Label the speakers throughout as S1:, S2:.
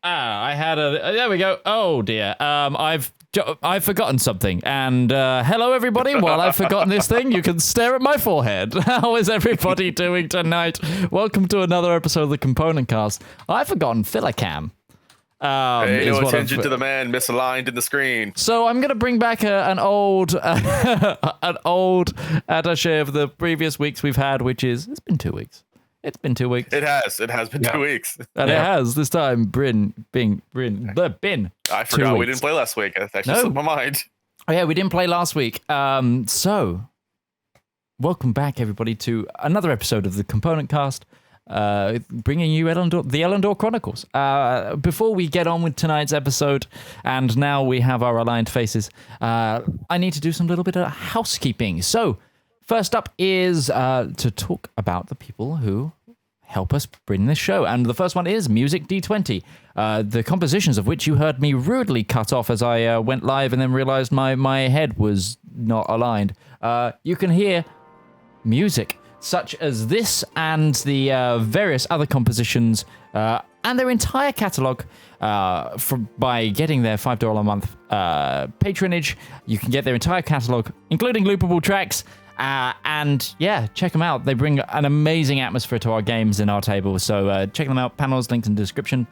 S1: I had there we go. Oh dear. I've forgotten something. And hello everybody. While I've forgotten this thing, you can stare at my forehead. How is everybody doing tonight? Welcome to another episode of the Component Cast. I've forgotten Philocam.
S2: Pay no attention to the man misaligned in the screen.
S1: So I'm going to bring back an old attaché of the previous weeks we've had, which is it's been 2 weeks. It's been 2 weeks.
S2: It has been 2 weeks.
S1: And it has this time. Bin.
S2: I forgot we didn't play last week. That actually slipped my mind.
S1: Oh yeah, we didn't play last week. So welcome back everybody to another episode of the Component Cast. Bringing you the Elendor Chronicles. Before we get on with tonight's episode, and now we have our aligned faces, I need to do some little bit of housekeeping. So, first up is to talk about the people who help us bring this show. And the first one is Music D20, the compositions of which you heard me rudely cut off as I went live and then realized my head was not aligned. You can hear music such as this and the various other compositions and their entire catalogue by getting their $5 a month patronage. You can get their entire catalogue, including loopable tracks. And yeah, check them out. They bring an amazing atmosphere to our games in our table. So check them out. Panels, links in the description.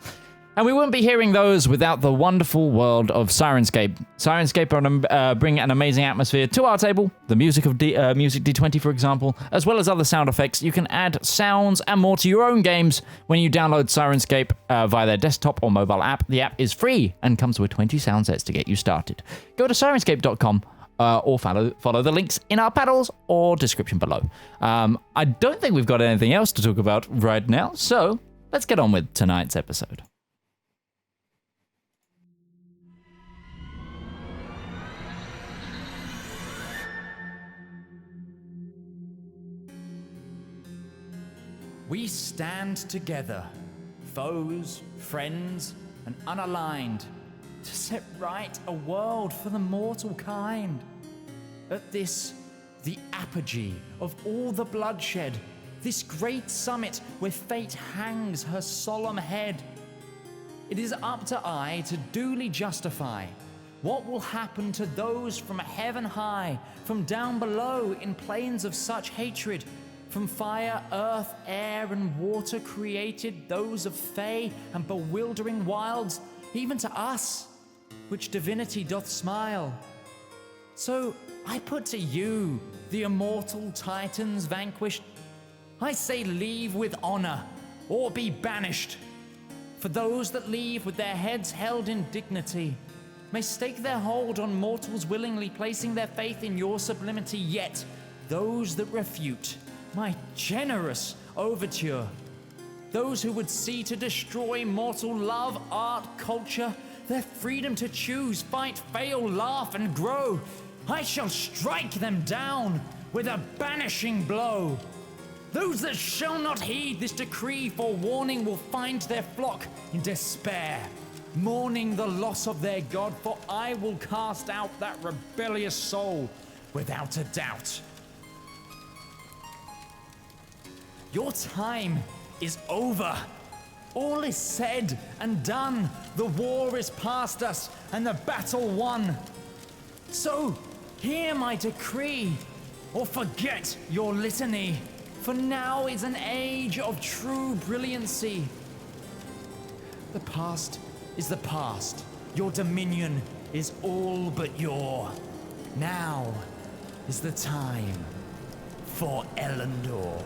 S1: And we wouldn't be hearing those without the wonderful world of Syrinscape. Syrinscape bring an amazing atmosphere to our table. The music of Music D20, for example, as well as other sound effects. You can add sounds and more to your own games when you download Syrinscape via their desktop or mobile app. The app is free and comes with 20 sound sets to get you started. Go to Syrinscape.com or follow the links in our panels or description below. I don't think we've got anything else to talk about right now, so let's get on with tonight's episode. We stand together, foes, friends, and unaligned, to set right a world for the mortal kind. At this, the apogee of all the bloodshed, this great summit where fate hangs her solemn head, it is up to I to duly justify what will happen to those from heaven high, from down below in plains of such hatred. From fire, earth, air, and water created, those of fey and bewildering wilds, even to us, which divinity doth smile. So I put to you, the immortal titans vanquished, I say leave with honor, or be banished. For those that leave with their heads held in dignity, may stake their hold on mortals willingly placing their faith in your sublimity, yet those that refute my generous overture, those who would see to destroy mortal love, art, culture, their freedom to choose, fight, fail, laugh, and grow, I shall strike them down with a banishing blow. Those that shall not heed this decree for warning will find their flock in despair, mourning the loss of their god, for I will cast out that rebellious soul without a doubt. Your time is over. All is said and done. The war is past us and the battle won. So, hear my decree, or forget your litany, for now is an age of true brilliancy. The past is the past. Your dominion is all but your. Now is the time for Elendor.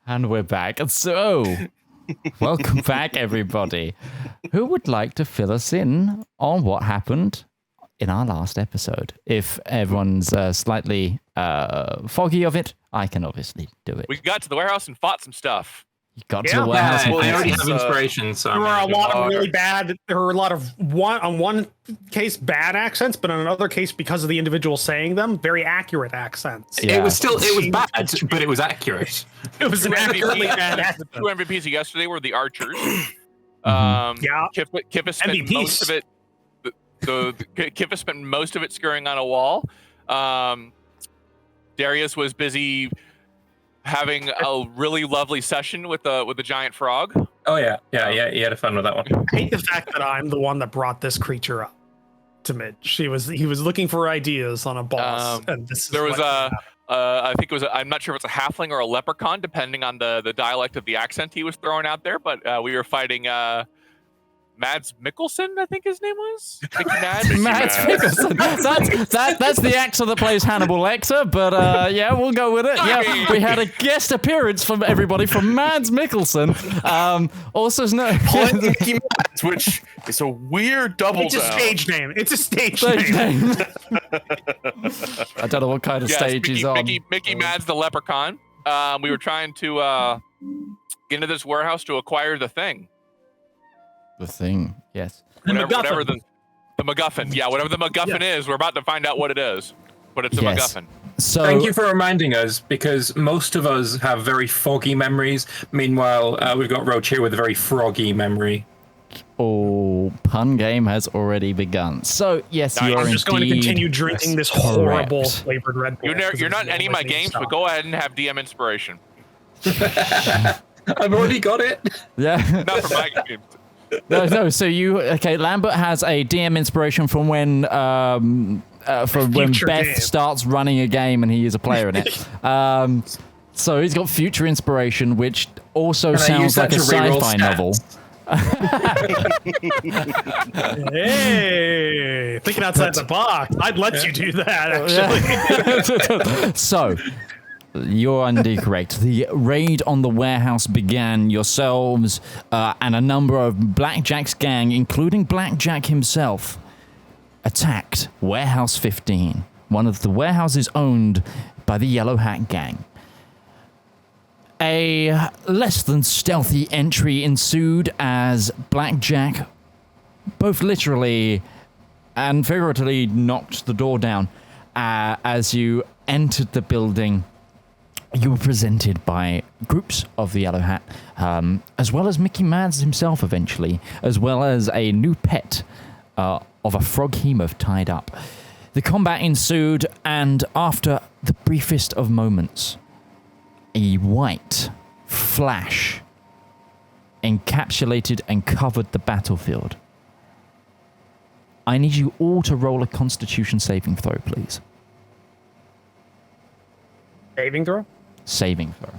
S1: And we're back. So, welcome back, everybody. Who would like to fill us in on what happened in our last episode? If everyone's slightly foggy of it, I can obviously do it.
S3: We got to the warehouse and fought some stuff.
S1: You got to the warehouse.
S4: I already have inspiration, so
S5: there were a lot of really bad. There were a lot of one case bad accents, but in another case, because of the individual saying them, very accurate accents.
S4: Yeah. It was bad, but it was accurate.
S5: It was an accurately bad accent.
S3: Two MVPs yesterday were the archers.
S5: Yeah.
S3: Kip has spent
S5: MVPs.
S3: most of it. Kip has spent most of it scurrying on a wall. Darius was busy having a really lovely session with the giant frog.
S4: Oh yeah, he had fun with that one.
S5: I hate the fact that I'm the one that brought this creature up to Midge. He was looking for ideas on a boss, and this is
S3: There was
S5: what
S3: I think it was I'm not sure if it's a halfling or a leprechaun, depending on the dialect of the accent he was throwing out there. But we were fighting Mads Mikkelsen, I think his name was.
S1: Mads Mikkelsen. That's the actor that plays Hannibal Lecter, but yeah, we'll go with it. Yeah, we had a guest appearance from everybody from Mads Mikkelsen. Also known
S2: Mickey Mads, which is a weird double
S5: it's a
S2: down.
S5: stage name. It's a stage name.
S1: I don't know what kind of stage he's on.
S3: Mickey Mads the leprechaun. We were trying to get into this warehouse to acquire the thing.
S1: The thing, yes.
S3: Whatever the MacGuffin. Yeah, whatever the MacGuffin is, we're about to find out what it is. But it's a MacGuffin.
S1: So
S4: thank you for reminding us, because most of us have very foggy memories. Meanwhile, we've got Roach here with a very froggy memory.
S1: Oh, pun game has already begun. So yes, you are
S5: I'm just going to continue drinking this horrible
S1: correct.
S5: flavored Red Bull.
S3: You're not in any of my games, but go ahead and have DM inspiration.
S4: I've already got it.
S1: Yeah.
S3: Not for my games.
S1: No. So Lambert has a DM inspiration from when
S5: Future
S1: Beth
S5: game.
S1: starts running a game and he is a player in it. So he's got future inspiration, which also sounds like a sci-fi novel.
S5: Hey, thinking outside the box. I'd let you do that, actually.
S1: So, you're indeed correct. The raid on the warehouse began. Yourselves and a number of Blackjack's gang, including Blackjack himself, attacked Warehouse 15, one of the warehouses owned by the Yellow Hat Gang. A less than stealthy entry ensued as Blackjack both literally and figuratively knocked the door down. As you entered the building, you were presented by groups of the Yellow Hat, as well as Mickey Mads himself eventually, as well as a new pet of a froghemoth tied up. The combat ensued, and after the briefest of moments, a white flash encapsulated and covered the battlefield. I need you all to roll a Constitution saving throw, please.
S5: Saving throw?
S1: Saving throw.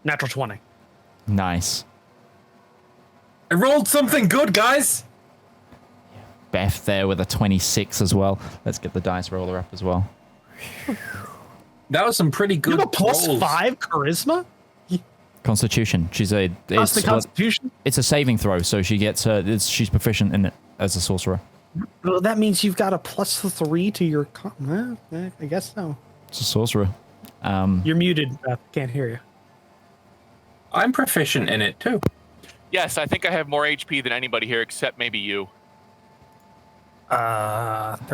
S5: Natural 20.
S1: Nice.
S4: I rolled something good, guys.
S1: Beth there with a 26 as well. Let's get the dice roller up as well.
S4: That was some pretty good
S5: You have a plus
S4: rolls.
S5: 5 charisma?
S1: Constitution. She's a.
S5: That's the Constitution?
S1: It's a saving throw, so she gets she's proficient in it as a sorcerer.
S5: Well, that means you've got a plus 3 to your. I guess so.
S1: It's a sorcerer.
S5: You're muted. Can't hear you.
S4: I'm proficient in it too.
S3: Yes, I think I have more HP than anybody here except maybe you.
S5: 30.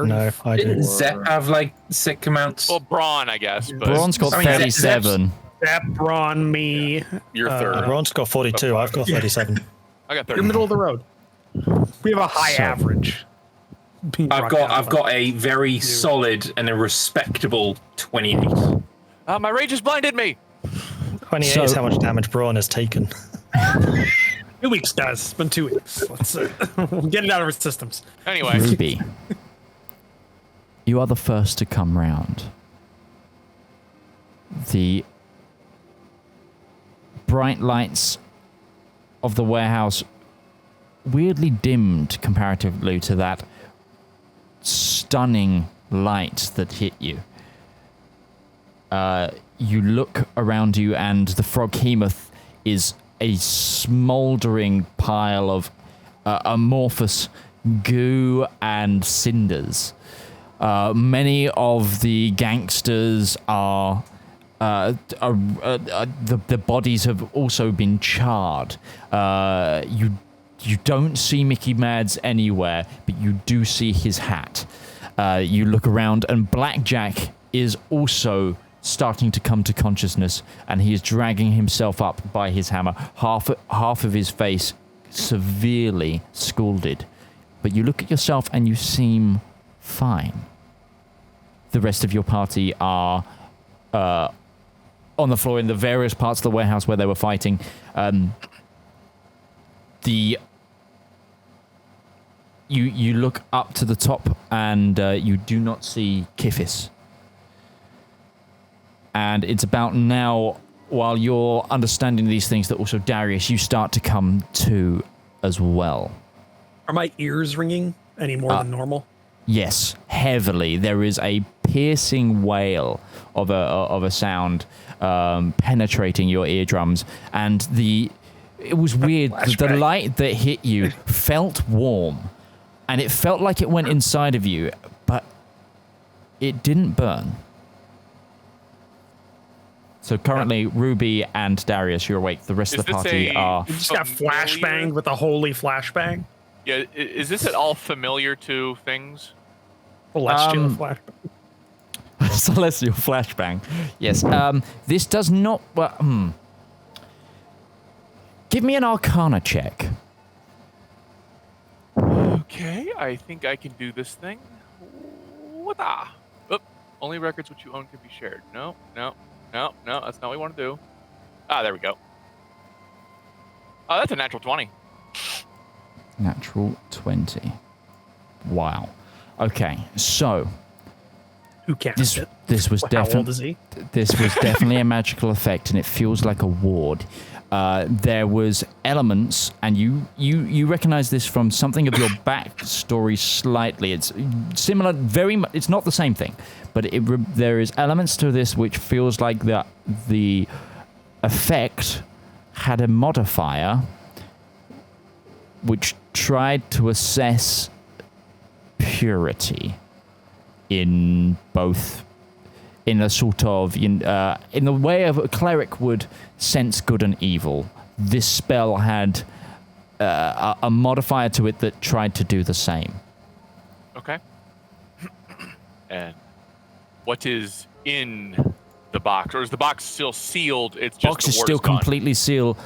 S6: No, I
S4: Didn't
S6: didn't.
S4: Zep have like sick amounts?
S3: Well, Braun, I guess. But
S1: Braun's got
S4: I mean,
S1: 37.
S5: That Braun, me.
S2: You're third.
S6: Ron's got 42. I've got 37.
S3: I got 30.
S5: You're middle of the road. We have a high
S1: So-
S5: average. being
S4: I've
S5: brought
S4: got
S5: down by.
S4: a very solid and a respectable 28.
S3: My rage has blinded me.
S6: 28 is how much damage Braun has taken.
S5: 2 weeks, guys. It's been 2 weeks. Let's get it out of our systems.
S3: Anyway,
S1: Ruby, you are the first to come round. The bright lights of the warehouse weirdly dimmed comparatively to that stunning light that hit you. You look around you, and the froghemoth is a smouldering pile of amorphous goo and cinders. Many of the gangsters are the bodies have also been charred. You don't see Mickey Mads anywhere, but you do see his hat. You look around, and Blackjack is also starting to come to consciousness, and he is dragging himself up by his hammer, half of his face severely scalded. But you look at yourself and you seem fine. The rest of your party are on the floor in the various parts of the warehouse where they were fighting. You look up to the top and you do not see Kifis. And it's about now, while you're understanding these things, that also Darius, you start to come to as well.
S5: Are my ears ringing any more than normal?
S1: Yes, heavily. There is a piercing wail of a sound penetrating your eardrums, and it was weird. The light that hit you felt warm, and it felt like it went inside of you, but it didn't burn. So currently, Ruby and Darius, you're awake. The rest of the party are...
S5: You just got flashbanged with a holy flashbang?
S3: Yeah, is this at all familiar to things?
S5: Celestial flashbang.
S1: Celestial flashbang. Yes. This does not... Give me an Arcana check.
S3: Okay, I think I can do this thing. What-da? Oh, only records which you own can be shared. No, that's not what we want to do. Ah, there we go. Oh, that's a natural 20.
S1: Natural 20. Wow. Okay, so...
S5: Who cast it?
S1: This was
S5: How old is he?
S1: This was definitely a magical effect, and it feels like a ward. There was elements, and you recognize this from something of your backstory slightly. It's similar, it's not the same thing, but there is elements to this which feels like the effect had a modifier which tried to assess purity in a sort of in the way of a cleric would sense good and evil. This spell had a modifier to it that tried to do the same.
S3: Okay. And what is in the box, or is the box still sealed? It's just
S1: box is still completely sealed.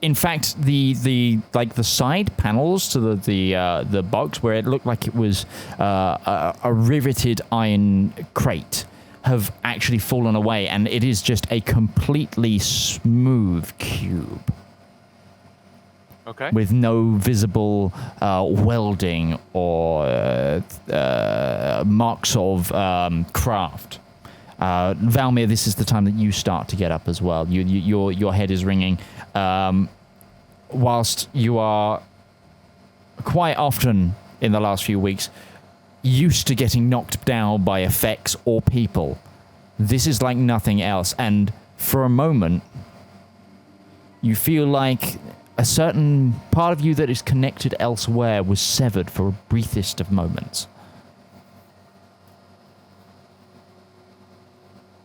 S1: In fact, the side panels to the box where it looked like it was a riveted iron crate have actually fallen away, and it is just a completely smooth cube.
S3: Okay.
S1: With no visible welding or marks of craft. Valmir, this is the time that you start to get up as well. Your head is ringing. Whilst you are quite often in the last few weeks used to getting knocked down by effects or people, this is like nothing else. And for a moment, you feel like a certain part of you that is connected elsewhere was severed for a briefest of moments.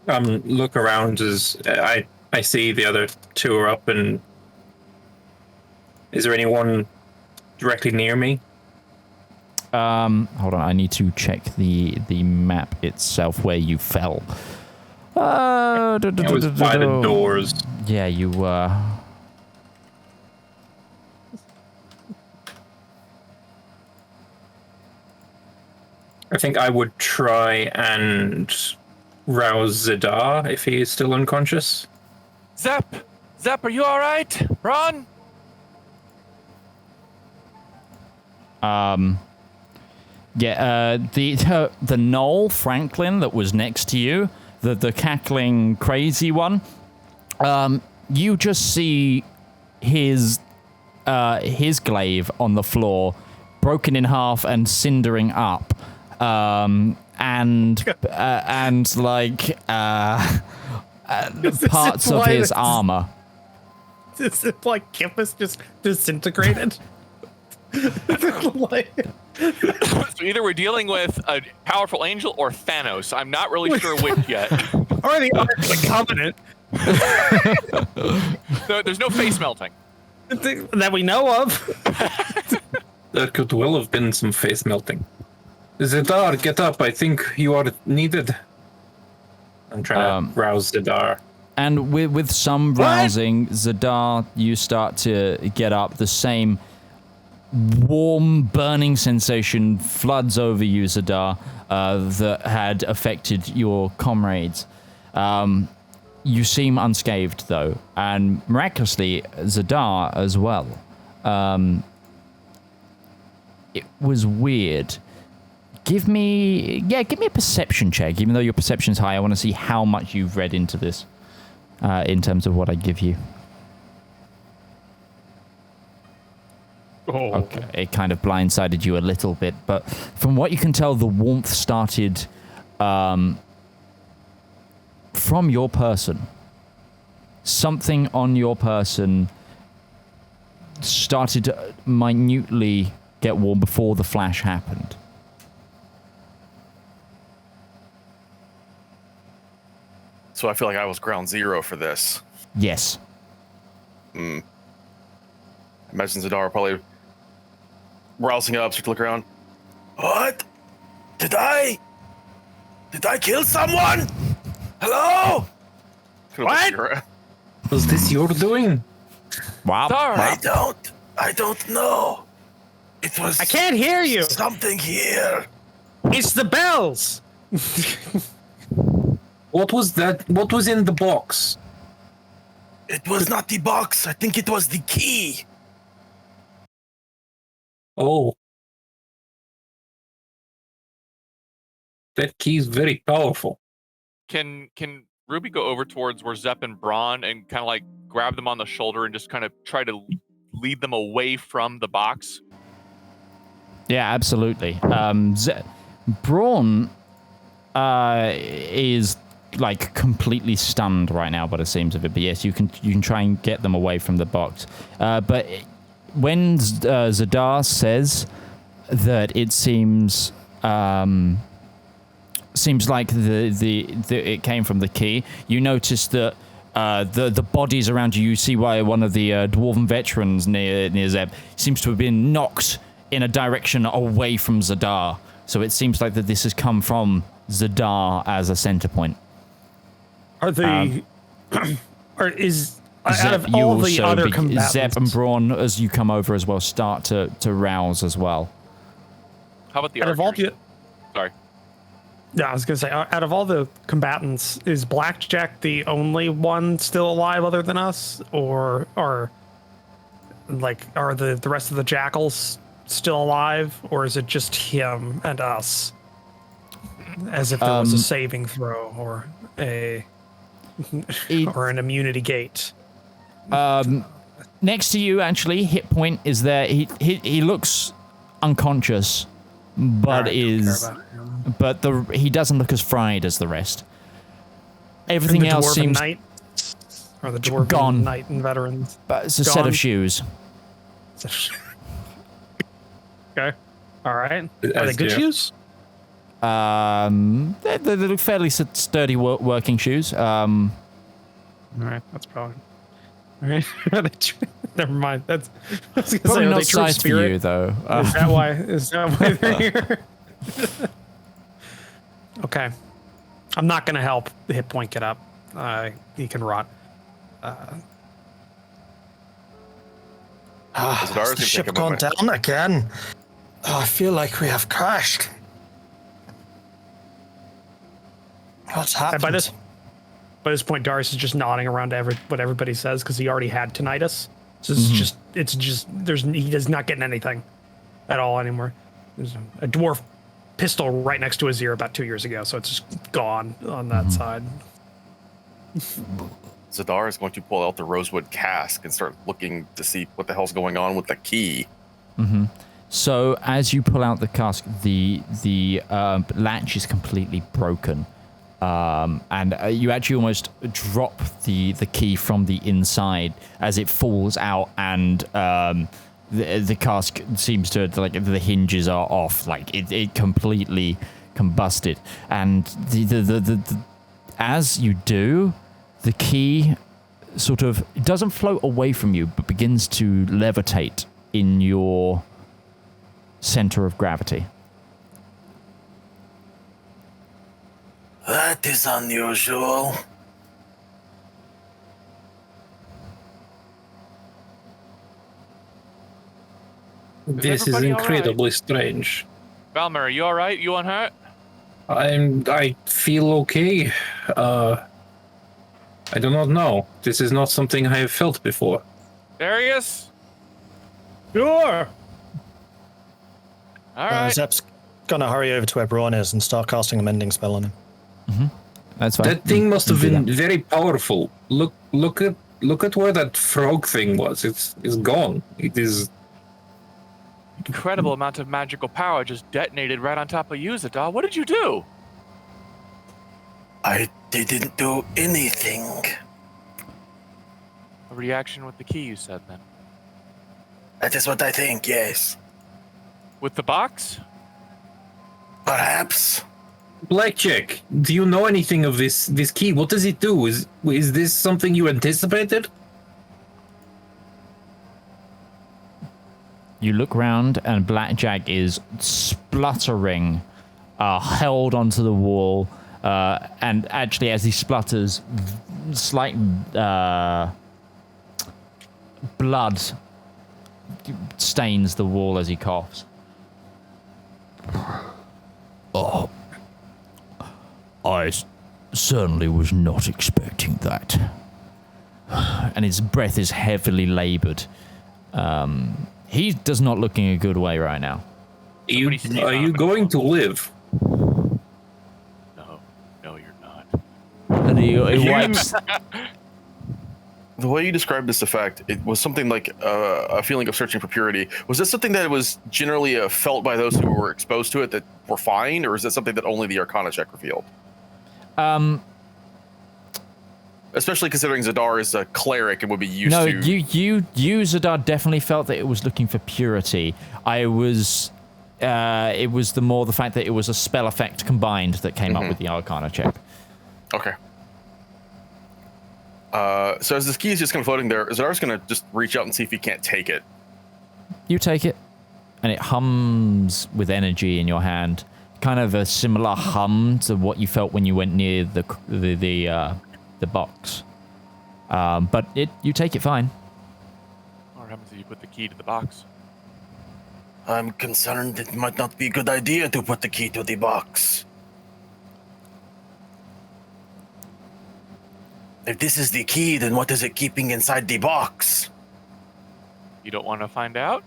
S4: Look around as I see the other two are up, and is there anyone directly near me?
S1: Hold on, I need to check the map itself where you fell.
S4: I was by the doors.
S1: Yeah, you were.
S4: I think I would try and rouse Zedaar if he is still unconscious.
S3: Zep, are you all right? Ron?
S1: Yeah, the Noel Franklin that was next to you, the cackling crazy one, you just see his glaive on the floor, broken in half and cindering up, and parts of his armor.
S5: Is it like Kimpus just disintegrated?
S3: So either we're dealing with a powerful angel or Thanos. I'm not really sure which yet.
S5: Or the Ark of the Covenant.
S3: There's no face melting.
S5: That we know of.
S4: There could well have been some face melting. Zedaar, get up. I think you are needed. I'm trying to rouse Zedaar.
S1: And with some rousing, Zedaar, you start to get up. The same warm, burning sensation floods over you, Zedaar, that had affected your comrades. You seem unscathed, though, and miraculously, Zedaar as well. It was weird. Give me a perception check. Even though your perception's high, I want to see how much you've read into this, in terms of what I give you.
S5: Oh.
S1: Okay, it kind of blindsided you a little bit, but from what you can tell, the warmth started from your person. Something on your person started to minutely get warm before the flash happened.
S2: So I feel like I was ground zero for this.
S1: Yes.
S2: I imagine Zedaar probably rousing up, start to look around. What? Did I kill someone? Hello?
S5: What?
S4: Was this your doing?
S1: Wow.
S2: I don't know. It was.
S5: I can't hear you.
S2: Something here.
S5: It's the bells.
S4: What was that? What was in the box?
S2: It was not the box. I think it was the key.
S4: Oh. That key is very powerful.
S3: Can Ruby go over towards where Zepp and Braun and kind of like grab them on the shoulder and just kind of try to lead them away from the box?
S1: Yeah, absolutely. Braun is like completely stunned right now by the seams of it. But yes, you can try and get them away from the box. But when Zedaar says that it seems like it came from the key, you notice that the bodies around you see why one of the dwarven veterans near Zeb seems to have been knocked in a direction away from Zedaar. So it seems like that this has come from Zedaar as a center point.
S5: Are the or is out of all the other combatants,
S1: Zeb and Braun, as you come over as well, start to rouse as well.
S3: How about the
S5: out of all
S3: archers? Sorry.
S5: Yeah, I was gonna say, out of all the combatants, is Blackjack the only one still alive other than us, or are the rest of the jackals still alive, or is it just him and us? As if there was a saving throw or or an immunity gate.
S1: Next to you, actually, hit point is there. He looks unconscious, but he doesn't look as fried as the rest. Everything
S5: the
S1: else
S5: Dwarven
S1: seems
S5: Knight, or the Dwarven
S1: gone.
S5: Knight and veterans.
S1: But it's a set of shoes.
S5: Okay, all right. Are they good shoes?
S1: They look fairly sturdy working shoes.
S5: All right, that's probably. All right, never mind. That's I was gonna
S1: probably
S5: say,
S1: not size for you though.
S5: Is that why? Is that why they're here? Okay, I'm not gonna help the hit point get up. He can rot.
S6: Has the ship gone down again? Oh, I feel like we have crashed. What's happened?
S5: And by this point, Darius is just nodding around to what everybody says because he already had tinnitus. So it's just he is not getting anything at all anymore. There's a dwarf pistol right next to his ear about 2 years ago, so it's just gone on that side.
S2: Zedaar is going to pull out the rosewood cask and start looking to see what the hell's going on with the key.
S1: Mm-hmm. So as you pull out the cask, the latch is completely broken. And you actually almost drop the key from the inside as it falls out, and the cask seems to, like, the hinges are off, like it completely combusted. And the as you do, the key sort of doesn't float away from you, but begins to levitate in your center of gravity.
S6: That is unusual.
S4: This is
S3: everybody all right?
S4: incredibly strange.
S3: Valmer, are you all right? You unhurt?
S4: I feel okay. I do not know. This is not something I have felt before.
S3: Darius?
S5: Sure.
S3: All right.
S6: Zep's gonna hurry over to where Braun is and start casting a mending spell on him.
S1: That's fine.
S4: That thing must have
S1: Do
S4: been
S1: that.
S4: very powerful. Look at where that frog thing was. It's gone. It is.
S3: Incredible amount of magical power just detonated right on top of you, Zedaar. What did you do?
S6: I didn't do anything.
S3: A reaction with the key, you said then.
S6: That is what I think, yes.
S3: With the box?
S6: Perhaps.
S4: Blackjack, do you know anything of this key? What does it do? Is this something you anticipated?
S1: You look round and Blackjack is spluttering, held onto the wall, and actually as he splutters, slight blood stains the wall as he coughs. Oh, I certainly was not expecting that. And his breath is heavily labored. He does not look in a good way right now.
S4: Are you going to live?
S3: No, you're not.
S1: And he wipes.
S2: The way you described this effect, it was something like a feeling of searching for purity. Was this something that was generally felt by those who were exposed to it that were fine, or is it something that only the Arcana check revealed? Especially considering Zedaar is a cleric and would be used to...
S1: No, you Zedaar definitely felt that it was looking for purity. It was the fact that it was a spell effect combined that came up with the Arcana check.
S2: Okay. So as this key is just kind of floating there, Zedaar's going to just reach out and see if he can't take it.
S1: You take it, and it hums with energy in your hand. Kind of a similar hum to what you felt when you went near the box. But you take it fine.
S3: What happens if you put the key to the box?
S6: I'm concerned it might not be a good idea to put the key to the box. If this is the key, then what is it keeping inside the box?
S3: You don't want to find out?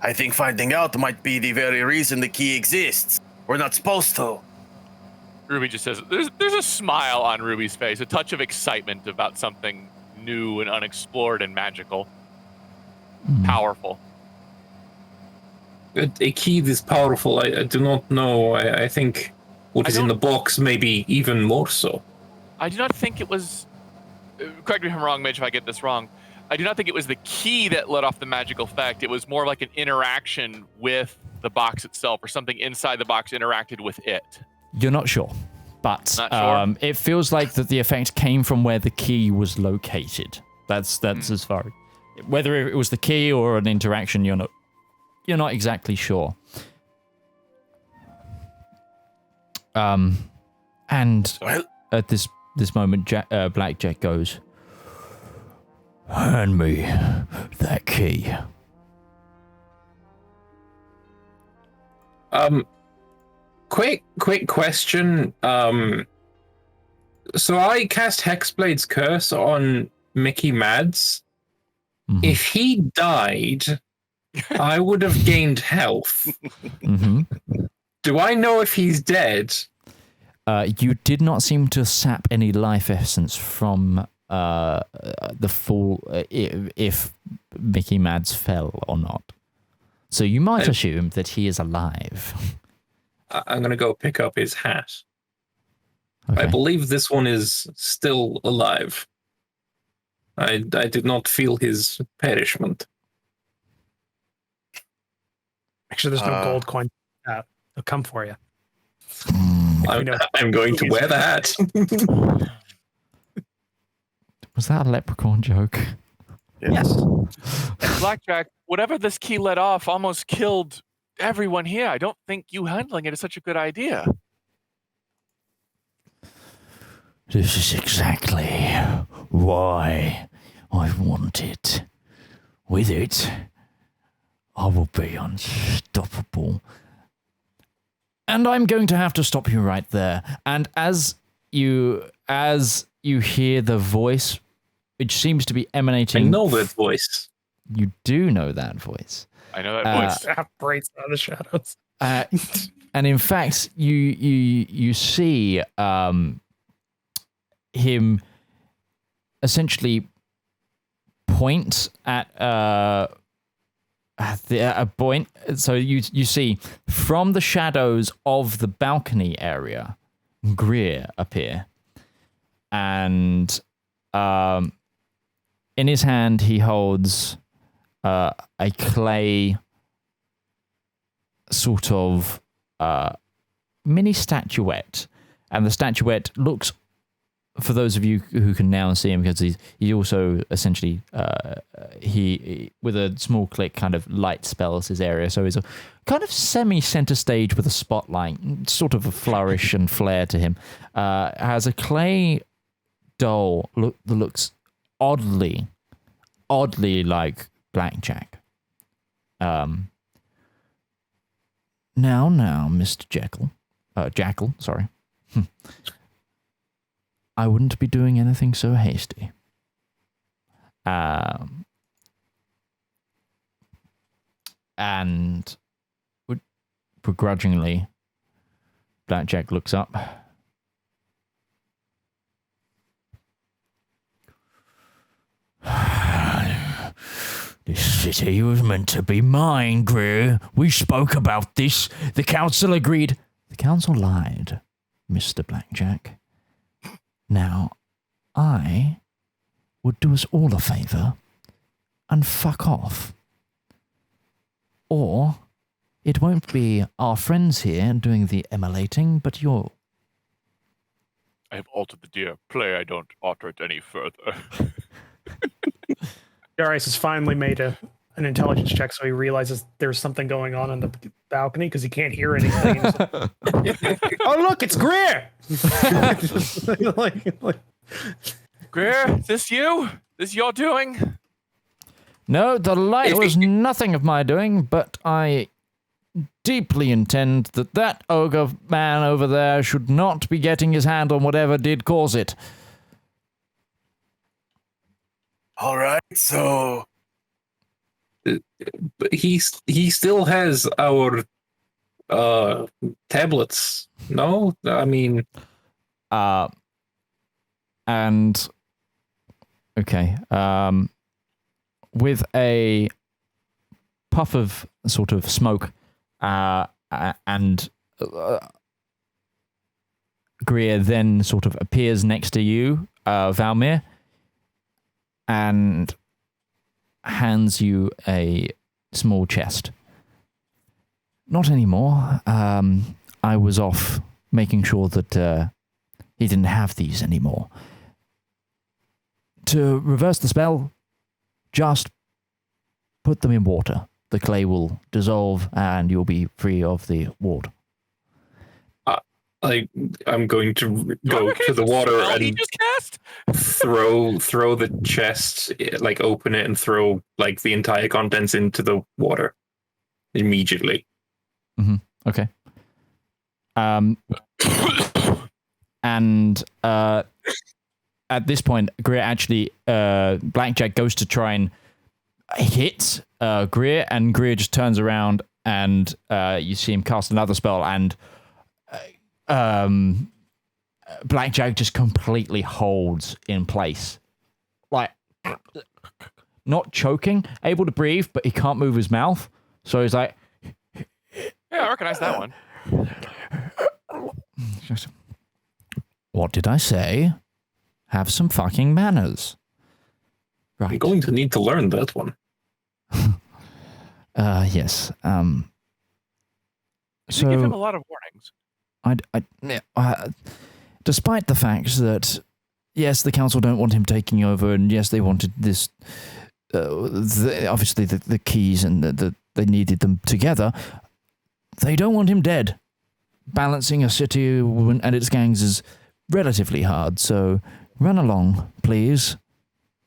S6: I think finding out might be the very reason the key exists. We're not supposed to.
S3: Ruby just says, there's a smile on Ruby's face, a touch of excitement about something new and unexplored and magical. Powerful.
S4: A key this powerful, I do not know. I think what is in the box maybe even more so.
S3: I do not think it was... correct me if I'm wrong, Mitch, if I get this wrong. I do not think it was the key that let off the magical effect. It was more like an interaction with the box itself, or something inside the box interacted with it.
S1: You're not sure, but
S3: Not sure?
S1: it feels like that the effect came from where the key was located. That's as far. Whether it was the key or an interaction, you're not exactly sure. And at this moment, Blackjack goes, "Hand me that key."
S4: Quick question. So I cast Hexblade's Curse on Mickey Mads.
S1: Mm-hmm.
S4: If he died, I would have gained health.
S1: Mm-hmm.
S4: Do I know if he's dead?
S1: You did not seem to sap any life essence from the fall, if Mickey Mads fell or not. So you might assume that he is alive.
S4: I'm going to go pick up his hat.
S1: Okay.
S4: I believe this one is still alive. I did not feel his perishment.
S5: Actually, there's no gold coin. They'll come for you.
S4: I'm going to wear the hat.
S1: Was that a leprechaun joke?
S5: Yes.
S3: And Blackjack, whatever this key let off almost killed everyone here. I don't think you handling it is such a good idea.
S1: This is exactly why I want it. With it, I will be unstoppable. And I'm going to have to stop you right there. And as you hear the voice, which seems to be emanating...
S4: I know that voice.
S1: You do know that voice.
S3: I know that voice.
S5: Operates out of the shadows.
S1: And in fact, you see him essentially point at a point. So you see from the shadows of the balcony area, Greer appear, and in his hand he holds a clay sort of mini statuette, and the statuette looks, for those of you who can now see him, because he also essentially he with a small click kind of light spells his area, so he's a kind of semi center stage with a spotlight, sort of a flourish and flair to him. Has a clay doll that looks oddly like Blackjack. Now, Mr. Jackal, sorry. I wouldn't be doing anything so hasty. And begrudgingly, Blackjack looks up. This city was meant to be mine, Greer. We spoke about this. The council agreed. The council lied, Mr. Blackjack. Now, I would do us all a favour and fuck off. Or it won't be our friends here doing the emulating, but you're...
S3: I have altered the dear play. I don't alter it any further.
S5: Darius has finally made an intelligence check, so he realizes there's something going on in the balcony because he can't hear anything. Oh, look, it's Greer!
S3: Greer, is this you? This your doing?
S1: No, the light was nothing of my doing, but I deeply intend that ogre man over there should not be getting his hand on whatever did cause it.
S6: All right, so
S4: But he still has our tablets. No, I mean,
S1: and okay, with a puff of sort of smoke, and Greer then sort of appears next to you, Valmir, and hands you a small chest. Not anymore. I was off making sure that he didn't have these anymore. To reverse the spell, just put them in water. The clay will dissolve and you'll be free of the ward.
S4: I'm going to go to the water and
S3: just cast?
S4: throw the chest, like open it and throw like the entire contents into the water immediately.
S1: Mm-hmm. Okay. And at this point, Greer actually, Blackjack goes to try and hit Greer, and Greer just turns around and you see him cast another spell, and Blackjack just completely holds in place, like not choking, able to breathe, but he can't move his mouth. So he's like,
S3: Yeah, I recognize that one.
S1: what did I say? Have some fucking manners. Right.
S4: I'm going to need to learn that one.
S1: Yes.
S3: You
S1: So
S3: give him a lot of warnings.
S1: Despite the fact that, yes, the council don't want him taking over, and yes, they wanted this, obviously the keys, and they needed them together, they don't want him dead. Balancing a city and its gangs is relatively hard, so run along, please,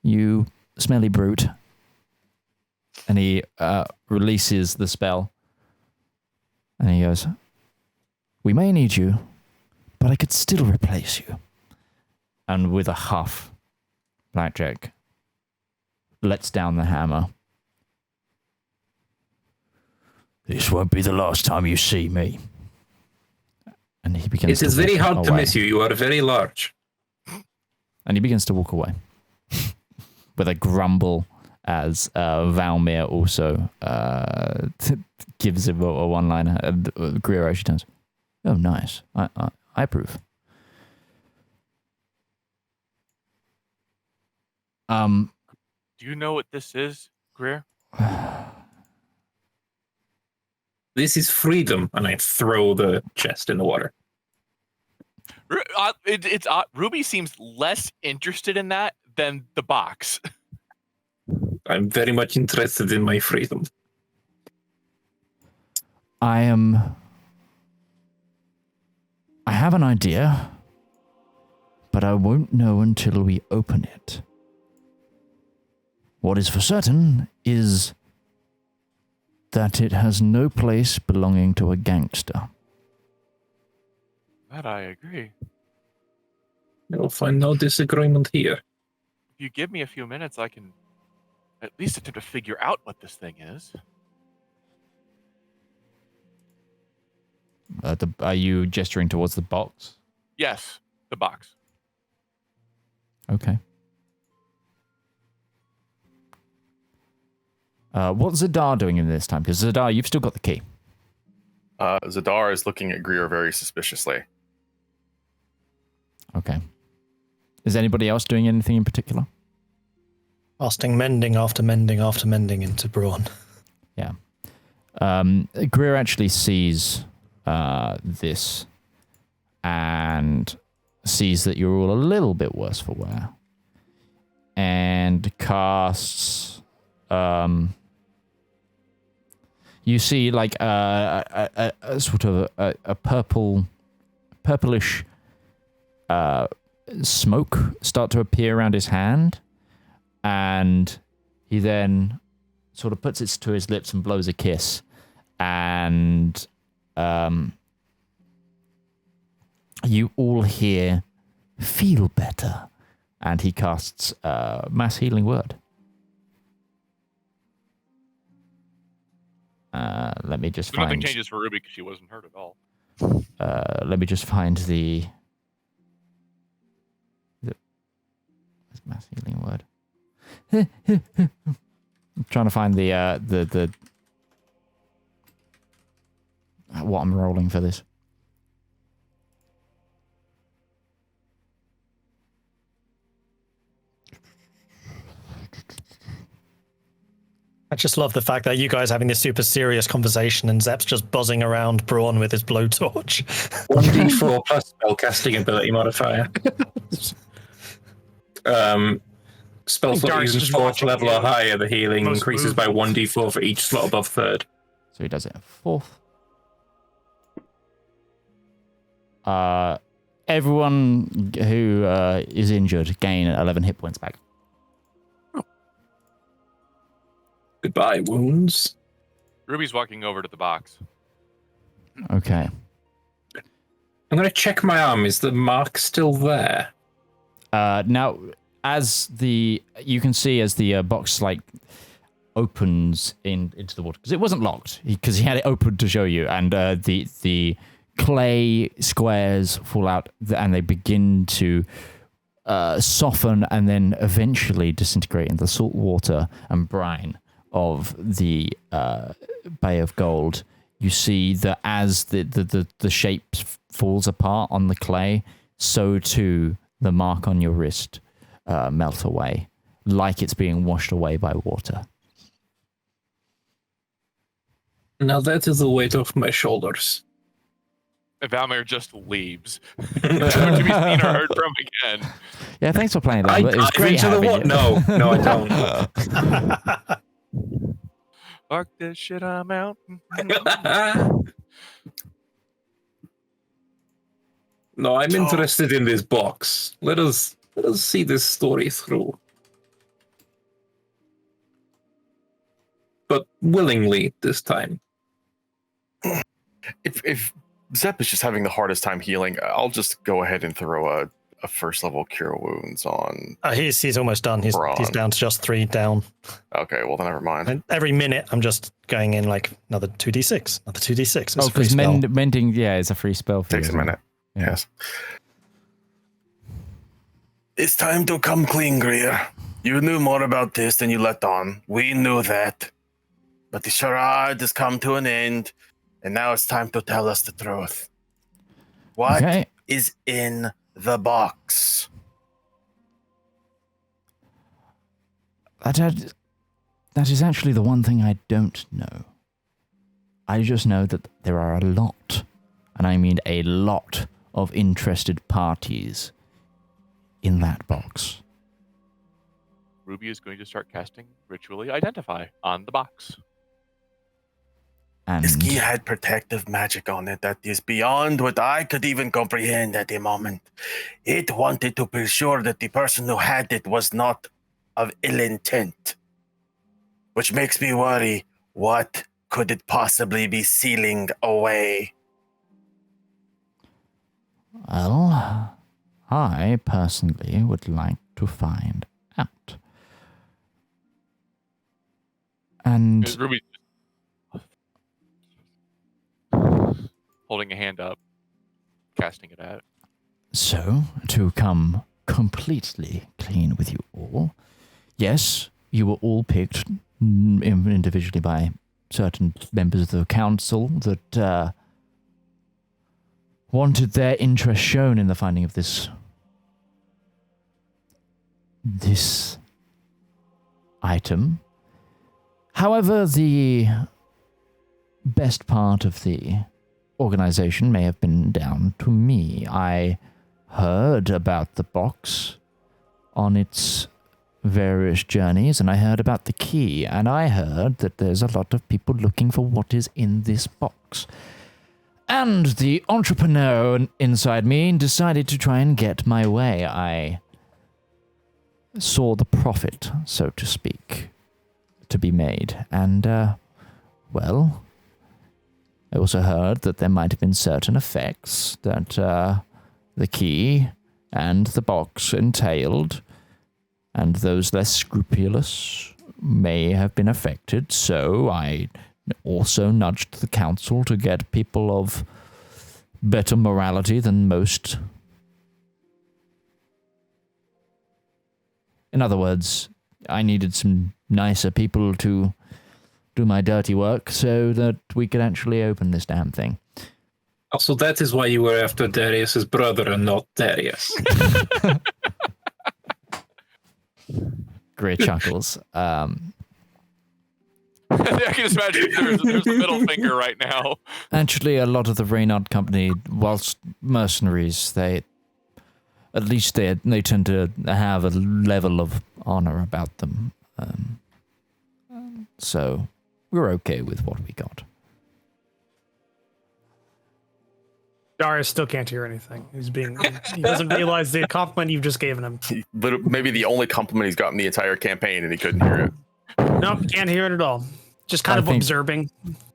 S1: you smelly brute. And he releases the spell. And he goes, we may need you, but I could still replace you. And with a huff, Blackjack lets down the hammer. This won't be the last time you see me. And he begins
S4: It is
S1: to
S4: very
S1: walk
S4: hard to
S1: away.
S4: miss you. You are very large.
S1: And he begins to walk away. With a grumble as Valmir also gives him a one-liner. And Greer actually turns, oh, nice. I approve.
S3: Do you know what this is, Greer?
S4: This is freedom, and I throw the chest in the water.
S3: Ruby seems less interested in that than the box.
S4: I'm very much interested in my freedom.
S1: I have an idea, but I won't know until we open it. What is for certain is that it has no place belonging to a gangster.
S3: That I agree.
S4: You'll find no disagreement here.
S3: If you give me a few minutes, I can at least attempt to figure out what this thing is.
S1: Are you gesturing towards the box?
S3: Yes, the box.
S1: Okay. What's Zedaar doing in this time? Because Zedaar, you've still got the key.
S2: Zedaar is looking at Greer very suspiciously.
S1: Okay. Is anybody else doing anything in particular?
S7: Casting mending after mending after mending into Brawn.
S1: Yeah. Greer actually sees this and sees that you're all a little bit worse for wear. And casts... you see like a sort of a purplish smoke start to appear around his hand, and he then sort of puts it to his lips and blows a kiss, and you all hear feel better, and he casts mass healing word. Let me just
S3: So
S1: find...
S3: nothing changes for Ruby because she wasn't hurt at all.
S1: let me just find the mass healing word. I'm trying to find the what I'm rolling for this.
S7: I just love the fact that you guys having this super serious conversation and Zep's just buzzing around Brawn with his blowtorch.
S4: 1d4 plus spellcasting ability modifier. Spell slot
S5: Darius
S4: using
S5: is
S4: fourth
S5: watching
S4: level
S5: you.
S4: or higher, the healing
S5: Most
S4: increases
S5: moves.
S4: by 1d4 for each slot above third.
S1: So he does it at fourth. Everyone who is injured gain 11 hit points back.
S4: Goodbye, wounds.
S3: Ruby's walking over to the box.
S1: Okay.
S4: I'm going to check my arm. Is the mark still there?
S1: Now, as you can see as the box like opens into the water, because it wasn't locked, because he had it open to show you, and the clay squares fall out and they begin to soften and then eventually disintegrate in the salt water and brine of the Bay of Gold. You see that as the shape falls apart on the clay, so too the mark on your wrist melt away, like it's being washed away by water.
S4: Now that is the weight off my shoulders.
S3: And Valmir just leaves. Never to be seen or heard from again.
S1: Yeah, thanks for playing that.
S4: I
S1: It was
S4: dive
S1: great
S4: into the
S1: having
S4: water.
S1: you.
S4: No, I don't.
S3: Fuck this shit, I'm out.
S4: No, I'm interested in this box. Let us see this story through. But willingly this time.
S2: If Zep is just having the hardest time healing, I'll just go ahead and throw a first level cure wounds on.
S7: He's almost done. He's down to just 3 down.
S2: Okay, well then never mind.
S7: And every minute I'm just going in like another 2d6, another 2d6. It's
S1: Oh,
S7: a free
S1: because
S7: spell.
S1: mending, is a free spell. For
S2: Takes
S1: you,
S2: a
S1: isn't it?
S2: minute.
S1: Yeah.
S2: Yes.
S6: It's time to come clean, Greer. You knew more about this than you let on. We knew that. But the charade has come to an end, and now it's time to tell us the truth. What is in the box?
S1: That is actually the one thing I don't know. I just know that there are a lot, and I mean a lot, of interested parties in that box.
S3: Ruby is going to start casting Ritually Identify on the box.
S1: And
S6: This key had protective magic on it that is beyond what I could even comprehend at the moment. It wanted to be sure that the person who had it was not of ill intent. Which makes me worry, what could it possibly be sealing away?
S1: well, I personally would like to find out. And
S3: Ruby holding a hand up, casting it out.
S1: so, to come completely clean with you all, yes, you were all picked individually by certain members of the council that wanted their interest shown in the finding of this item. However, the best part of the organization may have been down to me. I heard about the box on its various journeys, and I heard about the key, and I heard that there's a lot of people looking for what is in this box. And the entrepreneur inside me decided to try and get my way. I saw the profit, so to speak, to be made. And, well, I also heard that there might have been certain effects that the key and the box entailed, and those less scrupulous may have been affected, so I also nudged the council to get people of better morality than most. In other words, I needed some nicer people to do my dirty work so that we could actually open this damn thing.
S4: Also, that is why you were after Darius's brother and not Darius.
S1: Great chuckles.
S3: I can just imagine there's a middle finger right now.
S1: Actually, a lot of the Reynard company, whilst mercenaries, they tend to have a level of honor about them. So we're okay with what we got.
S5: Darius still can't hear anything. He doesn't realize the compliment you've just given him.
S2: But maybe the only compliment he's gotten the entire campaign, and he couldn't hear it.
S5: Nope, can't hear it at all. Just kind
S1: I
S5: of
S1: think-
S5: observing.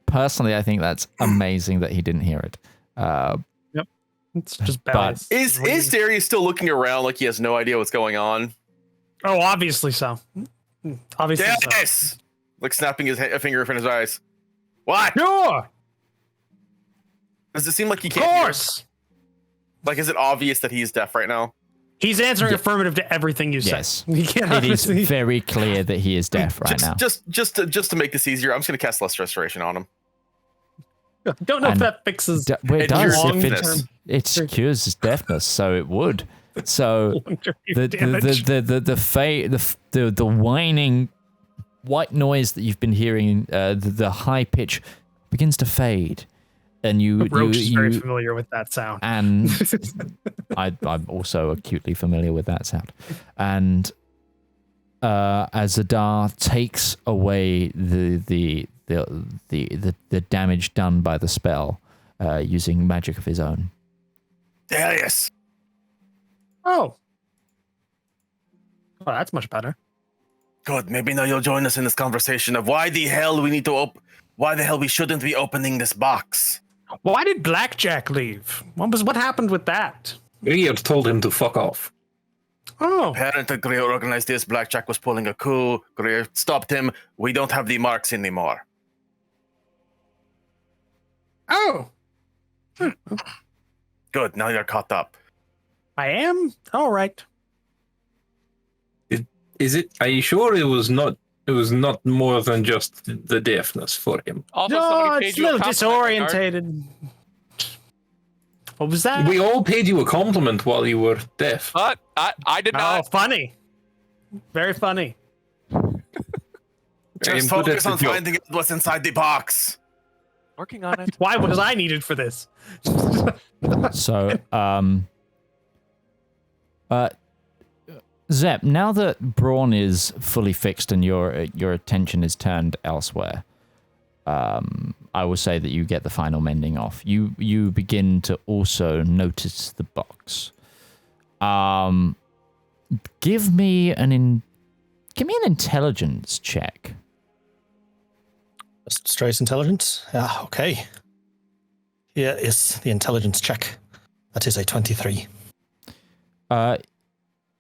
S1: Personally, I think that's amazing that he didn't hear it.
S5: It's just
S1: But
S5: bad.
S2: Is Darius still looking around like he has no idea what's going on?
S5: Oh, obviously so. Obviously so.
S2: Yes! Like snapping his a finger in front of his eyes. What?
S5: Sure,
S2: Does it seem like he
S5: of
S2: can't hear?
S5: course.
S2: Like, is it obvious that he's deaf right now?
S5: He's answering
S1: Yeah.
S5: affirmative to everything you say.
S1: Yes.
S5: He can't
S1: it is
S5: obviously-
S1: very clear that he is deaf right now.
S2: Just to make this easier, I'm just gonna cast Less Restoration on him.
S5: Don't know if
S1: And-
S5: that fixes
S1: Well, it
S2: It
S1: does.
S2: cures
S1: If
S2: deafness.
S1: it cures his deafness, so it would. So
S5: damage.
S1: the whining white noise that you've been hearing, the high pitch begins to fade, and
S5: Roach is very
S1: you
S5: familiar with that sound.
S1: and I'm also acutely familiar with that sound. And as Zedaar takes away the damage done by the spell using magic of his own,
S6: Darius.
S5: Oh. Oh, that's much better.
S6: Good. Maybe now you'll join us in this conversation of why the hell we need to why the hell we shouldn't be opening this box.
S5: Why did Blackjack leave? What happened with that?
S4: Grier told him to fuck off.
S5: Oh.
S6: Apparently, Greer organized this. Blackjack was pulling a coup. Greer stopped him. We don't have the marks anymore.
S5: Oh.
S6: Good. Now you're caught up.
S5: I am? All right.
S4: Is it? Are you sure it was not? It was not more than just the deafness for him.
S3: Also,
S5: No,
S3: somebody
S5: it's
S3: paid
S5: a
S3: you
S5: little
S3: compliment, Bernard.
S5: disorientated. What was that?
S4: We all paid you a compliment while you were deaf.
S3: But I did
S5: Oh,
S3: not.
S5: funny. Very funny.
S6: Just
S4: good at
S6: focus
S4: the
S6: on
S4: joke.
S6: finding out what's inside the box.
S3: Working on it.
S5: Why was I needed for this?
S1: So, Zep, now that Braun is fully fixed and your attention is turned elsewhere, I will say that you get the final mending off. You begin to also notice the box. Give me an intelligence check.
S7: Just straight intelligence? Yeah, okay. Here is the intelligence check. That is a 23.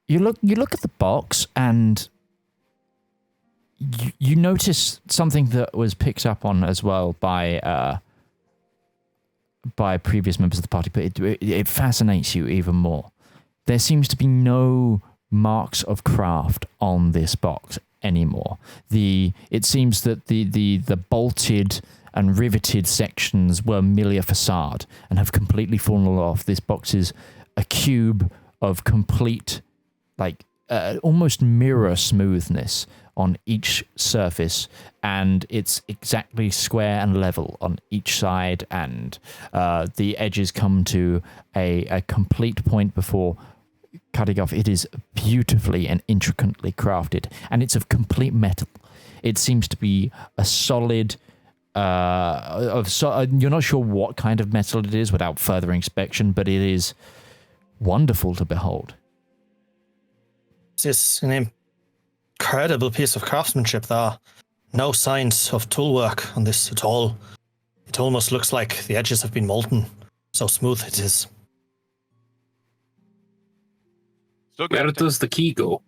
S1: You look at the box and you notice something that was picked up on as well by previous members of the party, but it fascinates you even more. There seems to be no marks of craft on this box anymore. It seems that the bolted and riveted sections were merely a facade and have completely fallen off. This box is a cube of complete, almost mirror smoothness on each surface, and it's exactly square and level on each side, and the edges come to a complete point before cutting off. It is beautifully and intricately crafted, and it's of complete metal. It seems to be a solid, you're not sure what kind of metal it is without further inspection, but it is wonderful to behold.
S7: This is an incredible piece of craftsmanship there. No signs of tool work on this at all. It almost looks like the edges have been molten. So smooth it is.
S3: Still
S4: Where
S3: good.
S4: does the key go?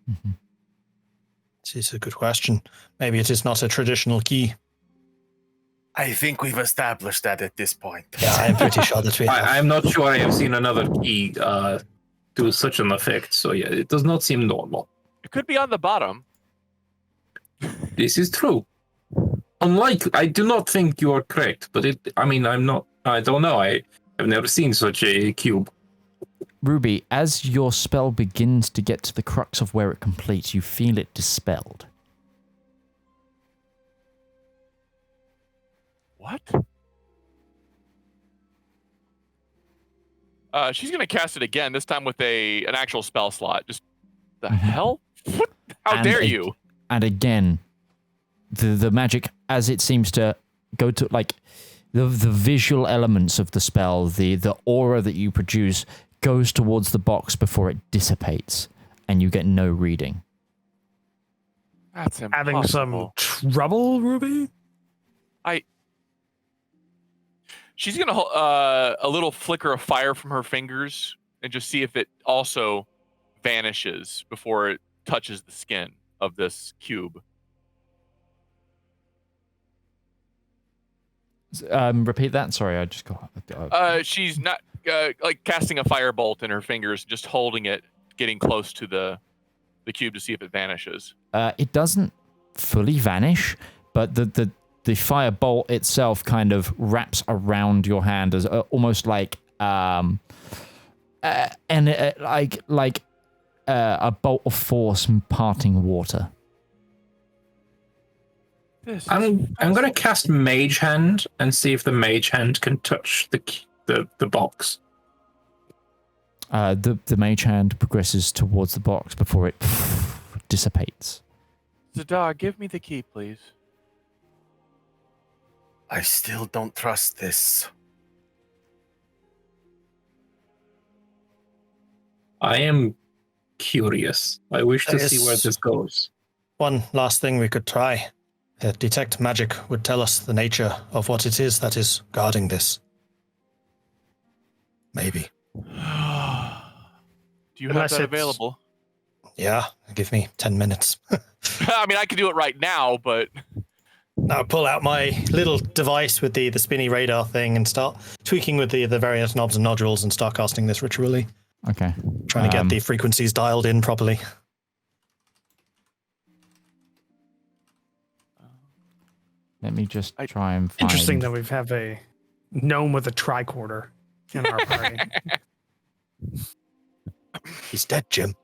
S7: This is a good question. Maybe it is not a traditional key.
S6: I think we've established that at this point.
S7: Yeah, I'm pretty sure that we have.
S4: I'm not sure I have seen another key do such an effect. So yeah, it does not seem normal.
S3: It could be on the bottom.
S4: This is true. Unlike, I do not think you are correct, but I don't know. I've never seen such a cube.
S1: Ruby, as your spell begins to get to the crux of where it completes, you feel it dispelled.
S3: What? She's gonna cast it again. This time with an actual spell slot. Just the hell? What? How dare you?
S1: And again, the magic, as it seems to go to the visual elements of the spell, the aura that you produce goes towards the box before it dissipates, and you get no reading.
S3: That's impossible.
S5: Having some trouble, Ruby?
S3: She's gonna a little flicker of fire from her fingers and just see if it also vanishes before it touches the skin of this cube.
S1: Repeat that. Sorry, I just got.
S3: She's not casting a firebolt in her fingers, just holding it, getting close to the cube to see if it vanishes.
S1: It doesn't fully vanish, but the firebolt itself kind of wraps around your hand as almost like a bolt of force parting water.
S4: I'm going to cast Mage Hand and see if the Mage Hand can touch the box.
S1: The mage hand progresses towards the box before it dissipates.
S3: Zedaar, give me the key, please.
S6: I still don't trust this.
S4: I am curious. I wish to see where this goes.
S7: One last thing we could try. Detect magic would tell us the nature of what it is that is guarding this. Maybe.
S3: Do you
S5: Unless
S3: have that
S5: it's-
S3: available?
S7: Yeah, give me 10 minutes.
S3: I mean, I could do it right now, but
S7: Now pull out my little device with the spinny radar thing and start tweaking with the various knobs and nodules and start casting this ritually.
S1: Okay.
S7: Trying to get the frequencies dialed in properly.
S1: Let me just try and find...
S5: Interesting that we have a gnome with a tricorder in our party.
S7: He's dead, Jim.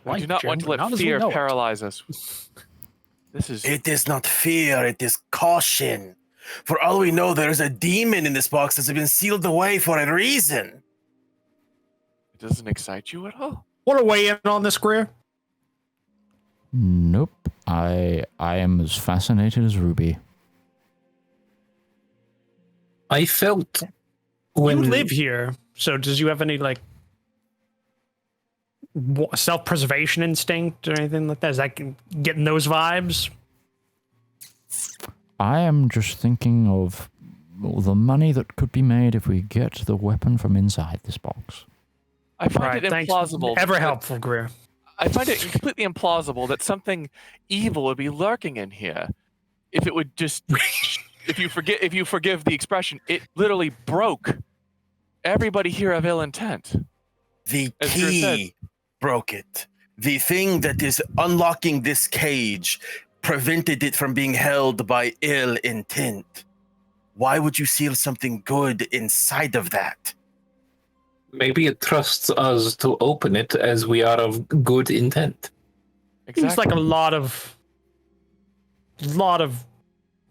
S3: I do not want to let fear paralyze us. This is...
S6: It is not fear, it is caution. For all we know, there is a demon in this box that's been sealed away for a reason.
S3: It doesn't excite you at all?
S5: Want to weigh in on this, Greer?
S1: Nope. I am as fascinated as Ruby.
S4: I felt when
S5: You live here, so does you have any, like, self-preservation instinct or anything like that? Is that getting those vibes?
S1: I am just thinking of the money that could be made if we get the weapon from inside this box.
S3: I find
S5: Right,
S3: it
S5: thanks.
S3: implausible.
S5: Ever
S3: that-
S5: helpful, Greer.
S3: I find it completely implausible that something evil would be lurking in here. If it would just, if you forgive the expression, it literally broke everybody here of ill intent.
S6: The
S3: As Drew said.
S6: key broke it. The thing that is unlocking this cage prevented it from being held by ill intent. Why would you seal something good inside of that?
S4: maybe it trusts us to open it as we are of good intent.
S5: Seems like a lot of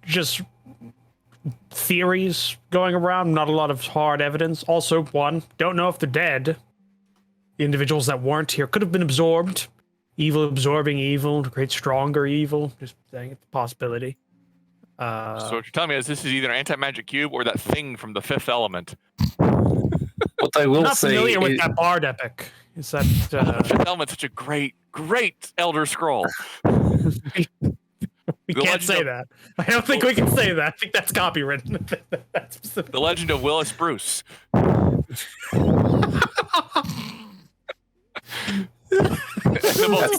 S5: just theories going around, not a lot of hard evidence. Also, one, don't know if they're dead. The individuals that weren't here could have been absorbed. Evil absorbing evil to create stronger evil. Just saying it's a possibility.
S3: So what you're telling me is this is either an anti-magic cube or that thing from the Fifth Element.
S4: What I
S5: I'm
S4: will
S5: not
S4: say
S5: familiar with
S4: is,
S5: that bard epic. Is that
S3: Fifth Element's such a great Elder Scroll.
S5: we
S3: The
S5: can't say
S3: legend
S5: that. I don't think we can say that. I think that's copywritten. That's specific.
S3: The Legend of Willis Bruce.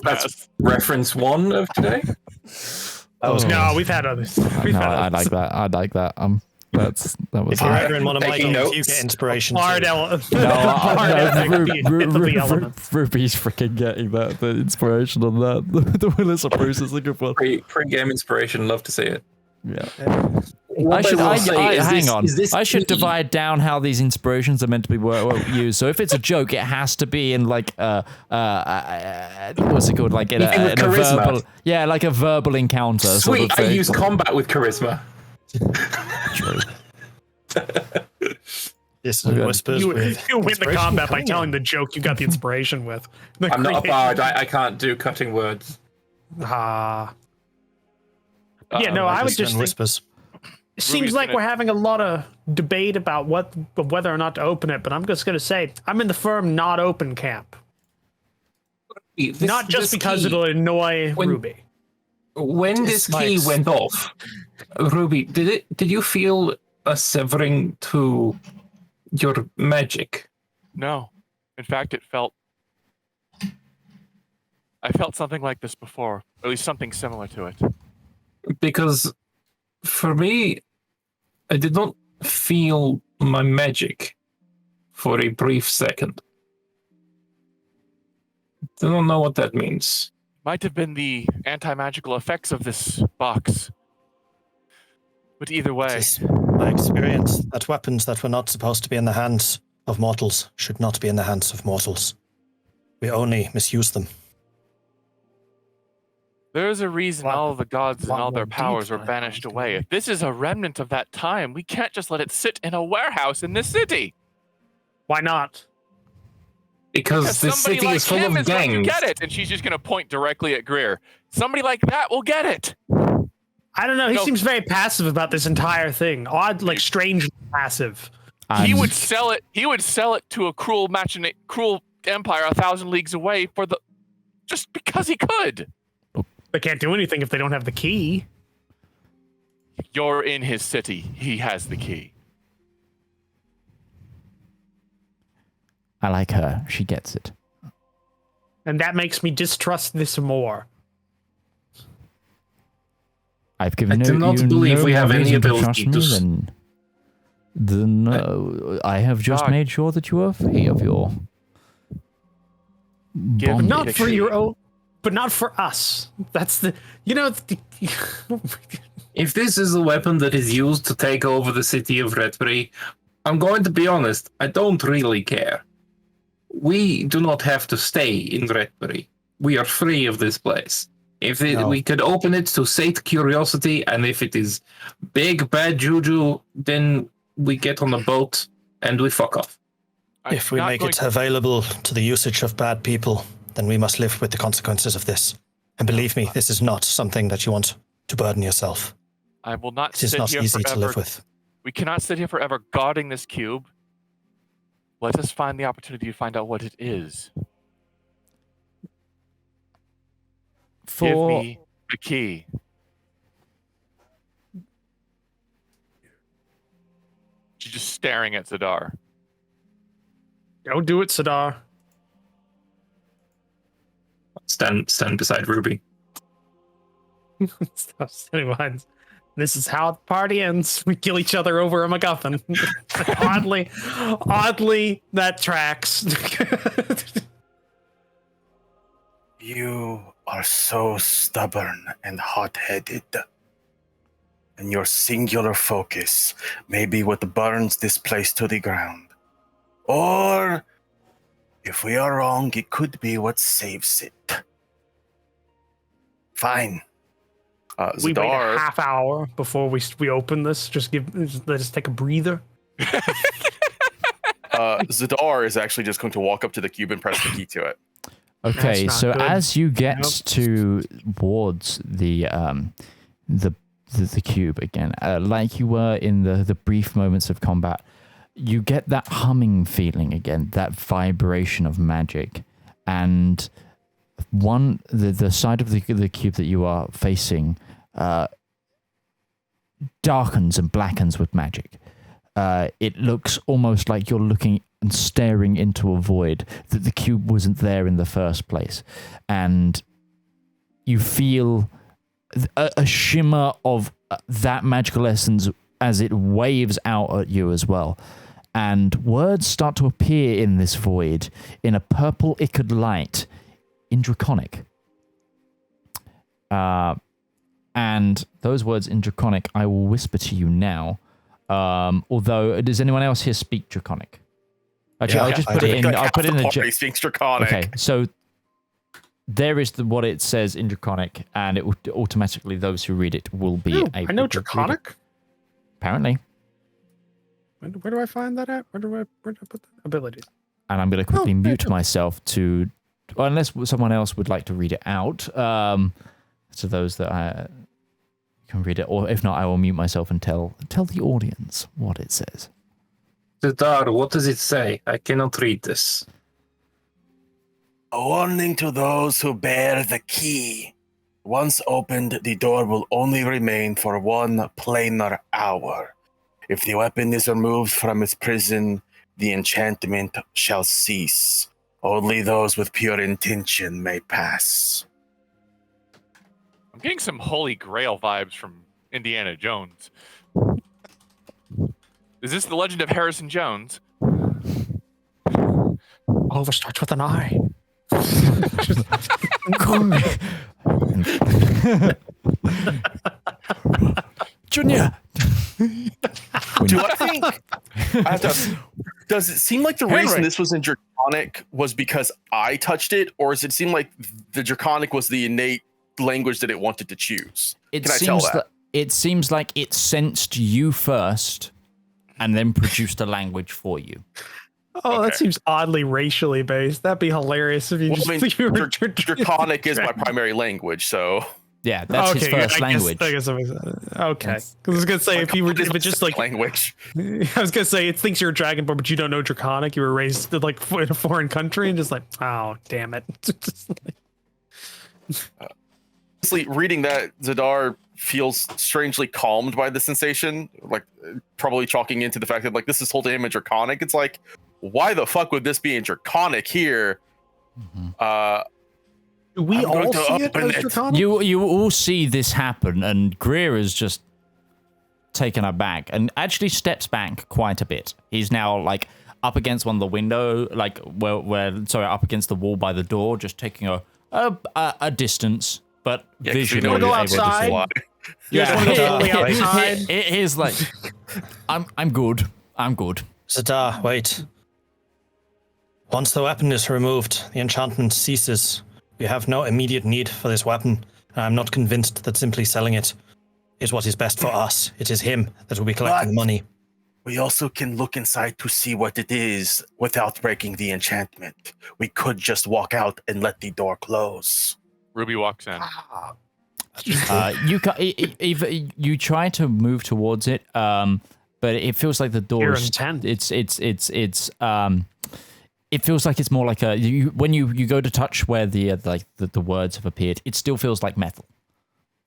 S4: that's reference one of today.
S5: No, we've had others. We've
S1: No,
S5: had
S1: I
S5: others.
S1: like that. I like that. That was
S7: If you're ever in one of my
S4: Taking
S7: games,
S4: notes.
S7: you get inspiration.
S5: Bard
S7: too.
S5: Bard epic, the elements.
S1: Ruby's freaking getting that. The inspiration on that. The Willis of Bruce is a good one.
S4: Pre-game inspiration, love to see it.
S1: Yeah.
S4: What
S1: I should.
S4: will say is
S1: hang
S4: this-
S1: on.
S4: is this
S1: I should
S4: key?
S1: divide down how these inspirations are meant to be used. So if it's a joke, it has to be in like what's it called? Like in
S4: Anything with
S1: a
S4: charisma.
S1: verbal. Yeah, like a verbal encounter.
S4: Sweet,
S1: Sort of
S4: I
S1: thing.
S4: use combat with charisma.
S1: True.
S7: This
S1: Okay.
S7: whispers
S5: You
S7: with
S5: win the
S7: inspiration
S5: combat by
S7: coming
S5: telling
S7: in.
S5: the joke you got the inspiration with. The
S4: I'm not a
S5: creation-
S4: bard. I can't do cutting words.
S5: Ah. Yeah, no, I would
S7: Whispers
S5: just
S7: and
S5: think,
S7: whispers.
S5: it seems
S3: Ruby's
S5: like
S3: gonna-
S5: we're having a lot of debate about whether or not to open it, but I'm just going to say I'm in the firm not open camp. Not just because it'll annoy
S4: when-
S5: Ruby.
S4: When this key
S7: Dislikes.
S4: went off, Ruby, did you feel a severing to your magic?
S3: No. In fact, I felt something like this before, or at least something similar to it.
S4: Because for me, I did not feel my magic for a brief second. I don't know what that means.
S3: Might have been the anti-magical effects of this box. But either way,
S7: It is my experience that weapons that were not supposed to be in the hands of mortals should not be in the hands of mortals. We only misuse them.
S3: there's a reason
S5: Lot-
S3: all the gods and
S5: lot
S3: all their
S5: more
S3: powers were
S5: detail,
S3: banished
S5: I
S3: away.
S5: think.
S3: If this is a remnant of that time, we can't just let it sit in a warehouse in this city.
S5: Why not?
S4: Because
S3: Because
S4: the
S3: somebody
S4: city
S3: like
S4: is full
S3: him
S4: of
S3: is going to
S4: gangs.
S3: get it, and she's just going to point directly at Greer. Somebody like that will get it.
S5: I don't know. He
S3: No.
S5: seems very passive about this entire thing. Odd, like strangely passive.
S3: He
S1: And
S3: would sell it. He would sell it to a cruel empire 1,000 leagues away just because he could.
S5: They can't do anything if they don't have the key.
S3: You're in his city. He has the key.
S1: I like her. She gets it.
S5: And that makes me distrust this more.
S1: I've given
S4: I do not believe we have any ability to
S1: Then I have just
S3: God.
S1: made sure that you are free of your
S3: Give
S1: bondage.
S5: Not for your own, but not for us. That's the,
S4: If this is a weapon that is used to take over the city of Redbury, I'm going to be honest, I don't really care. We do not have to stay in Redbury. We are free of this place. If we could open it to sate curiosity, and if it is big bad juju, then we get on a boat and we fuck off.
S7: If we make it available to the usage of bad people, then we must live with the consequences of this. And believe me, this is not something that you want to burden yourself.
S3: I will not
S7: It is
S3: sit
S7: not
S3: here
S7: easy
S3: forever.
S7: to live with.
S3: We cannot sit here forever guarding this cube. Let us find the opportunity to find out what it is. Give me the key. She's just staring at Zedaar.
S5: Go do it, Zedaar.
S4: Stand beside Ruby.
S5: Stop standing behind. This is how the party ends. We kill each other over a MacGuffin. oddly, that tracks.
S6: You are so stubborn and hot-headed. And your singular focus may be what burns this place to the ground. Or, if we are wrong, it could be what saves it. Fine.
S5: We wait
S2: Zedaar,
S5: a half hour before we open this. Just let us take a breather.
S2: Zedaar is actually just going to walk up to the cube and press the key to it.
S1: Okay,
S5: That's
S1: so
S5: not good.
S1: as you get towards the cube again, like you were in the brief moments of combat, you get that humming feeling again, that vibration of magic, and the side of the cube that you are facing darkens and blackens with magic. It looks almost like you're looking and staring into a void, that the cube wasn't there in the first place. And you feel a shimmer of that magical essence as it waves out at you as well. And words start to appear in this void in a purple ichor light in Draconic. And those words in Draconic I will whisper to you now. Although, does anyone else here speak Draconic? Actually,
S7: Yeah,
S1: I'll just
S7: I
S1: put
S7: do.
S1: it in. I'll put it in the
S2: Party
S1: chat.
S2: speaks Draconic.
S1: Okay, so there is what it says in Draconic, and it will automatically, those who read it will be able
S5: I know
S1: to read it.
S5: Draconic.
S1: Apparently.
S5: Where do I find that at? Where do I put the abilities?
S1: And I'm going to quickly
S5: Oh,
S1: mute
S5: okay.
S1: myself to, unless someone else would like to read it out, to those that can read it, or if not, I will mute myself and tell the audience what it says.
S4: Zedaar, what does it say? I cannot read this.
S6: A warning to those who bear the key. Once opened, the door will only remain for one planar hour. If the weapon is removed from its prison, the enchantment shall cease. Only those with pure intention may pass.
S3: I'm getting some Holy Grail vibes from Indiana Jones. Is this the Legend of Harrison Jones?
S5: Oliver starts with an I.
S1: Junior!
S2: Do I think? I have to, does it seem like the reason
S5: Henry.
S2: this was in Draconic was because I touched it, or does it seem like the Draconic was the innate language that it wanted to choose?
S1: It
S2: Can I tell that?
S1: It seems like it sensed you first and then produced a language for you.
S5: Oh,
S2: Okay.
S5: that seems oddly racially based. That'd be hilarious if you
S2: Well,
S5: just
S2: I mean,
S5: you were
S2: Draconic is my primary language, so
S1: Yeah, that's his first language.
S5: I guess that makes sense. Okay. 'Cause I was gonna say if it's just like
S2: language.
S5: I was gonna say it thinks you're a dragonborn, but you don't know Draconic. You were raised in, like in a foreign country, and just like, oh damn it.
S2: Honestly, reading that, Zedaar feels strangely calmed by the sensation, like probably chalking into the fact that like this is told to him in Draconic. It's like, why the fuck would this be in Draconic here?
S5: Do we
S2: I'm going
S5: all
S2: to
S5: see it
S2: open
S5: as
S2: it.
S5: Draconic?
S1: You all see this happen, and Greer is just taken aback and actually steps back quite a bit. He's now like up against one of the window, like up against the wall by the door, just taking a distance, but visually
S5: wanna go
S1: able to see.
S5: outside?
S1: Yeah,
S5: outside?
S1: he's like, I'm good. I'm good.
S7: Zedaar, wait. Once the weapon is removed, the enchantment ceases. We have no immediate need for this weapon, and I'm not convinced that simply selling it is what is best for us. It is him that will be collecting the money.
S6: We also can look inside to see what it is without breaking the enchantment. We could just walk out and let the door close.
S3: Ruby walks in.
S1: You try to move towards it, but it feels like the door
S5: You're
S1: is
S5: intent.
S1: it feels like it's more like when you go to touch where the words have appeared, it still feels like metal.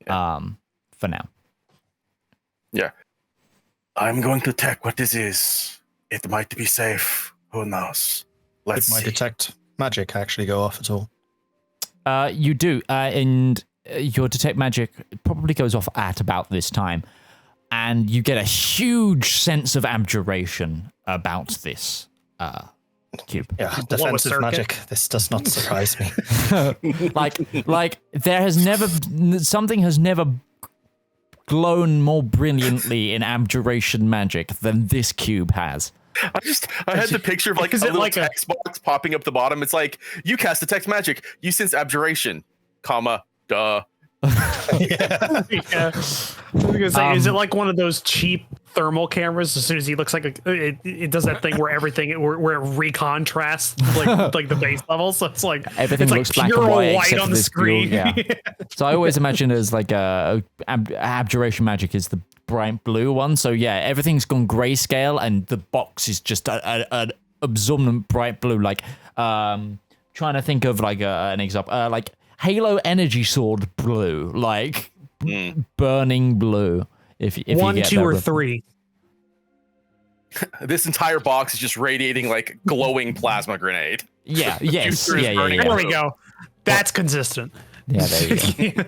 S1: For now.
S2: Yeah.
S6: I'm going to check what this is. It might be safe. Who knows? Let's
S7: Did my
S6: see.
S7: detect magic actually go off at all?
S1: You do, and your detect magic probably goes off at about this time, and you get a huge sense of abjuration about this cube.
S7: Yeah,
S5: Blow a
S7: defensive
S5: circuit?
S7: magic. This does not surprise me.
S1: like something has never glown more brilliantly in abjuration magic than this cube has.
S2: I had the picture of like a
S5: Is it
S2: little
S5: like a-
S2: text box popping up the bottom. It's like, you cast detect magic. You sense abjuration, comma, duh.
S5: Yeah. I was gonna say, is it like one of those cheap thermal cameras? As soon as he looks like it does that thing where where it recontrasts like the base level, so it's like
S1: Everything
S5: it's
S1: looks
S5: like
S1: black and
S5: pure
S1: white
S5: white
S1: except
S5: on
S1: for
S5: the
S1: this
S5: screen.
S1: blue, yeah. So I always imagine it as like abjuration magic is the bright blue one. So yeah, everything's gone grayscale and the box is just an absorbent bright blue. Like trying to think of like an example, like Halo Energy Sword blue, like burning blue. If
S5: One,
S1: you get
S5: two,
S1: that
S5: or
S1: ref-
S5: three.
S2: This entire box is just radiating like glowing plasma grenade.
S1: Yeah. Yes.
S2: Juicer is
S1: Yeah.
S2: burning
S5: There
S1: Yeah.
S5: we go. That's consistent.
S1: Yeah. There you go.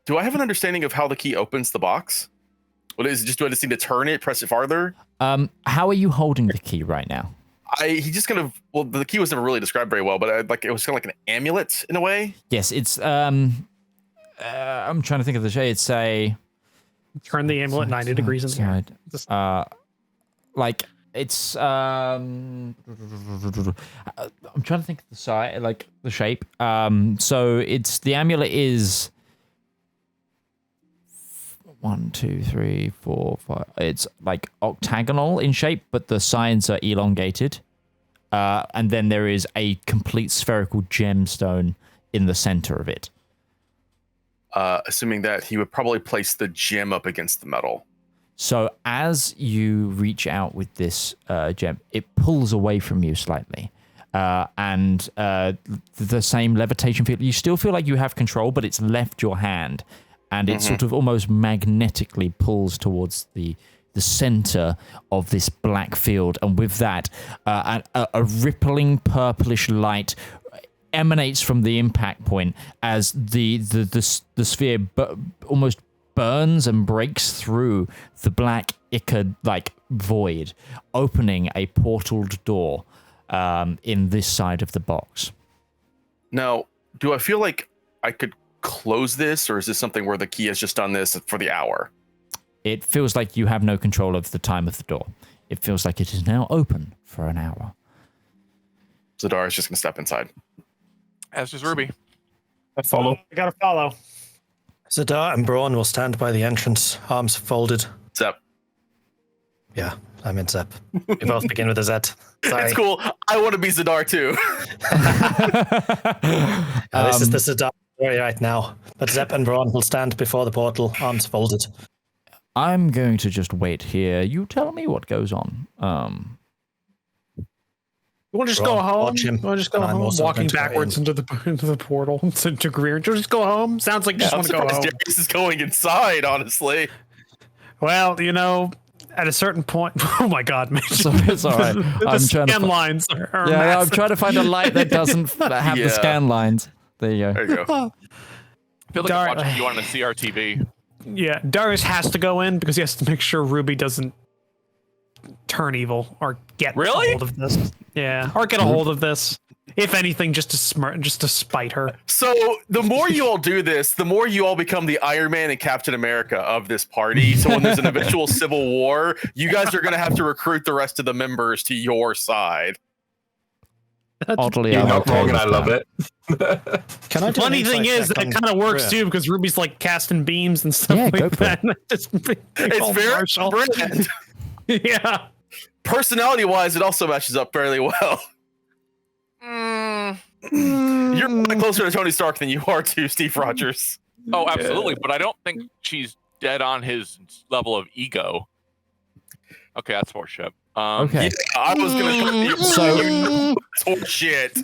S2: Do I have an understanding of how the key opens the box? What is it? Just do I just need to turn it, press it farther?
S1: How are you holding the key right now?
S2: He just kind of, well, the key was never really described very well, but it was kind of like an amulet in a way.
S1: Yes, it's I'm trying to think of the shade. It's a
S5: Turn the amulet 90 degrees in the air.
S1: side. Like it's I'm trying to think of the side, like the shape. So it's the amulet is 1, 2, 3, 4, 5. It's like octagonal in shape, but the sides are elongated. And then there is a complete spherical gemstone in the center of it.
S2: Assuming that he would probably place the gem up against the metal.
S1: So as you reach out with this gem, it pulls away from you slightly. And the same levitation feel. You still feel like you have control, but it's left your hand. And it sort of almost magnetically pulls towards the center of this black field. And with that, a rippling purplish light emanates from the impact point as the sphere almost burns and breaks through the black ichor like void, opening a portaled door in this side of the box.
S2: Now, do I feel like I could close this, or is this something where the key has just done this for the hour?
S1: It feels like you have no control of the time of the door. It feels like it is now open for an hour.
S2: Zedaar is just going to step inside.
S3: As does Ruby.
S5: I follow. I gotta follow.
S7: Zedaar and Braun will stand by the entrance, arms folded.
S2: Zep.
S7: Yeah, I meant Zep. We both begin with a Z. Sorry.
S2: It's cool. I want to be Zedaar too.
S7: This is the Zedaar story right now. But Zep and Braun will stand before the portal, arms folded.
S1: I'm going to just wait here. You tell me what goes on.
S5: We'll just
S7: Braun,
S5: go home.
S7: watch him,
S5: We'll just go
S7: and I'm
S5: home.
S7: also
S5: Walking
S7: going to go
S5: backwards
S7: in.
S5: into the portal to Greer. Just go home. Sounds like you just
S2: I'm
S5: want to go
S2: surprised
S5: home.
S2: Darius is going inside, honestly.
S5: Well, you know, at a certain point, oh my God, man.
S1: It's all right.
S5: The
S1: I'm trying to
S5: scan lines are
S1: Yeah, I'm
S5: massive.
S1: trying to find a light that doesn't have
S2: Yeah.
S1: the scan lines. There you go.
S2: There you go.
S3: I feel like
S5: Dar-
S3: I'm watching you on a CRTV.
S5: Yeah, Darius has to go in because he has to make sure Ruby doesn't turn evil or get
S3: Really?
S5: a hold of this. Yeah, or get a hold of this. If anything, just to spite her.
S2: So the more you all do this, the more you all become the Iron Man and Captain America of this party. So when there's an eventual civil war, you guys are going to have to recruit the rest of the members to your side.
S1: Oddly,
S4: You're
S1: I'm
S4: not
S1: okay
S4: wrong, and
S1: with
S4: I love
S1: that.
S4: it.
S7: Can I do an
S5: Funny thing
S7: insight
S5: is
S7: check
S5: that it
S7: on
S5: kind of works
S7: Greer?
S5: too because Ruby's like casting beams and stuff
S1: Yeah,
S5: like
S1: go for
S5: that.
S2: It's very
S5: martial.
S2: brilliant.
S5: Yeah.
S2: Personality-wise, it also matches up fairly well. You're closer to Tony Stark than you are to Steve Rogers.
S3: Oh, absolutely. But I don't think she's dead on his level of ego. Okay, that's horseshit.
S1: Okay.
S2: Yeah, I was going to
S1: So-
S2: oh, shit.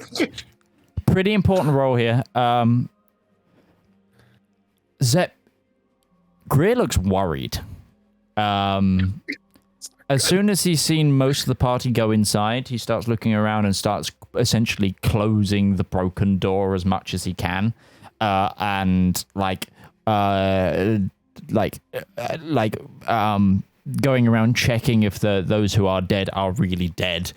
S1: Pretty important role here. Zep Greer looks worried. As soon as he's seen most of the party go inside, he starts looking around and starts essentially closing the broken door as much as he can, and going around checking if those who are dead are really dead.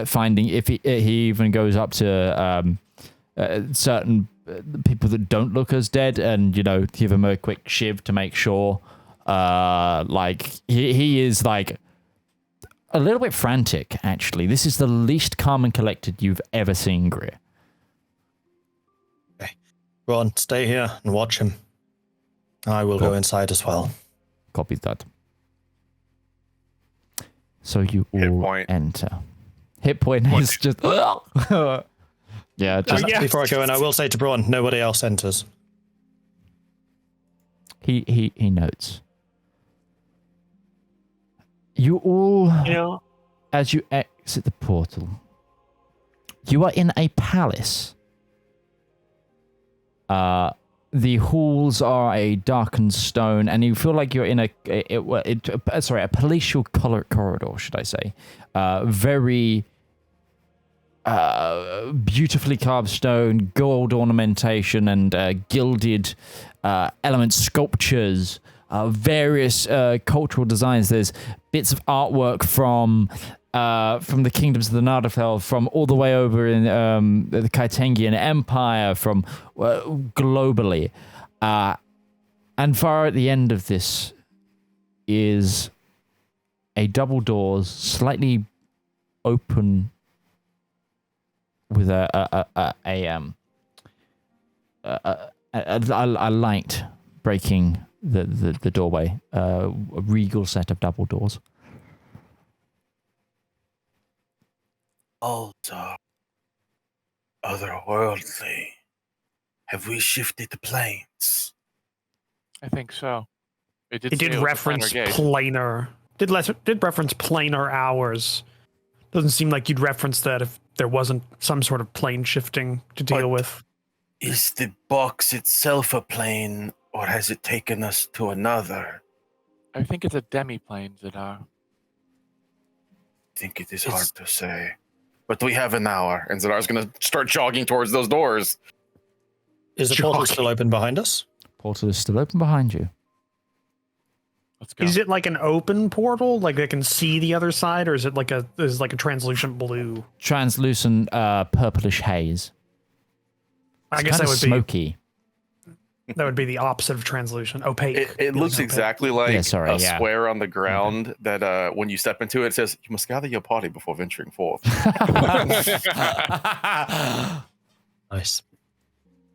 S1: Finding if he even goes up to certain people that don't look as dead, and give him a quick shiv to make sure. He is like a little bit frantic, actually. This is the least calm and collected you've ever seen Greer.
S7: Braun, stay here and watch him. I will go inside as well.
S1: Copy that. So you
S2: Hit
S1: all
S2: point.
S1: enter. Hit point is just... yeah, just...
S5: Yeah.
S7: Before I go in, I will say to Braun, nobody else enters.
S1: He notes. You all... As you exit the portal, you are in a palace. The halls are a darkened stone, and you feel like you're in a palatial corridor, should I say? Very beautifully carved stone, gold ornamentation, and gilded elements, sculptures. Various cultural designs. There's bits of artwork from the kingdoms of the Nardathel, from all the way over in the Kaitengian Empire, from globally. And far at the end of this is a double doors, slightly open, with a light breaking the doorway, a regal set of double doors.
S6: Also, otherworldly. Have we shifted the planes?
S3: I think so. It
S5: He did
S3: say it was a
S5: reference
S3: planar gate.
S5: planar. Did reference planar hours. Doesn't seem like you'd reference that if there wasn't some sort of plane shifting to deal
S6: But-
S5: with.
S6: Is the box itself a plane, or has it taken us to another?
S3: I think it's a demi-plane, Zedaar.
S6: I think it is hard to say. But we have an hour.
S2: And Zedaar's going to start jogging towards those doors.
S7: Is the portal still open behind us?
S1: Portal is still open behind you.
S3: Let's go.
S5: Is it like an open portal, like they can see the other side, or is it like a translucent blue?
S1: Translucent purplish haze.
S5: I
S1: It's
S5: guess
S1: kinda
S5: that would
S1: smoky.
S5: be the opposite of translucent, opaque.
S2: It looks
S5: opaque.
S2: exactly like
S1: Yeah, sorry,
S2: a
S1: yeah.
S2: square on the ground that when you step into it, it says, you must gather your party before venturing forth.
S7: Nice.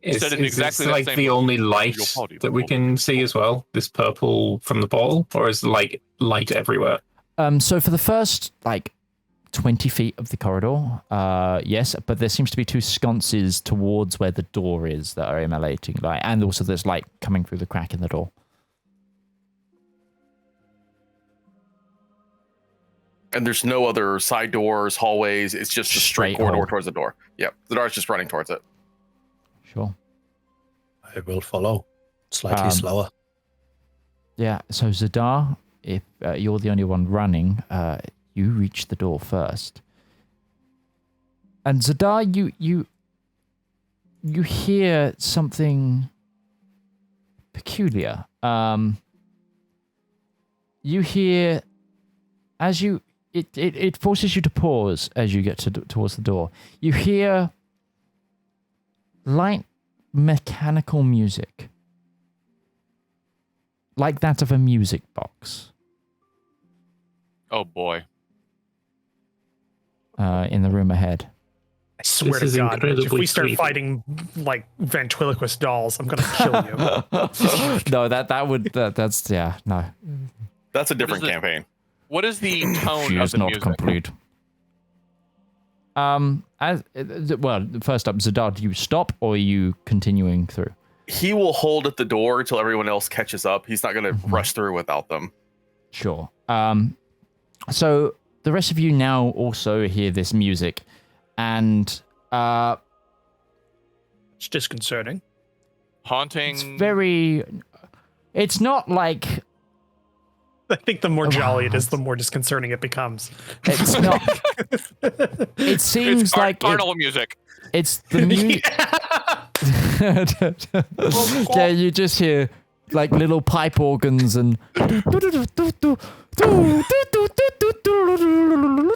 S4: Is
S3: said it in exactly
S4: this
S3: that
S4: like
S3: same
S4: the only
S3: your
S4: light
S3: body
S4: that we
S3: before.
S4: can see as well? This purple from the ball, or is like light everywhere?
S1: So for the first, 20 feet of the corridor, yes, but there seems to be two sconces towards where the door is that are emanating light, and also there's light coming through the crack in the door.
S2: And there's no other side doors, hallways. It's just a straight corridor
S1: hall.
S2: towards the door. Yep. Zedaar's just running towards it.
S1: Sure.
S7: I will follow, slightly slower.
S1: Yeah, so Zedaar, if you're the only one running, you reach the door first. And Zedaar, you hear something peculiar. You hear, as you, it forces you to pause as you get towards the door. You hear light mechanical music. Like that of a music box.
S3: Oh boy.
S1: In the room ahead.
S5: I swear
S4: This
S5: to
S4: is
S5: God, Rich, if we
S4: incredibly
S5: start
S4: creepy.
S5: fighting like ventriloquist dolls, I'm gonna kill you.
S1: No, that's yeah, no.
S2: That's a different
S3: What is it?
S2: campaign.
S3: What is the tone
S1: She
S3: of
S1: is
S3: the
S1: not
S3: music?
S1: complete. First up, Zedaar, do you stop or are you continuing through?
S2: He will hold at the door until everyone else catches up. He's not going to rush through without them.
S1: Sure. So the rest of you now also hear this music, and
S5: It's disconcerting.
S3: Haunting.
S1: it's very. It's not like
S5: I think the more jolly it is, the more disconcerting it becomes.
S1: it's not. It seems
S3: It's
S1: like
S3: carnival music.
S1: it's the music. Yeah, you just hear like little pipe organs and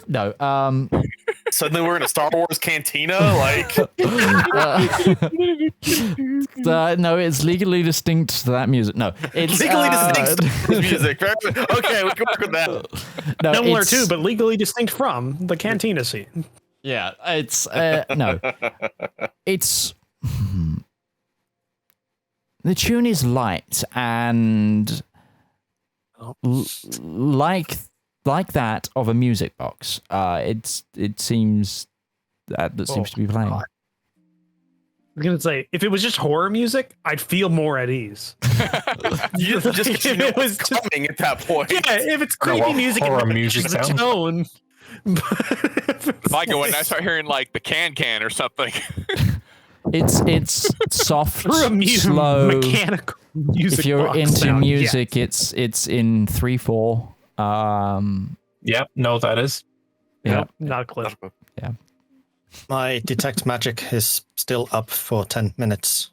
S1: no.
S2: Suddenly we're in a Star Wars cantina. Like,
S1: No, it's legally distinct to that music. No, it's
S2: legally distinct Star Wars music. Very good. Okay, we can work with that.
S1: No,
S5: Similar
S1: it's,
S5: to, but legally distinct from the cantina scene.
S1: yeah, it's no, it's the tune is light and like that of a music box. It seems that seems to be playing.
S5: God. I'm gonna say, if it was just horror music, I'd feel more at ease.
S2: You just you know
S5: It was
S2: what's
S5: just-
S2: coming at that point.
S5: Yeah, if it's creepy
S4: what
S5: music,
S4: horror
S5: and
S4: music
S5: the
S4: sounds
S5: tone.
S3: If I go in and I start hearing like the can or something.
S1: It's soft,
S5: Through a
S1: slow.
S5: mechanical music.
S1: If you're
S5: box
S1: into
S5: sound,
S1: music, it's in 3/4.
S4: Yep, no, that is.
S5: yeah.
S1: Yeah.
S5: Nope, not a clue.
S7: My detect magic is still up for 10 minutes.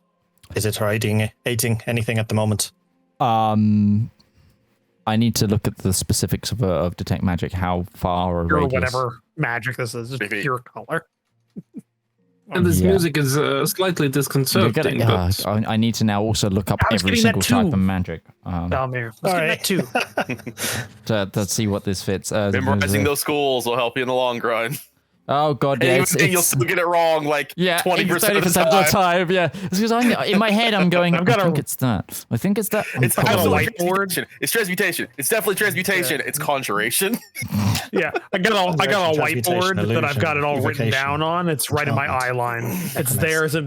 S7: Is it aiding anything at the moment?
S1: I need to look at the specifics of detect magic. How far a
S5: Or
S1: radius?
S5: whatever magic this is,
S2: Maybe.
S5: pure color.
S4: And this
S1: Yeah.
S4: music is slightly
S1: You're
S4: disconcerting.
S1: gonna-
S4: but
S1: I need to now also look up
S5: I was
S1: every
S5: getting that
S1: single type
S5: too.
S1: of magic
S5: Down there. Let's get that too.
S1: to see what this fits.
S2: Memorizing those schools will help you in the long run.
S1: Oh god, yeah,
S2: And even then, you'll still get it wrong like 20% of the
S1: 30%
S2: time.
S1: Yeah, it's because in my head I'm going.
S5: I've got
S1: I think
S5: a-
S1: it's that. I think it's that.
S2: It's
S5: got a
S2: absolutely
S5: whiteboard.
S2: transmutation. It's transmutation. It's definitely transmutation. It's conjuration.
S5: Yeah, I got a
S7: Transmutation,
S5: whiteboard that I've got it all written
S7: illusion,
S5: down on. It's right in my eye
S7: enchantment,
S5: line. It's there as a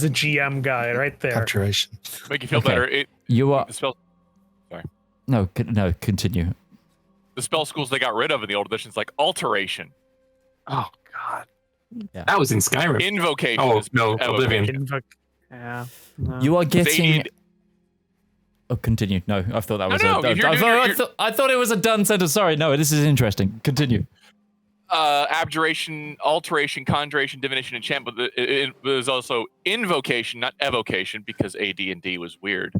S5: GM guide right there.
S7: Abjuration.
S3: Make you feel
S1: Okay.
S3: better.
S1: You are
S3: The spell
S1: no. Continue.
S3: the spell schools they got rid of in the old editions, like alteration,
S5: Oh God.
S4: that was in Skyrim.
S3: invocation.
S4: Oh,
S3: is
S4: no,
S3: evocation.
S4: Oblivion.
S5: Yeah. No.
S1: You are
S3: They
S1: getting.
S3: need-
S1: Oh, continue. No, I thought that was.
S3: No,
S1: I thought it was a done sentence. Sorry. No, this is interesting. Continue.
S3: Abjuration, alteration, conjuration, divination, enchantment. But it was also invocation, not evocation, because AD&D was weird.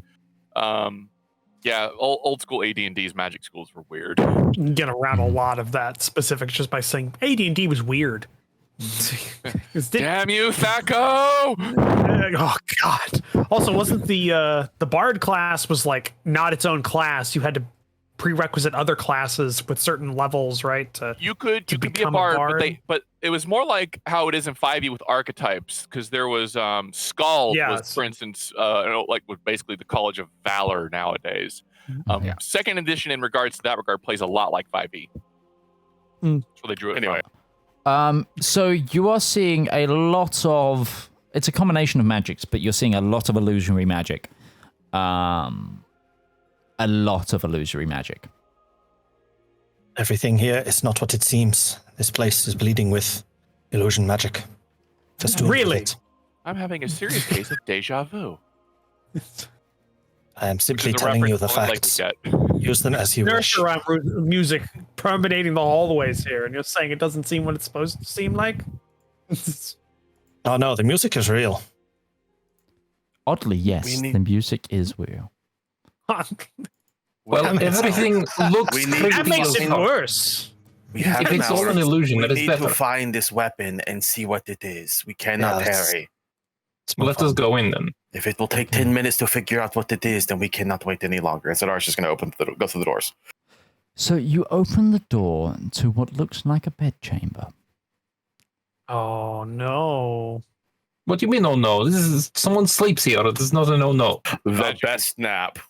S3: Yeah, old school AD&D's magic schools were weird.
S5: You can get around a lot of that specifics just by saying AD&D was weird.
S3: Damn you, Thaco!
S5: Oh God! Also, wasn't the bard class was like not its own class? You had to prerequisite other classes with certain levels, right?
S3: You could be a
S5: become a
S3: bard,
S5: bard?
S3: but it was more like how it is in 5e with archetypes, because there was Skull was,
S5: Yes.
S3: for instance, like was basically the College of Valor nowadays. Second edition, in regards to that regard, plays a lot like 5e.
S5: Mm.
S3: So they drew it
S2: Anyway.
S1: So you are seeing a lot of... It's a combination of magics, but you're seeing a lot of illusionary magic. A lot of illusory magic.
S7: Everything here is not what it seems. This place is bleeding with illusion magic. Festooned with
S5: Really?
S7: it.
S3: I'm having a serious case of deja vu.
S7: I am
S3: Which
S7: simply
S3: is a
S7: telling you the
S3: reference only
S7: facts.
S3: like we get.
S7: Use them as you wish.
S5: There's around music permeating the hallways here, and you're saying it doesn't seem what it's supposed to seem like?
S7: Oh no, the music is real.
S1: Oddly, yes,
S6: We need-
S1: the music is real.
S4: Well, everything looks
S6: We need-
S4: pretty
S5: That makes it
S4: close.
S5: worse.
S6: We have
S4: If it's all an
S6: hours.
S4: illusion,
S6: we
S4: that is
S6: need
S4: better.
S6: to find this weapon and see what it is. We cannot
S7: let's-
S6: tarry.
S7: Let's move
S4: Let us
S7: on.
S4: go in then.
S6: If it will take 10 minutes to figure out what it is, then we cannot wait any longer.
S2: And Zedaar's just going to go through the doors.
S1: So you open the door to what looks like a bedchamber.
S5: Oh, no.
S4: What do you mean, oh no? This is someone sleeps here. This is not an oh no.
S2: The best nap.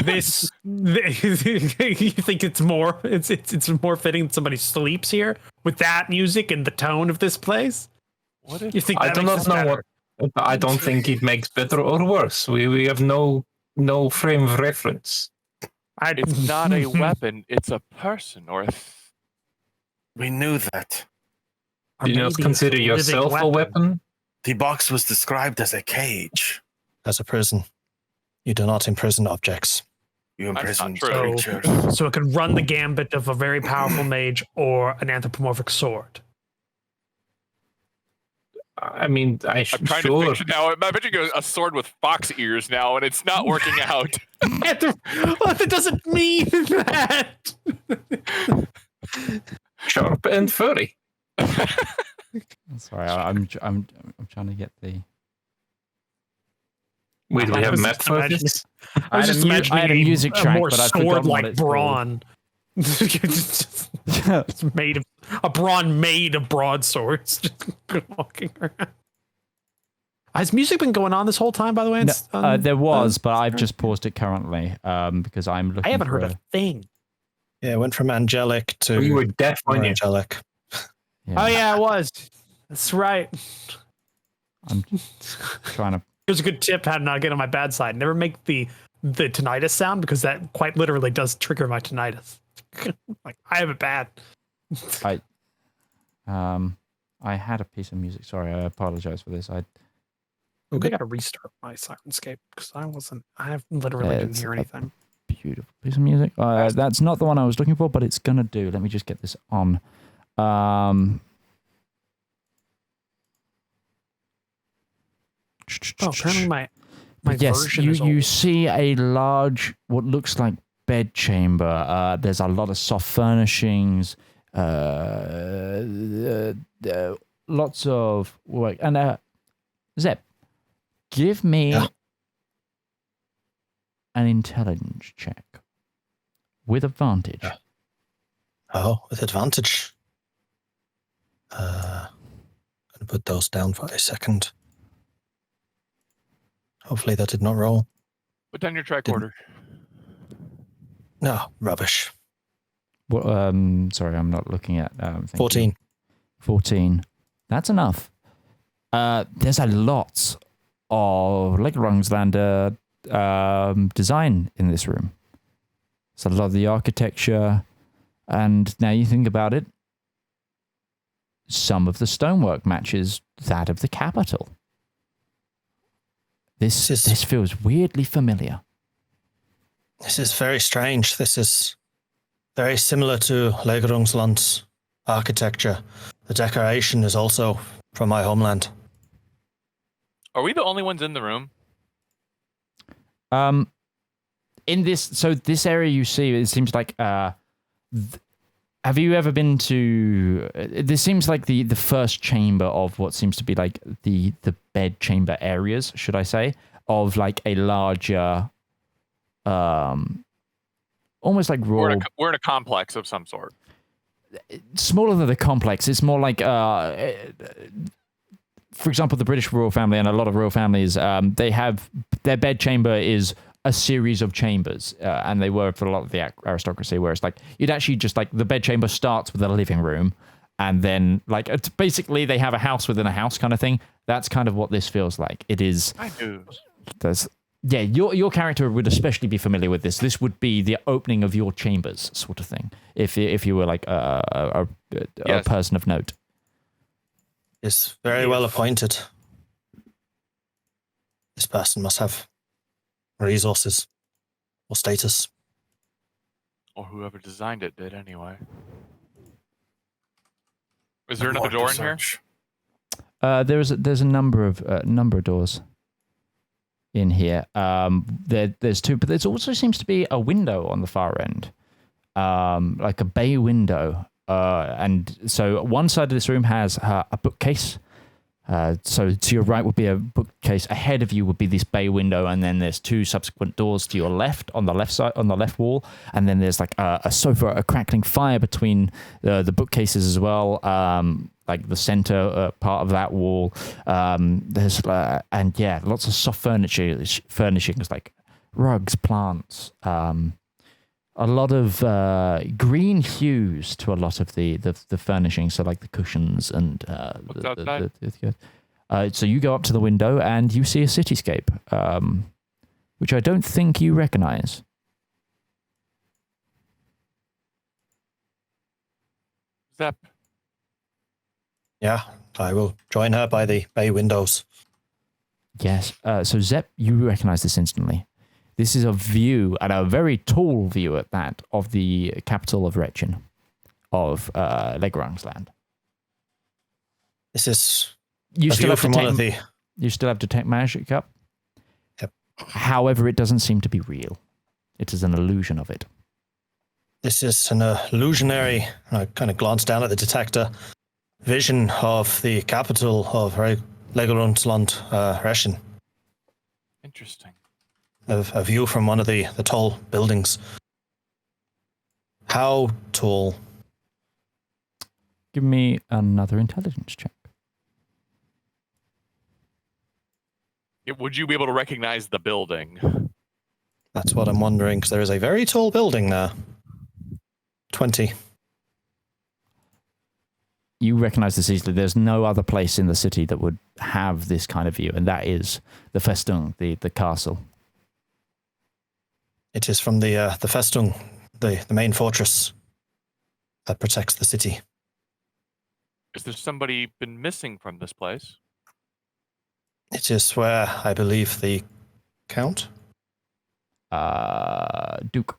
S5: This... you think it's more... It's more fitting that somebody sleeps here with that music and the tone of this place?
S3: What if
S5: You think
S4: I
S5: that
S4: do
S5: makes
S4: not
S5: this
S4: know
S5: better?
S4: what. I don't think it makes better or worse. We have no frame of reference.
S3: it's not a weapon, it's a person or a
S6: We knew that.
S5: Or
S4: Do you not
S5: maybe
S4: consider
S5: it's a living
S4: yourself a weapon?
S6: The box was described as a cage.
S7: As a prison. You do not imprison objects.
S6: You
S3: That's not
S6: imprisoned
S3: true.
S6: creatures.
S5: So it could run the gambit of a very powerful mage or an anthropomorphic sword.
S4: I mean,
S3: I'm trying to
S4: sure.
S3: picture now. I'm picturing a sword with fox ears now, and it's not working out.
S5: Well, that doesn't mean that.
S4: Sharp and furry.
S1: Sorry, I'm trying to get the...
S4: Wait, do we
S5: I
S4: have
S5: was
S4: map
S5: just
S4: for
S5: imagining-
S4: this?
S5: I was just imagining
S1: I had a music track,
S5: more
S1: but I've forgotten what
S5: sword-like
S1: it's called.
S5: brawn. It's made of a brawn made of broadswords, just walking around. Has music been going on this whole time? By the way,
S1: No, there was, but I've just paused it currently because I'm looking.
S5: I haven't
S1: for
S5: heard a thing.
S7: Yeah, it went from angelic to
S4: We were deaf
S7: more
S4: on you.
S7: angelic.
S5: Oh yeah, it was. That's right.
S1: I'm trying to.
S5: Here's a good tip how to not get on my bad side. Never make the tinnitus sound because that quite literally does trigger my tinnitus. Like I have it bad.
S1: I had a piece of music. Sorry, I apologize for this. I
S5: I got to restart my Syrinscape because I literally didn't
S1: It's
S5: hear
S1: a-
S5: anything.
S1: beautiful piece of music. That's not the one I was looking for, but it's gonna do. Let me just get this on.
S5: Oh, apparently my
S1: yes,
S5: version
S1: you
S5: is old.
S1: you see a large, what looks like bed chamber. There's a lot of soft furnishings. Lots of work. And Zep, give me
S7: Yeah.
S1: an intelligence check with advantage.
S7: Yeah. Oh, with advantage. Gonna put those down for a second. Hopefully that did not roll.
S3: Put down your track
S7: Didn't-
S3: order.
S7: No, rubbish.
S1: Well, sorry, I'm not looking at. Thinking.
S7: 14.
S1: 14. That's enough. There's a lot of Legerungsländer design in this room. It's a lot of the architecture, and now you think about it, some of the stonework matches that of the capital. This feels weirdly familiar.
S7: This is very strange. This is very similar to Legerungsland's architecture. The decoration is also from my homeland.
S3: Are we the only ones in the room?
S1: In this area you see, it seems like have you ever been to this seems like the first chamber of what seems to be like the bed chamber areas, should I say, of like a larger almost like royal.
S3: We're in a complex of some sort.
S1: Smaller than the complex. It's more like for example, the British royal family and a lot of royal families, they have their bed chamber is a series of chambers, and they were for a lot of the aristocracy, where it's like you'd actually just like the bedchamber starts with a living room, and then like it's basically they have a house within a house kind of thing. That's kind of what this feels like. It is.
S3: I do.
S1: Yeah, your character would especially be familiar with this. This would be the opening of your chambers, sort of thing. If you were like a person of note.
S7: Is very well appointed. This person must have resources or status.
S3: Or whoever designed it did anyway. Is there another door in here?
S1: There's a number of doors in here. There's two, but there also seems to be a window on the far end, like a bay window. And so one side of this room has a bookcase. So to your right would be a bookcase. Ahead of you would be this bay window, and then there's two subsequent doors to your left on the left side, on the left wall, and then there's like a sofa, a crackling fire between the bookcases as well. Like the center part of that wall. There's and yeah, lots of soft furnishings like rugs, plants. A lot of green hues to a lot of the furnishings, so like the cushions and so you go up to the window and you see a cityscape, which I don't think you recognize.
S3: Zep.
S7: Yeah, I will join her by the bay windows.
S1: Yes. So Zep, you recognize this instantly. This is a view, and a very tall view at that, of the capital of Retchin, of Legrang's land.
S7: This is
S1: you
S7: a
S1: still
S7: view
S1: have
S7: from one of the...
S1: You still have detect magic up.
S7: Yep.
S1: However, it doesn't seem to be real. It is an illusion of it.
S7: This is an illusionary, I kind of glanced down at the detector, vision of the capital of Legrang's Retchin.
S3: Interesting.
S7: A view from one of the tall buildings. How tall?
S1: Give me another intelligence check.
S3: Would you be able to recognize the building?
S7: That's what I'm wondering, because there is a very tall building there. 20.
S1: You recognize this easily. There's no other place in the city that would have this kind of view, and that is the Festung, the castle.
S7: It is from the Festung, the main fortress that protects the city.
S3: Is there somebody been missing from this place?
S7: It is where I believe the Count?
S1: Duke.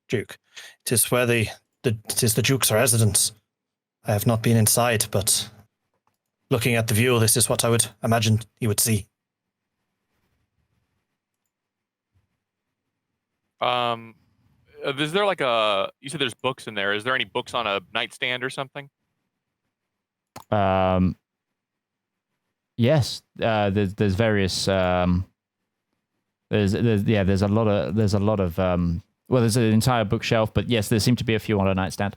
S7: Duke. It is where it is the Duke's residence. I have not been inside, but looking at the view, this is what I would imagine you would see.
S3: Is there like you said there's books in there. Is there any books on a nightstand or something?
S1: Yes. There's various. There's a lot of. Well, there's an entire bookshelf, but yes, there seem to be a few on a nightstand.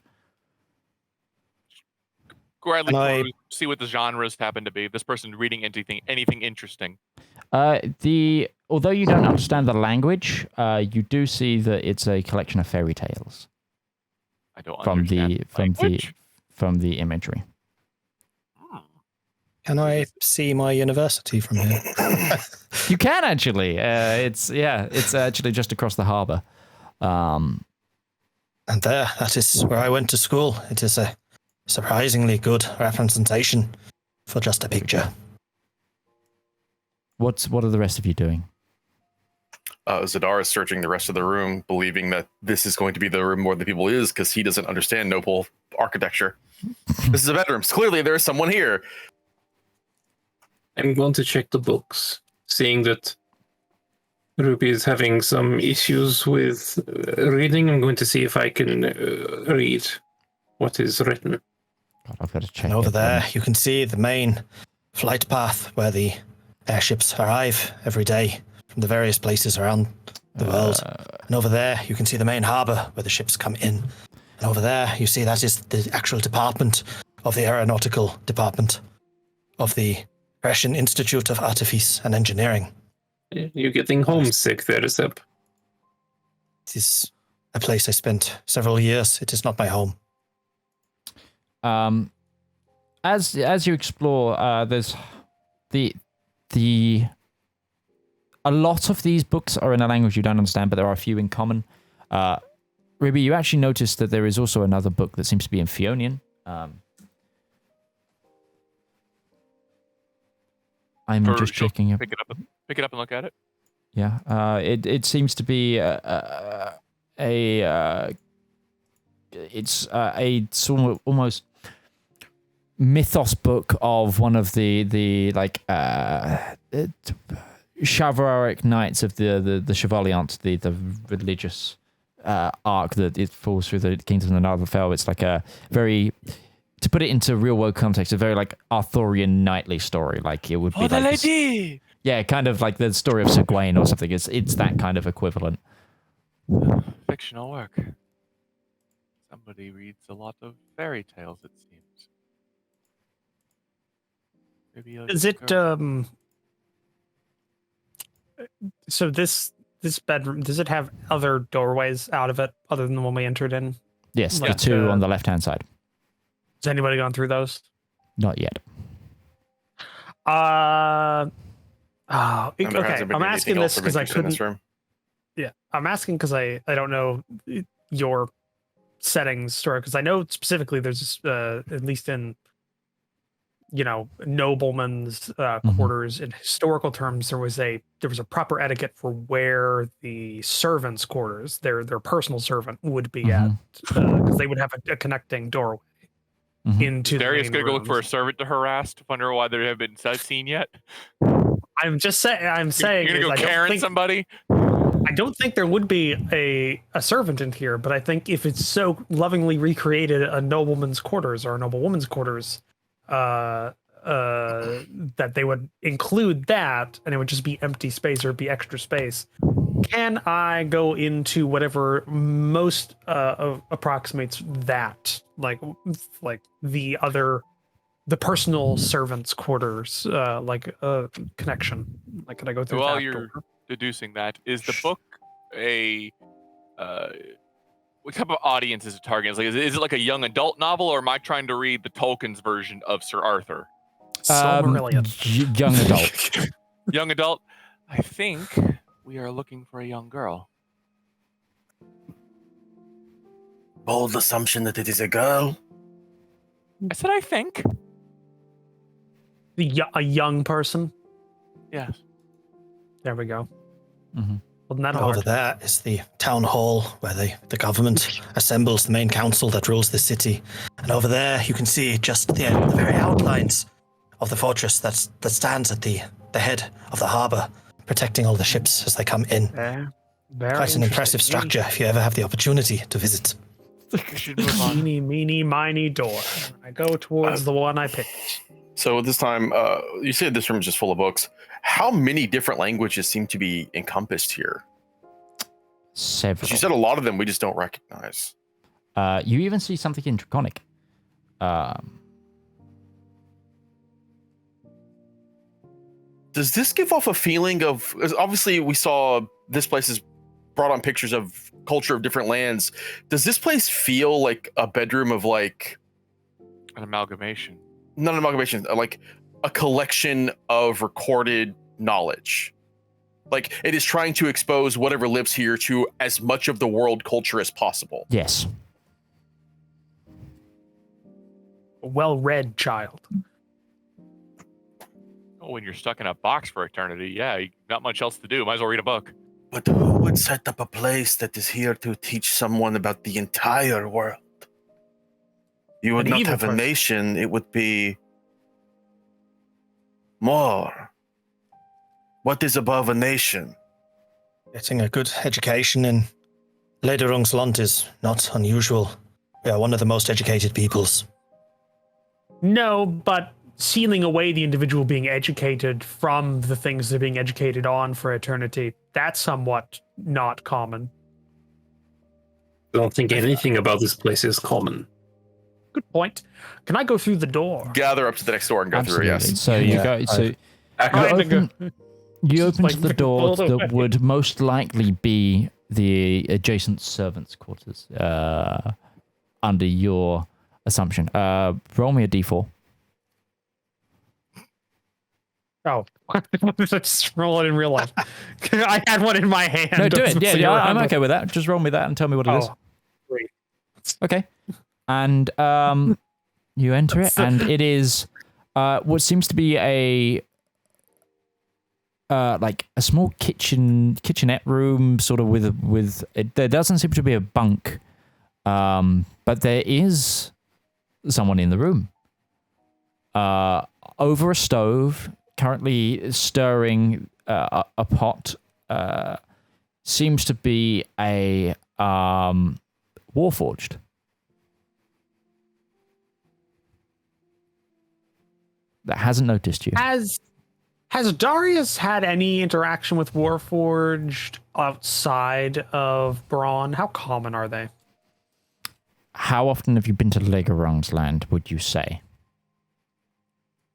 S3: Gladly see what the genres happen to be. This person reading anything interesting.
S1: Although you don't understand the language, you do see that it's a collection of fairy tales.
S3: I don't understand
S1: from the imagery.
S7: Can I see my university from here?
S1: You can actually. It's actually just across the harbour.
S7: And that is where I went to school. It is a surprisingly good representation for just a picture.
S1: What are the rest of you doing?
S2: Zedaar is searching the rest of the room, believing that this is going to be the room where the people is, because he doesn't understand Opal architecture. This is a bedroom. So clearly there is someone here.
S4: I'm going to check the books, seeing that Ruby is having some issues with reading. I'm going to see if I can read what is written.
S1: God, I've got to check.
S7: And over there, you can see the main flight path where the airships arrive every day from the various places around the world. And over there, you can see the main harbour where the ships come in. And over there, you see that is the actual department of the aeronautical department of the Russian Institute of Artifice and Engineering.
S4: You're getting homesick there, Zeb.
S7: It is a place I spent several years. It is not my home.
S1: As you explore, there's a lot of these books are in a language you don't understand, but there are a few in common. Ruby, you actually notice that there is also another book that seems to be in Fionian. I'm just checking up.
S3: Pick it up and look at it.
S1: Yeah, it seems to be it's a sort of almost mythos book of one of the chivalric knights of the Chevaliant, the religious arc that it falls through the kingdoms of the Narvafell. It's like a very, to put it into real world context, a very like Arthurian knightly story. Like it would be
S3: the
S1: like
S3: lady.
S1: Yeah, kind of like the story of Sir Gawain or something. It's that kind of equivalent.
S3: Fictional work. Somebody reads a lot of fairy tales, it seems. Maybe
S5: Is it so this bedroom, does it have other doorways out of it other than the one we entered in?
S1: Yes,
S5: Like,
S1: the two on the left hand side.
S5: Has anybody gone through those?
S1: Not yet.
S5: Okay. I'm asking this because I couldn't. Yeah, I'm asking because I don't know your settings story, because I know specifically there's at least in noblemen's quarters in historical terms there was a proper etiquette for where the servants' quarters, their personal servant, would be at, because they would have a connecting doorway into
S3: Darius
S5: the
S3: gonna
S5: main
S3: go look for a
S5: rooms.
S3: servant to harass to wonder why there have been seen yet.
S5: I'm just saying. I'm saying
S3: You're gonna go Karen somebody.
S5: I don't think there would be a servant in here, but I think if it's so lovingly recreated a nobleman's quarters or a noblewoman's quarters, that they would include that, and it would just be empty space or be extra space. Can I go into whatever most approximates that, like the personal servants' quarters, like a connection? Like, can I go through
S3: While
S5: that
S3: you're
S5: door?
S3: deducing that, is the book a what type of audience is it targeting? Is it like a young adult novel, or am I trying to read the Tolkien's version of Sir Arthur?
S1: Young adult.
S3: Young adult. I think we are looking for a young girl.
S6: Bold assumption that it is a girl.
S3: I said I think.
S5: A young person.
S3: Yes.
S5: There we go.
S1: Mhm.
S5: Wasn't that
S7: Over
S5: hard?
S7: there is the town hall where the government assembles the main council that rules the city. And over there you can see just the very outlines of the fortress that stands at the head of the harbour, protecting all the ships as they come in.
S5: Very
S7: Quite an impressive
S5: interesting.
S7: structure if you ever have the opportunity to visit.
S3: We should move on.
S5: Meeny, meeny, miny door. I go towards the one I picked.
S2: So this time, you said this room is just full of books. How many different languages seem to be encompassed here?
S1: Several.
S2: You said a lot of them we just don't recognize.
S1: You even see something in Draconic.
S2: Does this give off a feeling of? 'Cause obviously, we saw this place is brought on pictures of culture of different lands. Does this place feel like a bedroom of like
S3: An amalgamation.
S2: not an amalgamation, like a collection of recorded knowledge? Like it is trying to expose whatever lives here to as much of the world culture as possible.
S1: Yes.
S5: A well-read child.
S3: Oh, when you're stuck in a box for eternity, yeah, you got much else to do. Might as well read a book.
S6: But who would set up a place that is here to teach someone about the entire world? You would
S5: An
S6: not
S5: evil
S6: have a
S5: person.
S6: nation, it would be more. What is above a nation?
S7: Getting a good education in Lederungsland is not unusual. We are one of the most educated peoples.
S5: No, but sealing away the individual being educated from the things they're being educated on for eternity, that's somewhat not common.
S4: I don't think anything about this place is common.
S5: Good point. Can I go through the door?
S2: Gather up to the next door and go through.
S1: Absolutely.
S2: Yes.
S1: So you go. So
S4: I
S1: you
S4: can
S5: Trying to
S1: open, You
S5: Just,
S1: open
S5: like,
S1: the door
S5: all the
S1: that
S5: way.
S1: would most likely be the adjacent servants' quarters, under your assumption. Roll me a d4.
S5: Oh, just roll it in real life. I had one in my hand.
S1: No, do
S5: I was
S1: it. Yeah,
S5: sitting
S1: yeah,
S5: around
S1: I'm
S5: with-
S1: okay with that. Just roll me that and tell me what it is.
S5: Oh, great.
S1: Okay. And you enter it, and it is what seems to be a like a small kitchenette room, sort of with there doesn't seem to be a bunk, but there is someone in the room. Over a stove, currently stirring a pot, seems to be a Warforged. That hasn't noticed you.
S5: Has Darius had any interaction with Warforged outside of Braun? How common are they?
S1: How often have you been to Legarong's land, would you say?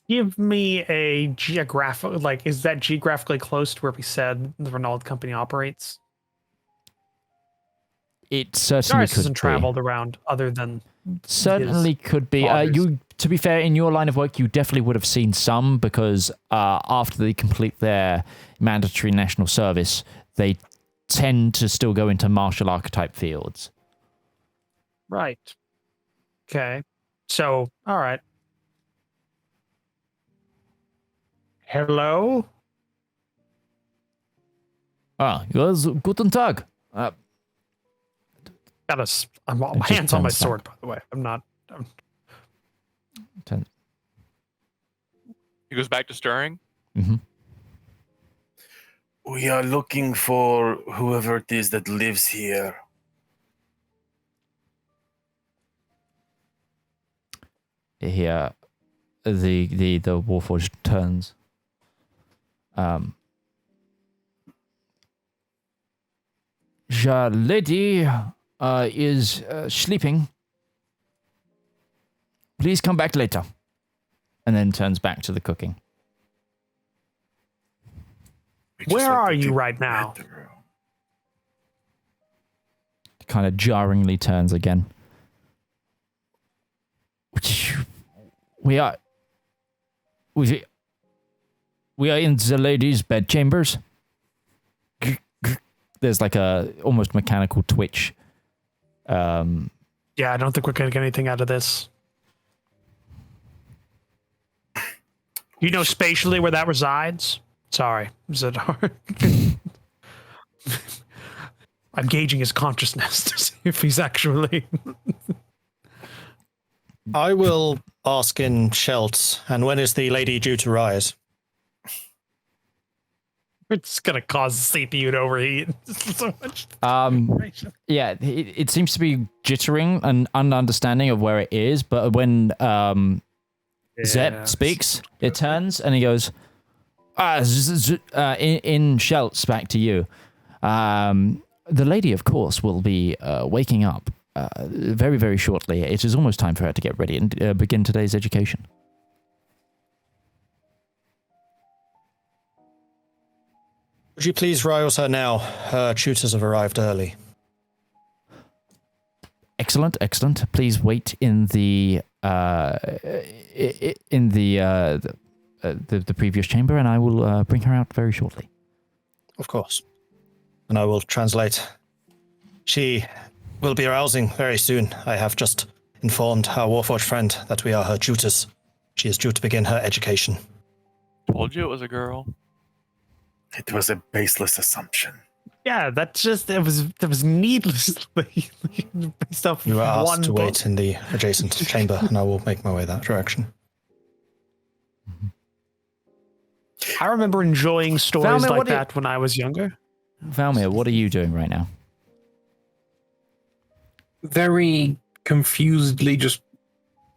S5: Give me a geographic, like, is that geographically close to where we said the Renault company operates?
S1: It certainly
S5: Darius
S1: could
S5: hasn't
S1: be.
S5: traveled around other than
S1: Certainly could be.
S5: fathers.
S1: To be fair, in your line of work, you definitely would have seen some because after they complete their mandatory national service, they tend to still go into martial archetype fields.
S5: Right. Okay. So, all right. Hello?
S1: Yes, guten Tag.
S5: I'm my
S1: just
S5: hands on my
S1: turns back.
S5: sword, by the way. I'm
S3: He goes back to stirring.
S1: Mm-hmm.
S6: We are looking for whoever it is that lives here.
S1: Here, the Warforged turns. The lady is sleeping. Please come back later. And then turns back to the cooking.
S6: We just
S5: Where
S6: like
S5: are
S6: to
S5: you
S6: keep
S5: right now?
S6: the room.
S1: Kind of jarringly turns again. We are in the ladies' bedchambers. There's like a almost mechanical twitch.
S5: Yeah, I don't think we're gonna get anything out of this. You know spatially where that resides? Sorry, Zedaar. I'm gauging his consciousness to see if he's actually.
S7: I will ask in Shelts, and when is the lady due to rise?
S5: It's gonna cause the CPU to overheat. So much.
S1: Yeah, it seems to be jittering and ununderstanding of where it is, but when Zep speaks, it turns and he goes, in Shelts, back to you. The lady, of course, will be waking up very, very shortly. It is almost time for her to get ready and begin today's education.
S7: Would you please rouse her now? Her tutors have arrived early.
S1: Excellent, excellent. Please wait in the previous chamber, and I will bring her out very shortly.
S7: Of course. And I will translate. She will be arousing very soon. I have just informed our Warforged friend that we are her tutors. She is due to begin her education.
S3: Told you it was a girl.
S6: It was a baseless assumption.
S5: Yeah, that was needlessly based off
S7: You are
S5: one
S7: asked to
S5: book.
S7: wait in the adjacent chamber, and I will make my way that direction.
S5: I remember enjoying stories
S1: Valmir,
S5: like
S1: what do you-
S5: that when I was younger.
S1: Valmir, what are you doing right now?
S4: Very confusedly just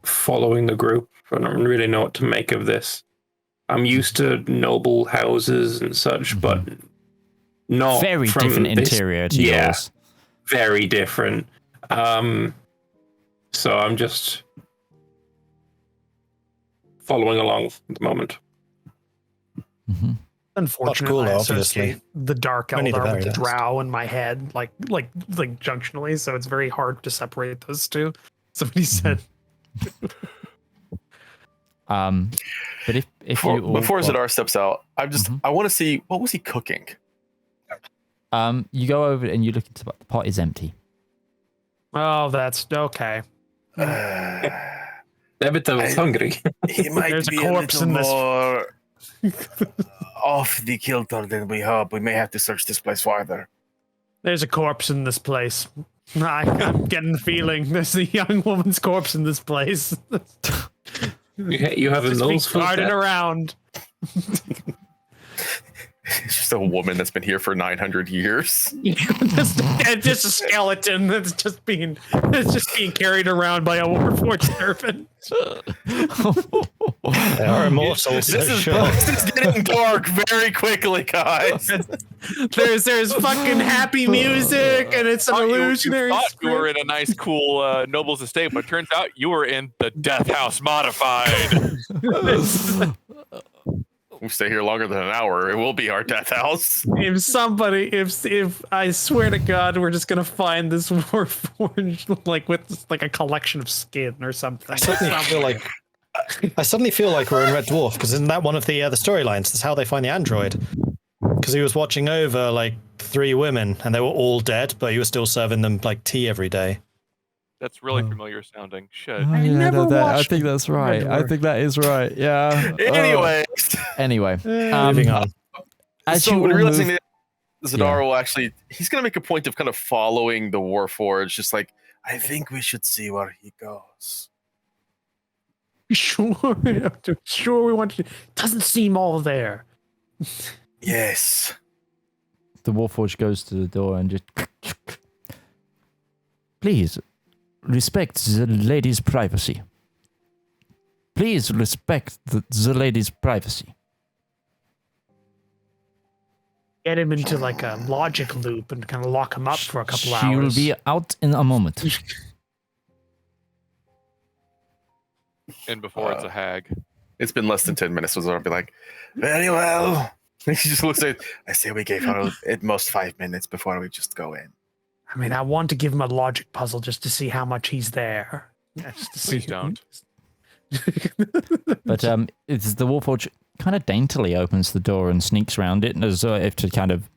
S4: following the group. I don't really know what to make of this. I'm used to noble houses and such, but not
S1: Very
S4: from
S1: different
S4: this-
S1: interior to
S4: yeah,
S1: yours.
S4: very different. So I'm just following along at the moment.
S1: Mm-hmm.
S5: Unfortunately,
S7: cooler,
S5: I
S7: obviously.
S5: associate the Dark
S7: Only the
S5: Eldar
S7: very
S5: with the
S7: least.
S5: Drow in my head, like junctionally. So it's very hard to separate those two. Somebody said,
S1: But if
S2: Before,
S1: you all,
S2: before
S1: well,
S2: Zedaar steps out, I want to see what was he cooking.
S1: you go over and you look into the pot is empty.
S5: "Oh, that's okay."
S4: Tabitha was hungry.
S6: He might
S5: There's a
S6: be
S5: corpse
S6: little
S5: in this-
S6: more off the kilter than we hope. We may have to search this place farther.
S5: There's a corpse in this place. I'm getting the feeling there's a young woman's corpse in this place.
S4: You have a
S5: Just be
S4: nose for
S5: guarding
S4: that?
S5: around.
S2: It's just a woman that's been here for 900 years.
S5: just a skeleton that's just being carried around by a Warforged servant.
S7: They are immortal, so
S2: This
S7: sure.
S2: is getting dark very quickly, guys.
S5: There's fucking happy music and it's an
S3: Thought
S5: illusionary.
S3: You thought you were
S5: script.
S3: in a nice, cool Noble's estate, but it turns out you were in the Death House Modified.
S2: We stay here longer than an hour. It will be our death house.
S5: if I swear to God, we're just gonna find this Warforged with a collection of skin or something.
S7: I suddenly feel like we're in Red Dwarf, because isn't that one of the storylines? That's how they find the android. Because he was watching over like 3 women, and they were all dead, but he was still serving them like tea every day.
S3: That's really familiar sounding. Shit.
S1: Oh, yeah,
S5: never
S1: I
S5: watched
S1: think that's right. I
S5: Elendor.
S1: think that is right. Yeah.
S2: Anyway,
S7: Moving on.
S1: As
S2: so
S1: you
S2: when
S1: all
S2: realizing
S1: move-
S2: that Zedaar will actually, he's going to make a point of kind of following the Warforged, just like,
S6: I think we should see where he goes.
S5: Sure we want to. Doesn't seem all there.
S6: Yes.
S1: the Warforged goes to the door and just please respect the lady's privacy. Please respect the lady's privacy.
S5: Get him into like a logic loop and kind of lock him up for a couple
S1: She will
S5: hours.
S1: be out in a moment.
S3: And before it's a hag.
S2: it's been less than 10 minutes. So Zedaar will be like,
S6: Very well.
S2: he just looks at,
S6: I say we gave her at most 5 minutes before we just go in.
S5: I mean, I want to give him a logic puzzle just to see how much he's there. Yeah, just to
S3: Please
S5: see.
S3: don't.
S1: But it's the Warforged kind of daintily opens the door and sneaks around it as if to kind of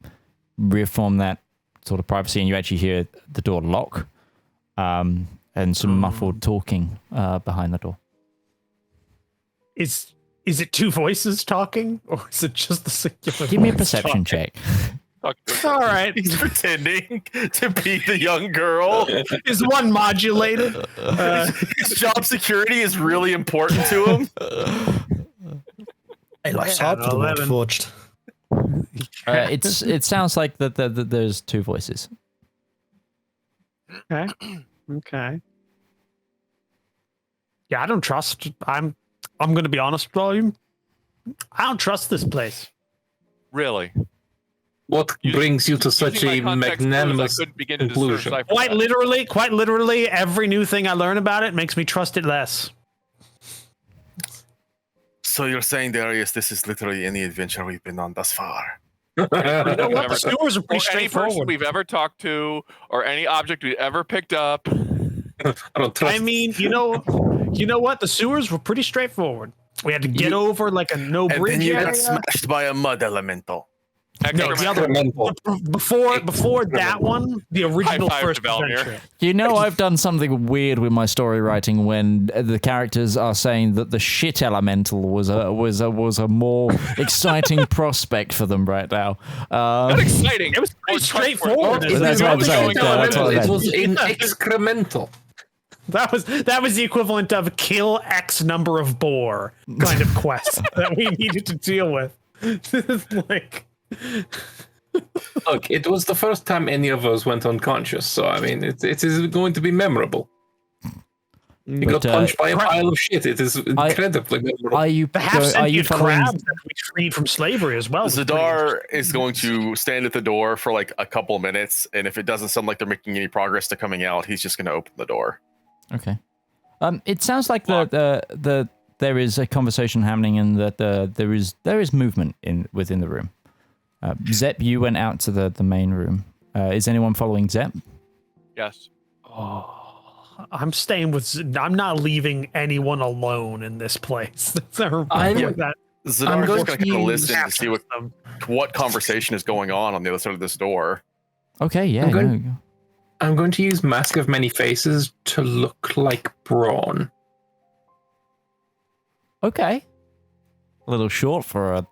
S1: reaffirm that sort of privacy, and you actually hear the door lock and some muffled talking behind the door.
S5: Is it two voices talking, or is it just the singular?
S1: Give me a
S5: voice
S1: perception
S5: talking?
S1: check.
S3: Talk to it.
S5: All right.
S2: he's pretending to be the young girl.
S5: Is one modulated?
S2: His job security is really important to him.
S7: Hey, life's
S5: Yeah,
S7: hard for the
S5: 11.
S7: Warforged.
S1: It sounds like that there's two voices.
S5: Okay. Okay. Yeah, I don't trust. I'm going to be honest with you. I don't trust this place.
S3: Really?
S4: What brings you to such
S3: Using
S4: a
S3: my context clues,
S4: magnanimous
S3: I couldn't begin to
S4: conclusion?
S3: decipher
S5: Quite
S3: that.
S5: literally, every new thing I learn about it makes me trust it less.
S6: So you're saying, Darius, this is literally any adventure we've been on thus far.
S5: You know what?
S3: Never-
S5: The sewers are
S3: Or
S5: pretty
S3: any person
S5: straightforward.
S3: we've ever talked to, or any object we ever picked up.
S4: I don't trust.
S5: I mean, you know what? The sewers were pretty straightforward. We had to get over like a no
S6: And
S5: bridge
S6: then you
S5: area.
S6: got smashed by a mud elemental.
S5: No, the other
S4: Experimental.
S5: before that one, the original
S3: High five
S5: first
S3: to Valmir.
S5: adventure.
S1: You know, I've done something weird with my story writing when the characters are saying that the shit elemental was a more exciting prospect for them right now.
S3: Not exciting.
S5: It was pretty
S3: More
S5: straightforward.
S3: trustworthy.
S1: That's what I'm saying.
S3: Going on.
S1: That's what I
S4: It
S1: meant.
S4: was in excremental.
S5: That was the equivalent of kill X number of boar kind of quest that we needed to deal with. Like,
S4: Look, it was the first time any of us went unconscious, so I mean, it is going to be memorable. You got punched by a pile of shit. It is incredibly memorable.
S1: Are you
S5: the half
S1: are you
S5: sentient
S1: following?
S5: crabs that we freed from slavery as well. was pretty
S2: Zedaar is going to stand at the door for like a couple of minutes, and if it doesn't sound like they're making any progress to coming out, he's just going to open the door.
S1: Okay. It sounds like the there is a conversation happening, and that there is movement within the room. Zep, you went out to the main room. Is anyone following Zep?
S3: Yes.
S5: I'm staying with. I'm not leaving anyone alone in this place.
S4: I'm
S5: that.
S2: Zedaar is
S4: going
S2: just going to
S4: to
S2: kind of
S4: use-
S2: listen to see what conversation is going on the other side of this door.
S1: Okay, yeah.
S4: I'm going to use Mask of Many Faces to look like Braun.
S1: Okay. A little short for a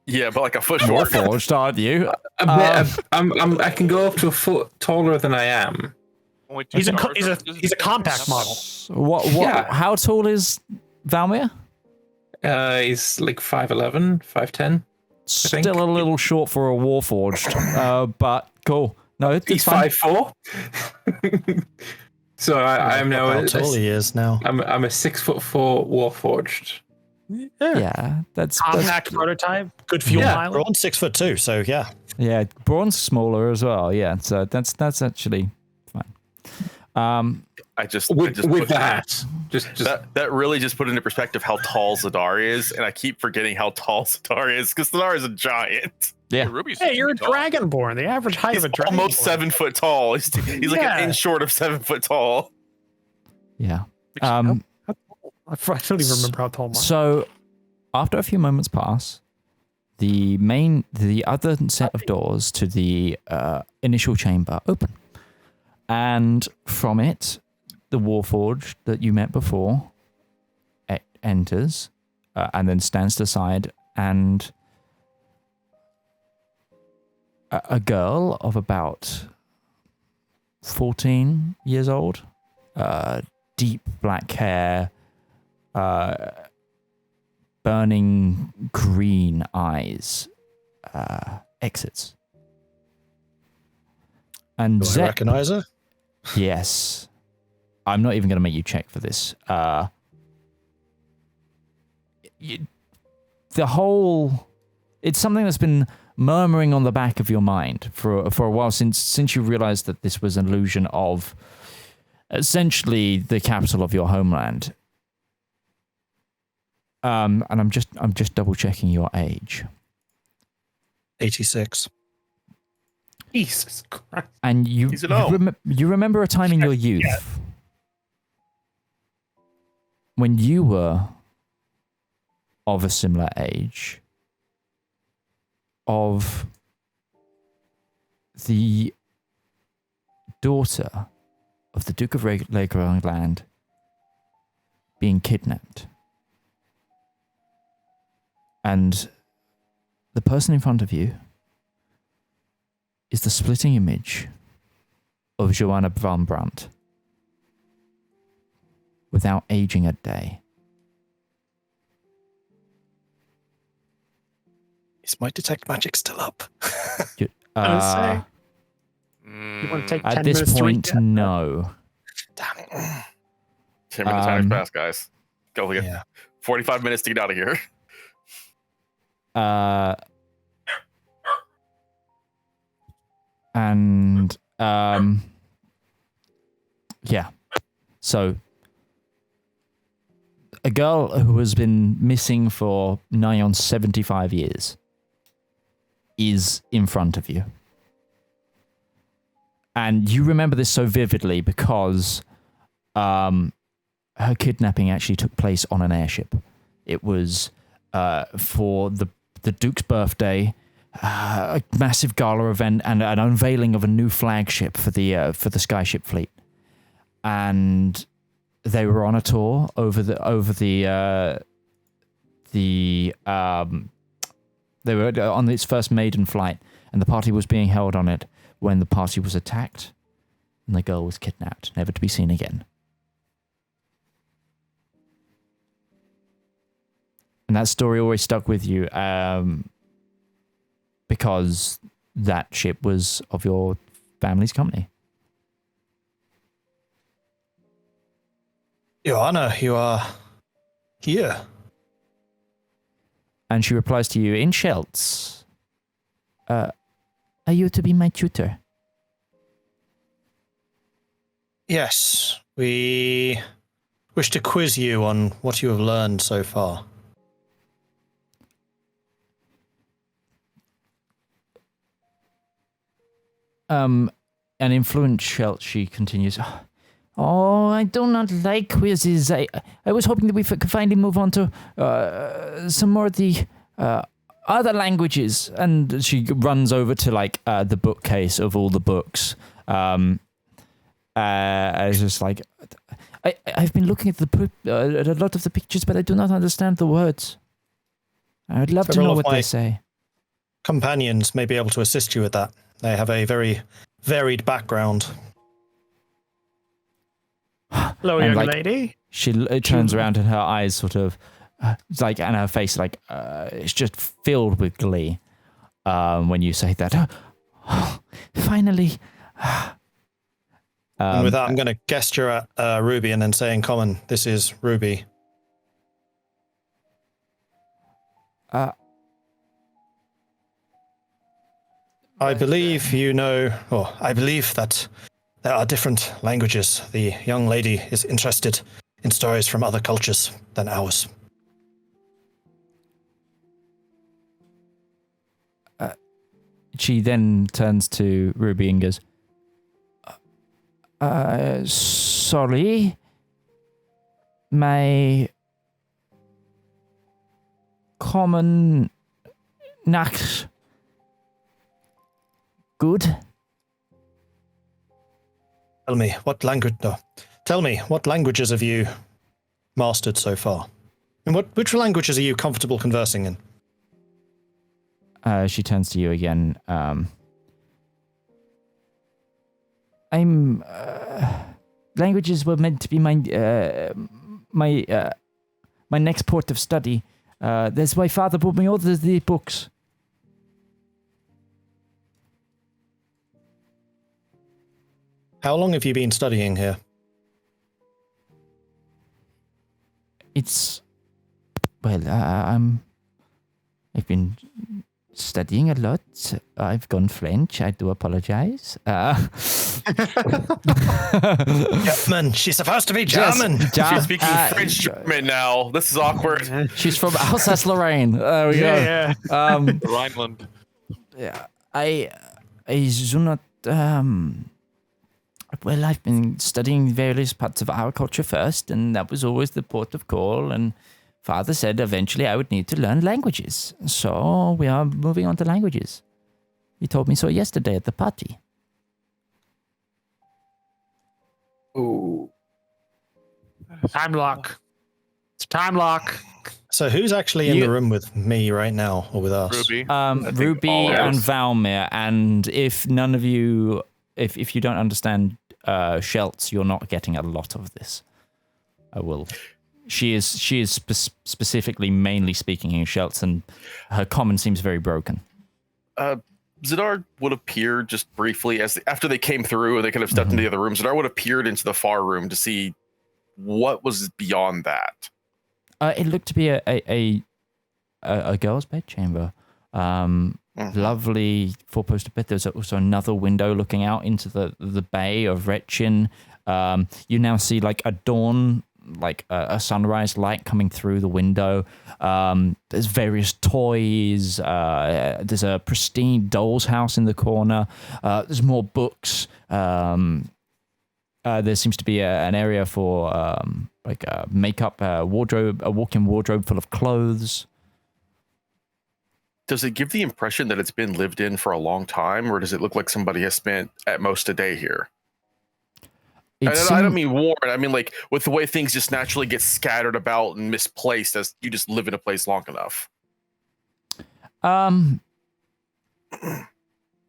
S2: Yeah, but like a foot short.
S1: Warforged, aren't you?
S4: I can go up to a foot taller than I am.
S3: Only
S5: He's a
S3: 2
S5: co-
S3: stars.
S5: he's a compact model.
S1: What?
S4: Yeah.
S1: How tall is Valmir?
S4: He's like 5'11", 5'10".
S1: Still a little short for a Warforged, but cool. No, it's
S4: He's
S1: fine.
S4: 5'4". So I'm now
S7: How tall he is now.
S4: I'm a 6'4" Warforged.
S1: Yeah, that's
S5: Compact prototype. Good fuel
S4: Yeah,
S5: mileage.
S7: Braun's 6'2", so yeah.
S1: yeah. Braun's smaller as well. Yeah, so that's actually fine.
S2: I just
S4: With
S2: put-
S4: that, just
S2: that really just put into perspective how tall Zedaar is, and I keep forgetting how tall Zedaar is because Zedaar is a giant.
S1: Yeah.
S3: Ruby's
S5: Hey, you're a
S3: tall.
S5: dragonborn. The average height
S2: He's
S5: of a dragonborn.
S2: almost 7 foot tall. He's like
S5: Yeah.
S2: an inch short of 7 foot tall.
S1: Yeah.
S5: I don't even remember how tall mine.
S1: So, after a few moments pass, the other set of doors to the initial chamber open, and from it, the Warforged that you met before enters, and then stands to the side, and a girl of about 14 years old, deep black hair, burning green eyes, exits. And
S7: Do I
S1: Zep,
S7: recognize her?
S1: yes, I'm not even going to make you check for this. It's something that's been murmuring on the back of your mind for a while since you realized that this was an illusion of essentially the capital of your homeland. And I'm just double checking your age.
S7: 86.
S5: Jesus Christ.
S1: And you
S2: He's at home.
S1: you remember a time in your youth when you were of a similar age, of the daughter of the Duke of Lagerland being kidnapped. And the person in front of you is the splitting image of Joanna van Brandt without aging a day.
S7: Is my detect magic still up?
S1: You-
S5: say.
S3: Mm,
S5: You want to take 10
S1: at this
S5: minutes
S1: point,
S5: to read
S1: no.
S7: Damn it.
S2: 10 minutes times
S1: Um,
S2: fast, guys. Go. We got
S7: Yeah.
S2: 45 minutes to get out of here.
S1: And yeah. So a girl who has been missing for nigh on 75 years is in front of you. And you remember this so vividly because her kidnapping actually took place on an airship. It was for the Duke's birthday, a massive gala event, and an unveiling of a new flagship for the Skyship fleet. And they were on a tour they were on its first maiden flight, and the party was being held on it when the party was attacked, and the girl was kidnapped, never to be seen again. And that story always stuck with you, because that ship was of your family's company.
S7: Joanna, you are here.
S1: And she replies to you in Shelts. Are you to be my tutor?
S7: Yes, we wish to quiz you on what you have learned so far.
S1: An influence Shelt, she continues. Oh, I do not like quizzes. I was hoping that we could finally move on to some more of the other languages. And she runs over to like the bookcase of all the books. I was just like, I've been looking at at a lot of the pictures, but I do not understand the words. I would love to know what they say.
S7: Companions may be able to assist you with that. They have a very varied background.
S5: Hello,
S1: And,
S5: young
S1: like,
S5: lady.
S1: She turns around and her eyes sort of, like, and her face, like, it's just filled with glee when you say that. Oh, finally.
S7: And with that, I'm going to gesture at Ruby and then say in common, "This is Ruby." I believe you know, or I believe that there are different languages. The young lady is interested in stories from other cultures than ours.
S1: She then turns to Ruby and goes, sorry, my common not good.
S7: Tell me what languages have you mastered so far? And which languages are you comfortable conversing in?
S1: She turns to you again. Languages were meant to be my next port of study. That's why Father brought me all the books.
S7: How long have you been studying here?
S1: I've been studying a lot. I've gone French. I do apologize.
S7: German. She's supposed to be German.
S2: She's speaking French German now. This is awkward.
S1: She's from Alsace-Lorraine. There we go.
S5: Yeah.
S3: Rhineland.
S1: Yeah. I do not. Well, I've been studying various parts of our culture first, and that was always the port of call. And Father said eventually I would need to learn languages. So we are moving on to languages. He told me so yesterday at the party.
S2: Ooh.
S5: Time lock. It's time lock.
S7: So who's actually in the room with me right now, or with us?
S3: Ruby.
S1: Ruby
S3: all of
S1: and
S3: us.
S1: Valmir, and if none of you, if you don't understand Shelts, you're not getting a lot of this. I will. She is specifically mainly speaking in Shelts, and her common seems very broken.
S2: Zedaar would appear just briefly after they came through and they kind of stepped into the other room. Zedaar would have peered into the far room to see what was beyond that.
S1: It looked to be a girl's bedchamber. Lovely four-poster bed. There's also another window looking out into the bay of Retchin. You now see like a dawn, like a sunrise light coming through the window. There's various toys. There's a pristine doll's house in the corner. There's more books. There seems to be an area for like a makeup, wardrobe, a walk-in wardrobe full of clothes.
S2: Does it give the impression that it's been lived in for a long time, or does it look like somebody has spent at most a day here? I don't mean worn. I mean, like, with the way things just naturally get scattered about and misplaced as you just live in a place long enough.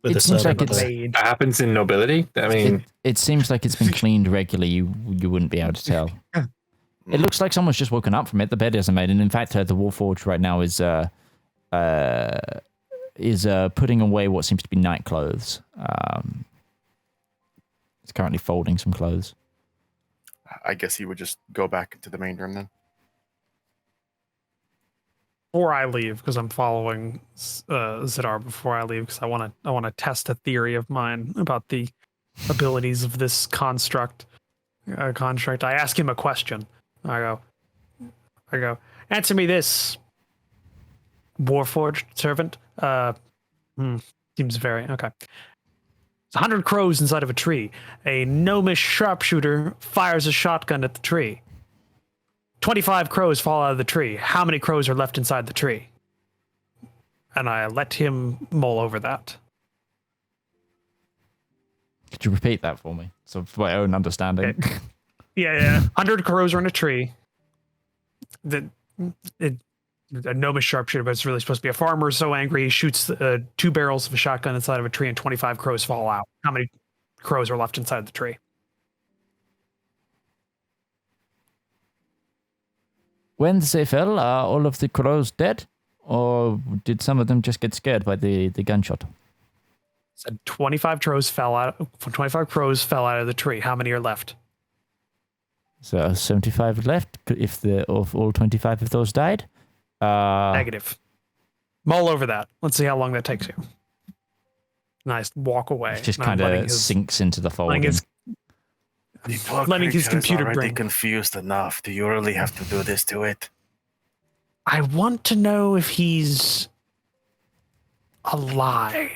S1: It seems like it's
S4: That happens in nobility. I mean,
S1: it seems like it's been cleaned regularly. You wouldn't be able to tell. It looks like someone's just woken up from it. The bed isn't made, and in fact, the Warforged right now is putting away what seems to be night clothes. It's currently folding some clothes.
S2: I guess he would just go back into the main room then.
S5: Before I leave, because I'm following Zedaar before I leave, because I want to test a theory of mine about the abilities of this construct. I ask him a question. I go. Answer me this, Warforged servant. Seems very okay. It's 100 crows inside of a tree. A gnomish sharpshooter fires a shotgun at the tree. 25 crows fall out of the tree. How many crows are left inside the tree? And I let him mull over that.
S1: Could you repeat that for me? So for my own understanding.
S5: Okay. Yeah. 100 crows are in a tree. A gnomish sharpshooter, but it's really supposed to be a farmer. Is so angry, he shoots 2 barrels of a shotgun inside of a tree, and 25 crows fall out. How many crows are left inside the tree?
S1: When they fell, are all of the crows dead? Or did some of them just get scared by the gunshot?
S5: Said 25 crows fell out. 25 crows fell out of the tree. How many are left?
S1: So 75 left. If all 25 of those died.
S5: Negative. Mull over that. Let's see how long that takes you. Nice. Walk away.
S1: It just kind of sinks into the fold.
S6: The poor
S5: letting his
S6: creature is
S5: computer
S6: already
S5: brain.
S6: confused enough. Do you really have to do this to it?
S5: I want to know if he's alive.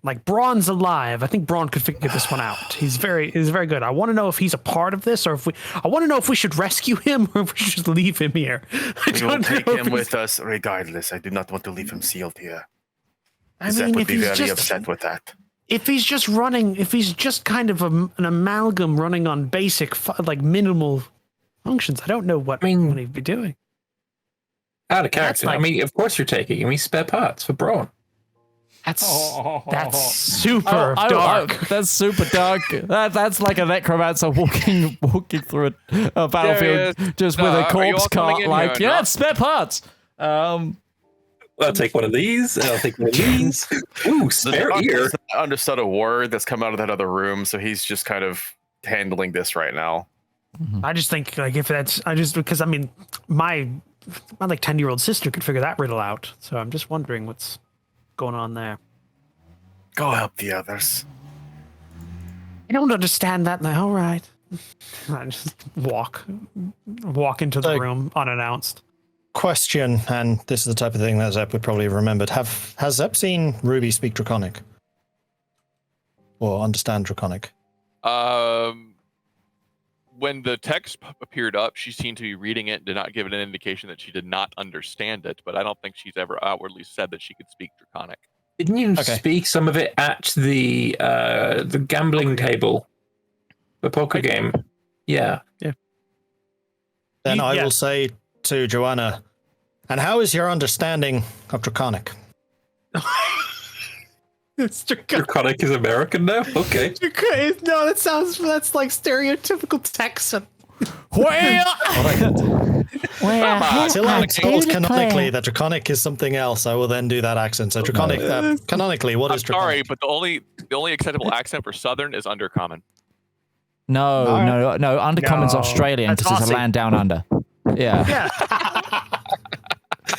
S5: Like Braun's alive. I think Braun could figure this one out. He's very good. I want to know if he's a part of this, or I want to know if we should rescue him or if we should just leave him here.
S6: We will take him with us regardless. I do not want to leave him sealed here.
S5: Zep
S6: would be very upset with that.
S5: If he's just running, if he's just kind of an amalgam running on basic, like minimal functions, I don't know what he'd be doing.
S4: Out of character. I mean, of course you're taking him. He's spare parts for Braun.
S5: That's super dark.
S1: That's super dark. That's like a necromancer walking through a battlefield just with a corpse cart. Like, yeah, it's spare parts.
S4: I'll take one of these. And I'll take one of these. Ooh, spare ear.
S2: Understood a word that's come out of that other room, so he's just kind of handling this right now.
S5: Mm-hmm. I just think like because I mean my like 10-year-old sister could figure that riddle out. So I'm just wondering what's going on there.
S6: Go help the others.
S5: I don't understand that now. All right. I just walk into the room unannounced.
S7: Question, and this is the type of thing that Zep would probably have remembered. Has Zep seen Ruby speak Draconic? Or understand Draconic?
S3: When the text appeared up, she seemed to be reading it and did not give it an indication that she did not understand it, but I don't think she's ever outwardly said that she could speak Draconic.
S4: Didn't you speak some of it at the gambling table? The poker game? Yeah.
S7: Then I will say to Joanna, and how is your understanding of Draconic?
S5: It's
S4: Draconic is American now? Okay.
S5: No, that's like stereotypical Texan.
S7: Until I'm told canonically that Draconic is something else, I will then do that accent. So Draconic, canonically, what is Draconic?
S3: Sorry, but the only acceptable accent for Southern is Undercommon.
S1: No, Undercommon's Australian because it's a land down under. Yeah.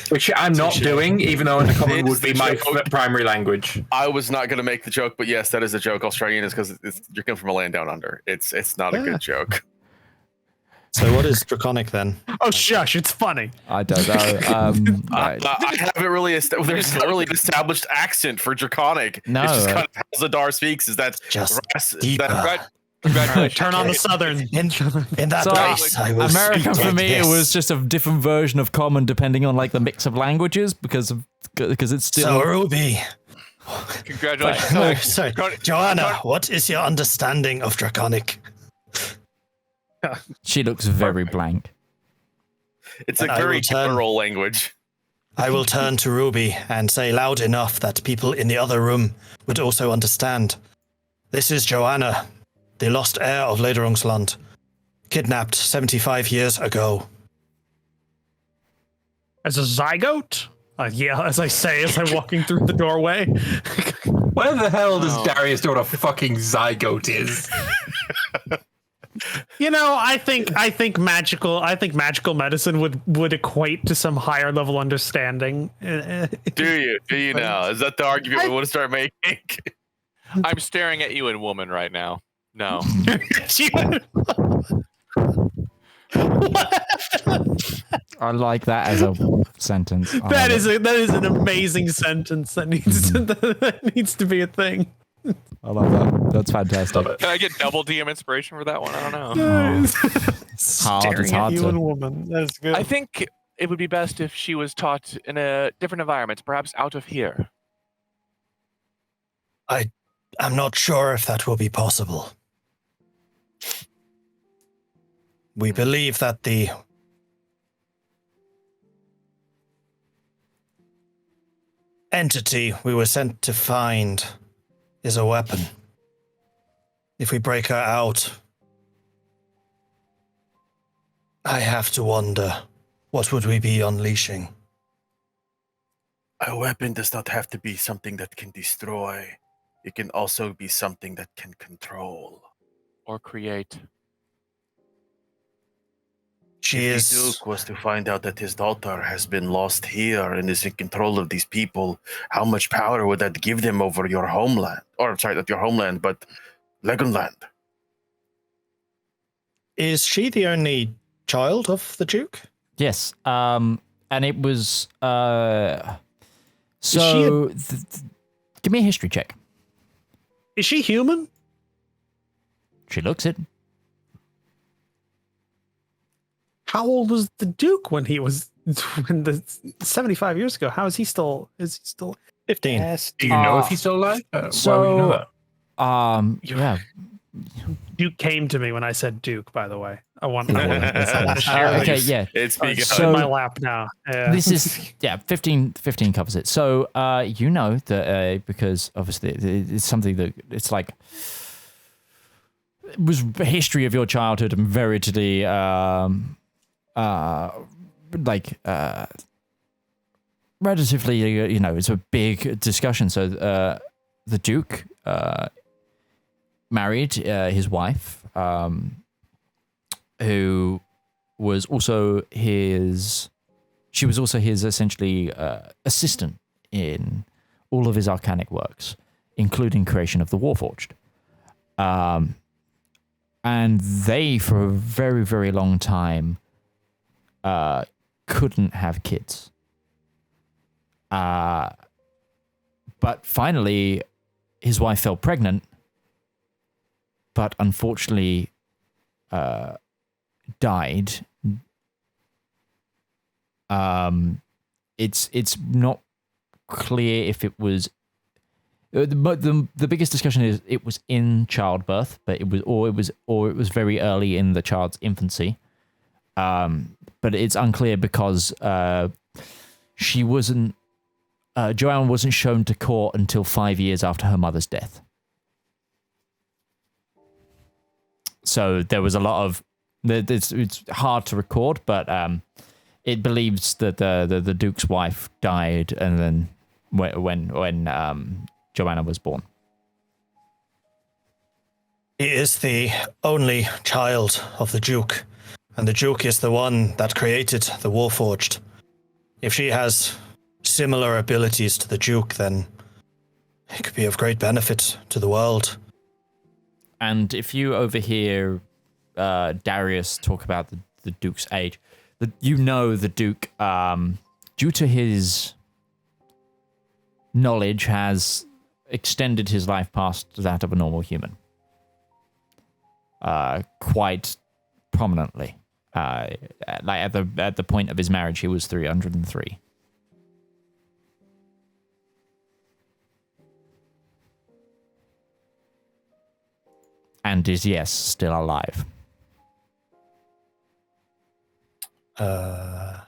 S4: Which I'm not doing, even though Undercommon would be my primary language.
S2: I was not going to make the joke, but yes, that is a joke. Australian is because you're coming from a land down under. It's not a good joke.
S7: So what is Draconic then?
S5: Oh, shush! It's funny.
S1: I don't know.
S2: I haven't really. There's not really an established accent for Draconic.
S1: No,
S2: it's just kind of how Zedaar speaks. Is that
S7: just
S3: Congratulations.
S5: Turn on the Southern.
S7: In that case, I will
S1: American
S7: speak
S1: for me,
S7: like
S1: it was
S7: this.
S1: just a different version of Common depending on like the mix of languages because it's still.
S7: So Ruby.
S3: Congratulations.
S7: Sorry. Joanna, what is your understanding of Draconic?
S1: She looks very blank.
S2: It's a very general language.
S7: I will turn to Ruby and say loud enough that people in the other room would also understand. This is Joanna, the lost heir of Lederungsland, kidnapped 75 years ago.
S5: As a zygote? Yeah, as I say, as I'm walking through the doorway.
S4: Where the hell does Darius know what a fucking zygote is?
S5: You know, I think magical medicine would equate to some higher level understanding.
S2: Do you now? Is that the argument we want to start making?
S3: I'm staring at you in woman right now. No.
S5: What?
S1: I like that as a sentence. I
S5: That
S1: love
S5: is an amazing sentence that needs that needs to be a thing.
S1: I love that. That's fantastic.
S3: Can I get double DM inspiration for that one? I don't know.
S1: It's hard. It's
S5: Staring at
S1: hard
S5: you
S1: to.
S5: and woman. That is good.
S3: I think it would be best if she was taught in a different environment, perhaps out of here.
S7: I'm not sure if that will be possible. We believe that the entity we were sent to find is a weapon. If we break her out, I have to wonder, what would we be unleashing?
S6: A weapon does not have to be something that can destroy. It can also be something that can control.
S3: Or create.
S7: She
S6: If
S7: is...
S6: the Duke was to find out that his daughter has been lost here and is in control of these people, how much power would that give them over your homeland? Or, sorry, not your homeland, but Legoland.
S7: Is she the only child of the Duke?
S1: Yes. And it was.
S5: she
S1: So, give me a history check.
S5: Is she human?
S1: She looks it.
S5: How old was the Duke when he was 75 years ago? How is he still? Is he still
S7: 15.
S5: Yes.
S4: Do you know if he's still alive? Why would you know that?
S1: Yeah.
S5: Duke came to me when I said Duke. By the way, I want to
S2: Uh,
S5: share
S1: okay, yeah.
S6: It's
S5: It's
S6: because
S1: So-
S5: in my lap now. Yeah.
S1: This is 15 covers it. So you know that because obviously it's something that it's like it was a history of your childhood and veritable relatively it's a big discussion. So the Duke married his wife, who was also his. She was also his essentially assistant in all of his arcanic works, including creation of the Warforged. And they, for a very, very long time, couldn't have kids. But finally, his wife fell pregnant, but unfortunately died. It's not clear if it was. The biggest discussion is it was in childbirth, but it was very early in the child's infancy. But it's unclear because she wasn't. Joanne wasn't shown to court until 5 years after her mother's death. So there was a lot of. It's hard to record, but it believes that the Duke's wife died, and then when Joanna was born.
S7: He is the only child of the Duke, and the Duke is the one that created the Warforged. If she has similar abilities to the Duke, then it could be of great benefit to the world.
S1: And if you overhear Darius talk about the Duke's age, the Duke, due to his knowledge, has extended his life past that of a normal human. Quite prominently. Like at the point of his marriage, he was 303. And is, yes, still alive.
S7: Trying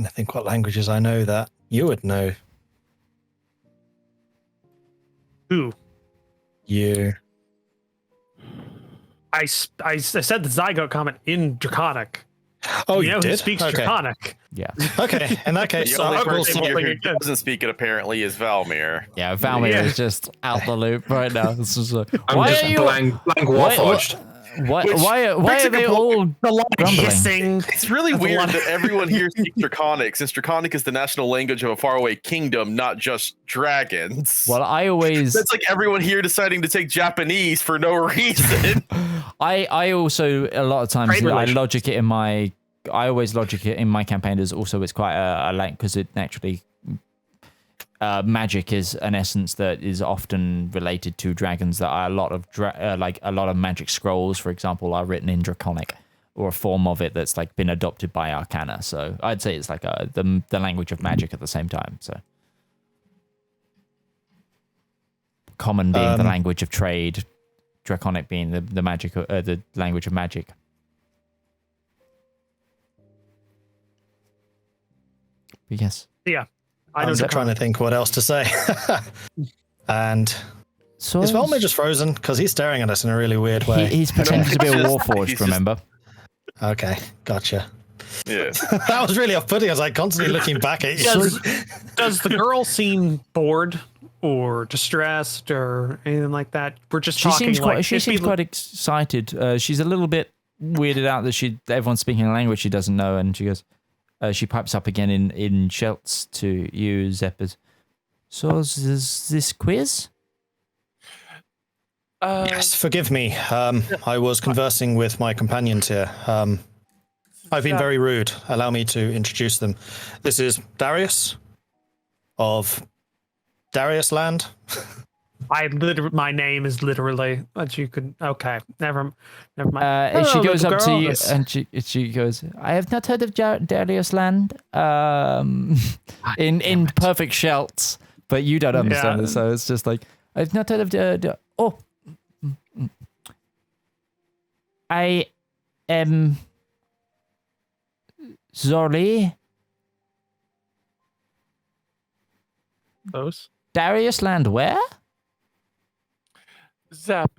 S7: to think what languages I know that you would know.
S5: Who?
S7: You.
S5: I said the zygote comment in Draconic.
S7: Oh,
S5: you
S7: you
S5: know who
S7: did?
S5: speaks
S7: Okay.
S5: Draconic.
S1: Yeah.
S7: Okay, in that case,
S6: the
S7: so
S6: only
S7: I will
S6: person
S7: say-
S6: here who doesn't speak it apparently is Valmir.
S1: Yeah, Valmir
S5: Yeah.
S1: is just out the loop right now. This is
S4: I'm
S1: why
S4: just
S1: are you
S4: blank Warforged.
S1: Why are they all
S5: A lot of
S1: grumbling?
S5: hissing.
S2: It's really
S5: That's a
S2: weird
S5: lot.
S2: that everyone here speaks Draconic, since Draconic is the national language of a faraway kingdom, not just dragons.
S1: Well, I always
S2: That's like everyone here deciding to take Japanese for no reason.
S1: I also a lot of times
S5: Trade
S1: I
S5: relations.
S1: logic it in my I always logic it in my campaign as also it's quite a length because it naturally magic is an essence that is often related to dragons. That are a lot of like a lot of magic scrolls, for example, are written in Draconic or a form of it that's like been adopted by Arcana. So I'd say it's like the language of magic at the same time. So common being the language of trade, Draconic being the magic the language of magic. But yes.
S5: Yeah.
S7: I'm just trying to think what else to say. And
S1: So
S7: is Velma just frozen? Because he's staring at us in a really weird way.
S1: he's pretending to be a
S2: He's
S1: warforged,
S2: just-
S1: remember?
S7: Okay, gotcha.
S2: Yeah.
S7: That was really off-putting. I was like constantly looking back at you.
S5: Does the girl seem bored or distressed or anything like that? We're just
S1: She
S5: talking
S1: seems quite.
S5: like
S1: She
S5: it'd
S1: seems
S5: be-
S1: quite excited. She's a little bit weirded out that everyone's speaking a language she doesn't know, and she goes. She pipes up again in Shelts to you, Zeppers. So is this quiz?
S7: Yes, forgive me. I was conversing with my companions here. I've been very rude. Allow me to introduce them. This is Darius of Darius Land.
S5: my name is literally, but you could, okay, never mind.
S1: And she
S5: Hello,
S1: goes
S5: little
S1: up to
S5: girl.
S1: you, and she goes, "I have not heard of Darius Land." In perfect Shelts, but you don't understand
S5: Yeah.
S1: it, so it's just like I've not heard of I am Zorli.
S5: Those.
S1: Darius Land, where?
S3: Zap,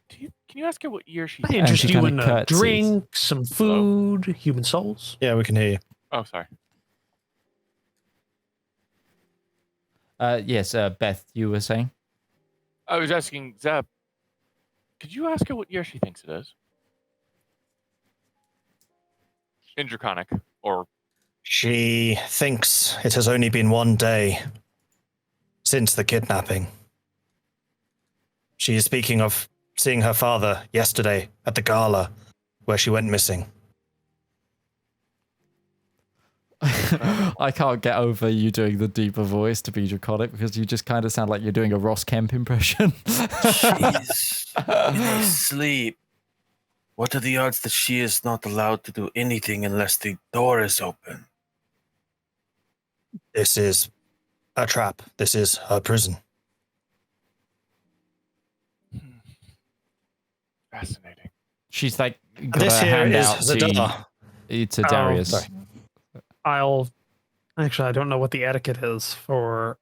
S3: can you ask her what year she's
S5: I
S3: in?
S5: interest
S1: she
S5: you
S1: kinda
S5: in a
S1: curtsies.
S5: drink, some food, human souls.
S7: Yeah, we can hear you.
S3: Oh, sorry.
S1: Yes, Beth, you were saying?
S3: I was asking Zap, could you ask her what year she thinks it is? In Draconic, or
S7: She thinks it has only been one day since the kidnapping. She is speaking of seeing her father yesterday at the gala where she went missing.
S1: I can't get over you doing the deeper voice to be Draconic because you just kind of sound like you're doing a Ross Kemp impression.
S6: She's in her sleep. What are the odds that she is not allowed to do anything unless the door is open?
S7: This is a trap. This is her prison.
S3: fascinating.
S1: She's like got
S7: This
S1: her
S7: here
S1: hand
S7: is
S1: out
S7: Zedaar.
S1: to Darius.
S7: sorry.
S5: I'll actually, I don't know what the etiquette is for.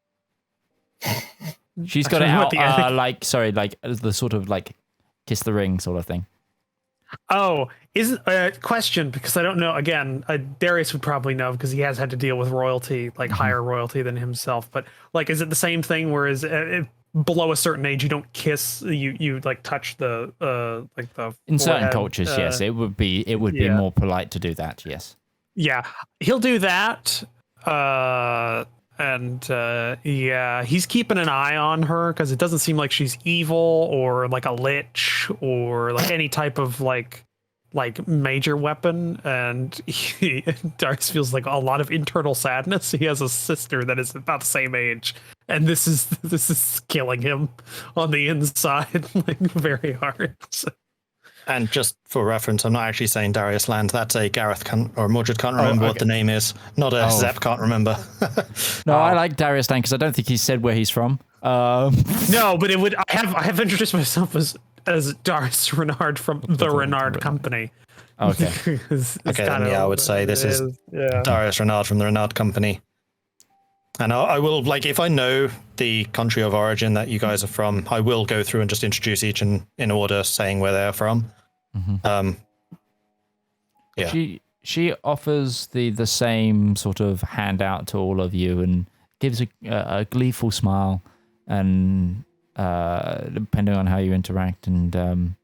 S1: She's got it
S5: I don't know what
S1: out
S5: the etiquette-
S1: like the sort of like kiss the ring sort of thing.
S5: Oh, is question, because I don't know. Again, Darius would probably know because he has had to deal with royalty, like higher royalty than himself. But like, is it the same thing? Whereas below a certain age, you don't kiss. You like touch the like the.
S1: In certain
S5: forehead,
S1: cultures, yes, it would be
S5: yeah.
S1: more polite to do that. Yes.
S5: Yeah, he'll do that. And yeah, he's keeping an eye on her because it doesn't seem like she's evil or like a lich or like any type of like major weapon. And Darius feels like a lot of internal sadness. He has a sister that is about the same age, and this is killing him on the inside like very hard. So,
S7: And just for reference, I'm not actually saying Darius Land. That's a Gareth or Mordred can't remember what the name is. Not a Zep can't remember.
S1: No, I like Darius Land because I don't think he said where he's from.
S5: no, but it would. I have introduced myself as Darius Renard from the Renard Company.
S1: Okay.
S7: Okay, then yeah, I would say this is Darius Renard from the Renard Company. And I will, like, if I know the country of origin that you guys are from, I will go through and just introduce each in order, saying where they're from. Yeah.
S1: She offers the same sort of handout to all of you and gives a gleeful smile, and depending on how you interact, and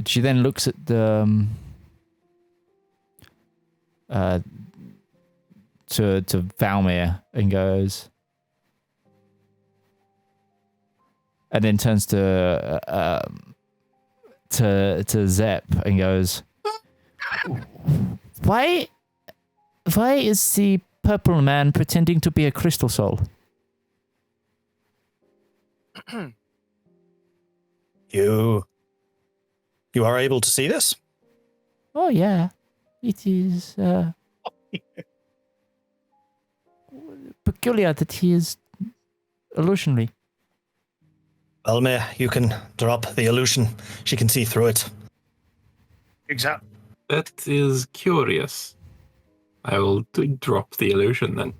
S1: She then looks at the to Valmir and goes, and then turns to Zep and goes, why is the purple man pretending to be a crystal soul?
S7: You are able to see this?
S1: Oh yeah, it is peculiar that he is illusionary.
S7: Elmer, you can drop the illusion. She can see through it.
S5: Exactly.
S4: That is curious. I will drop the illusion then.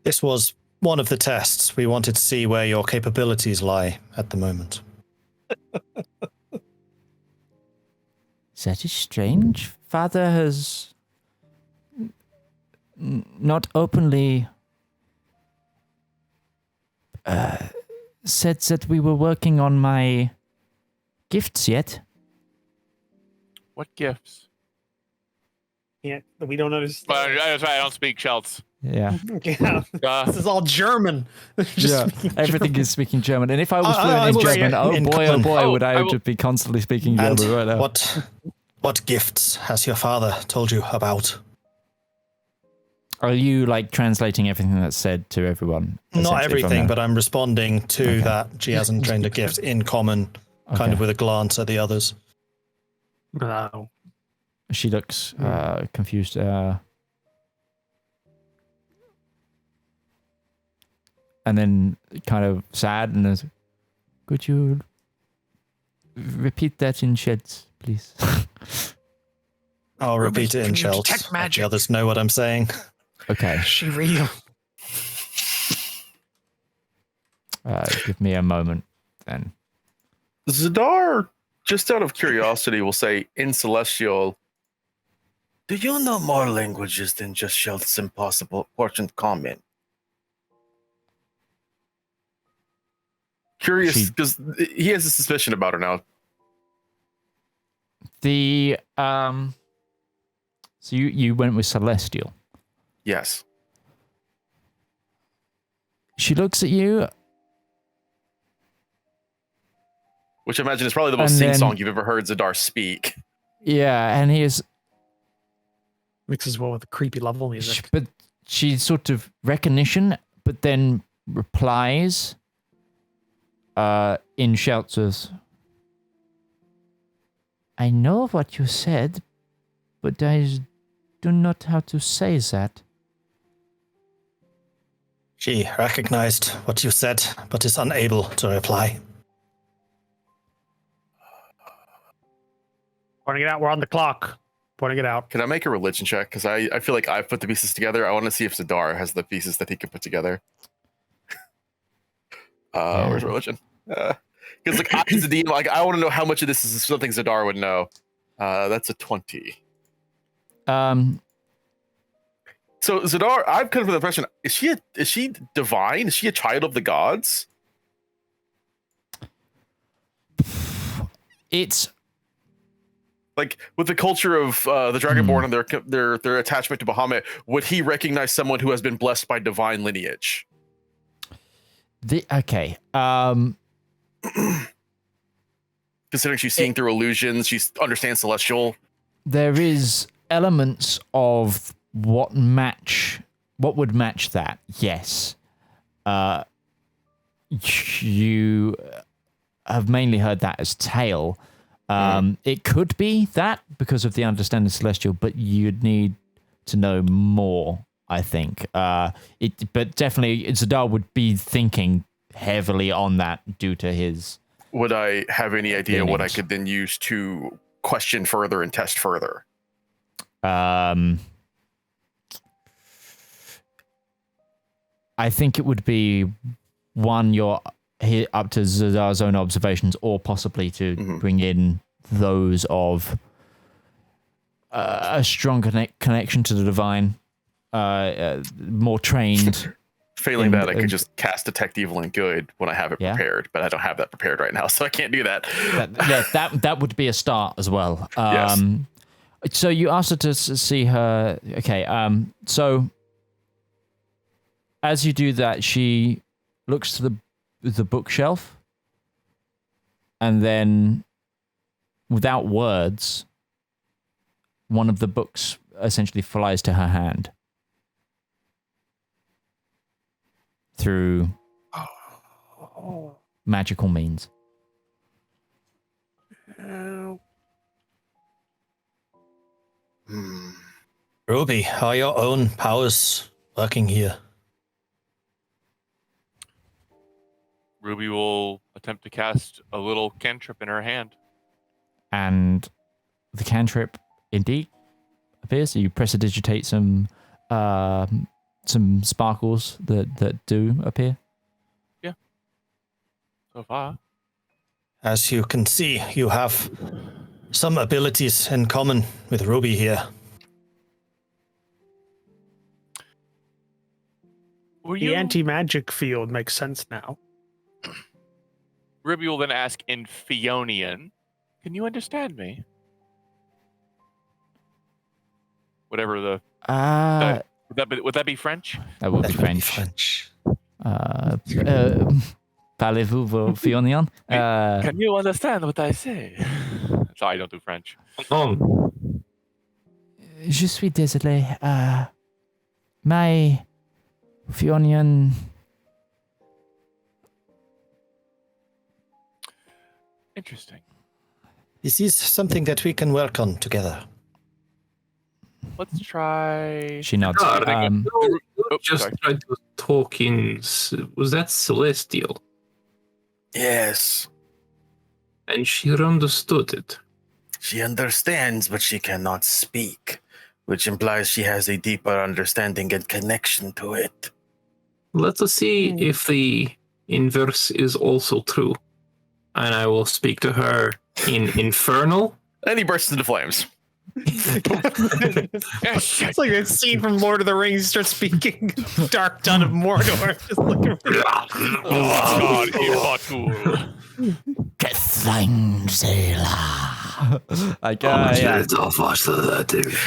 S7: This was one of the tests. We wanted to see where your capabilities lie at the moment.
S1: That is strange. Father has not openly said that we were working on my gifts yet.
S3: What gifts?
S5: Yeah, we don't understand.
S3: That's right. I don't speak Shelts.
S1: Yeah.
S5: Yeah. This is all German.
S1: Yeah, everything is speaking German. And if I was fluent in German, oh boy, would I just be constantly speaking
S7: And
S1: German right now.
S7: what gifts has your father told you about?
S1: Are you like translating everything that's said to everyone?
S7: Not everything, but I'm responding to that she hasn't trained a gift in common, kind of with a glance at the others.
S5: No.
S1: She looks confused. And then kind of sad and is, could you repeat that in Shelts, please?
S7: I'll repeat it in Shelts.
S5: Detect magic.
S7: The others know what I'm saying.
S1: Okay.
S5: Is she real?
S1: Give me a moment then.
S2: Zedaar, just out of curiosity, will say in Celestial,
S6: Do you know more languages than just Sheld's impossible important comment?
S2: curious because he has a suspicion about her now.
S1: The so you went with Celestial.
S2: Yes.
S1: She looks at you.
S2: Which I imagine is probably the most sing-song you've ever heard Zedaar speak.
S1: Yeah, and he is
S5: mixes well with the creepy level music.
S1: But she sort of recognition, but then replies in shelters. I know what you said, but I do not know how to say that.
S7: She recognized what you said, but is unable to reply.
S5: Pointing it out, we're on the clock. Pointing it out.
S2: Can I make a religion check? Because I feel like I've put the pieces together. I want to see if Zedaar has the pieces that he can put together. Where's religion? Because like as a DM, like I want to know how much of this is something Zedaar would know. That's a 20. So Zedaar, I've kind of the impression: is she divine? Is she a child of the gods?
S1: It's
S2: like with the culture of the Dragonborn and their attachment to Bahamut. Would he recognize someone who has been blessed by divine lineage?
S1: Okay.
S2: Considering she's seeing through illusions, she understands celestial. There
S1: is elements of what would match that. Yes. You have mainly heard that as tale. It could be that because of the understanding of celestial, but you'd need to know more, I think. But definitely Zedaar would be thinking heavily on that due to his.
S2: Would I have any idea
S1: lineage.
S2: What I could then use to question further and test further?
S1: I think it would be one, you're up to Zedaar's own observations, or possibly to bring in those of a stronger connection to the divine, more trained
S2: Failing that, I could just cast Detect Evil and Good when I have it
S1: Yeah.
S2: prepared, but I don't have that prepared right now, so I can't do that.
S1: that would be a start as well.
S2: Yes.
S1: So you asked her to see her. Okay. So as you do that, she looks to the bookshelf, and then, without words, one of the books essentially flies to her hand through magical means.
S7: Ruby, are your own powers working here?
S3: Ruby will attempt to cast a little cantrip in her hand.
S1: And the cantrip indeed appears. You prestidigitate some sparkles that do appear.
S3: So far.
S7: As you can see, you have some abilities in common with Ruby here.
S3: Were
S5: The anti-magic field makes sense now.
S3: Ruby will then ask in Fionian, "Can you understand me?" Whatever the would that be French?
S1: That would be French. Parlez-vous Fionian?
S3: Can you understand what I say? Sorry, I don't do French.
S1: Je suis désolé. My Fionian.
S3: Interesting.
S7: This is something that we can work on together.
S3: Let's try.
S1: She nods.
S4: Just
S3: sorry.
S4: tried to talk in. Was that Celestial?
S6: Yes.
S4: And she understood it.
S6: She understands, but she cannot speak, which implies she has a deeper understanding and connection to it.
S4: Let us see if the inverse is also true. And I will speak to her in Infernal.
S2: And he bursts into flames.
S5: It's like that scene from Lord of the Rings. Starts speaking Dark Dawn of Mordor. Just looking for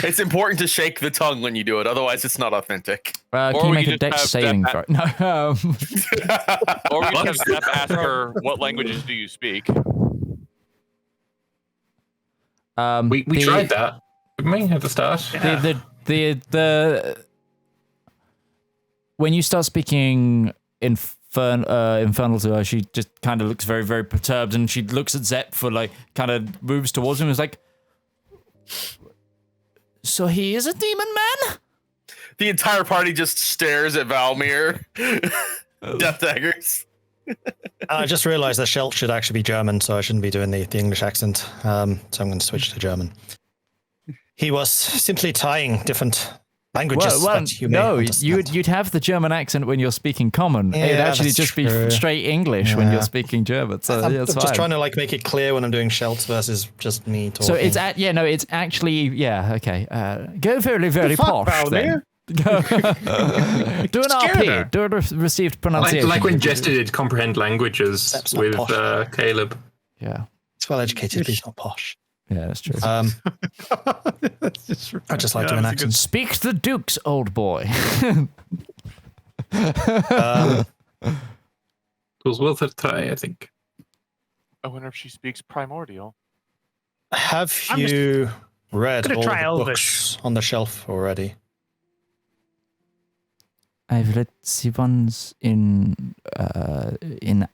S2: It's important to shake the tongue when you do it, otherwise it's not authentic.
S1: Can
S3: Or
S1: you
S3: we
S1: make
S3: could
S1: a
S3: just
S1: dex
S3: have
S1: saving
S3: that-
S1: throw? No.
S3: Or we just have Steph ask her, "What languages do you speak?"
S4: We tried that. Didn't we at the start?
S1: The when you start speaking infernal to her, she just kind of looks very, very perturbed, and she looks at Zep for like kind of moves towards him and is like, "So he is a demon man?"
S2: The entire party just stares at Valmir. Death daggers.
S7: I just realized that Shelt should actually be German, so I shouldn't be doing the English accent. So I'm going to switch to German. He was simply tying different languages. That you may understand.
S1: you'd have the German accent when you're speaking Common.
S7: Yeah,
S1: It'd actually
S7: that's
S1: just be
S7: true.
S1: straight English when
S7: Yeah.
S1: you're speaking German. So
S7: I'm
S1: yeah, it's
S7: just
S1: fine.
S7: trying to like make it clear when I'm doing Shelt versus just me talking.
S1: So it's it's actually okay. Go very, very
S5: fuck,
S1: posh then. Go. Do an RP. Do a received pronunciation.
S4: Like when Jester did comprehend languages
S7: That's not
S4: with
S7: posh.
S4: Caleb.
S1: Yeah.
S7: It's well educated, but he's not posh.
S1: Yeah, that's true.
S7: I just like doing accents.
S1: Speak the Dukes, old boy.
S4: It was worth a try, I think.
S3: I wonder if she speaks primordial.
S7: Have
S5: I'm
S7: you read
S5: gonna
S7: all
S5: try
S7: the
S5: Elvish.
S7: books on the shelf already?
S1: I've read the ones in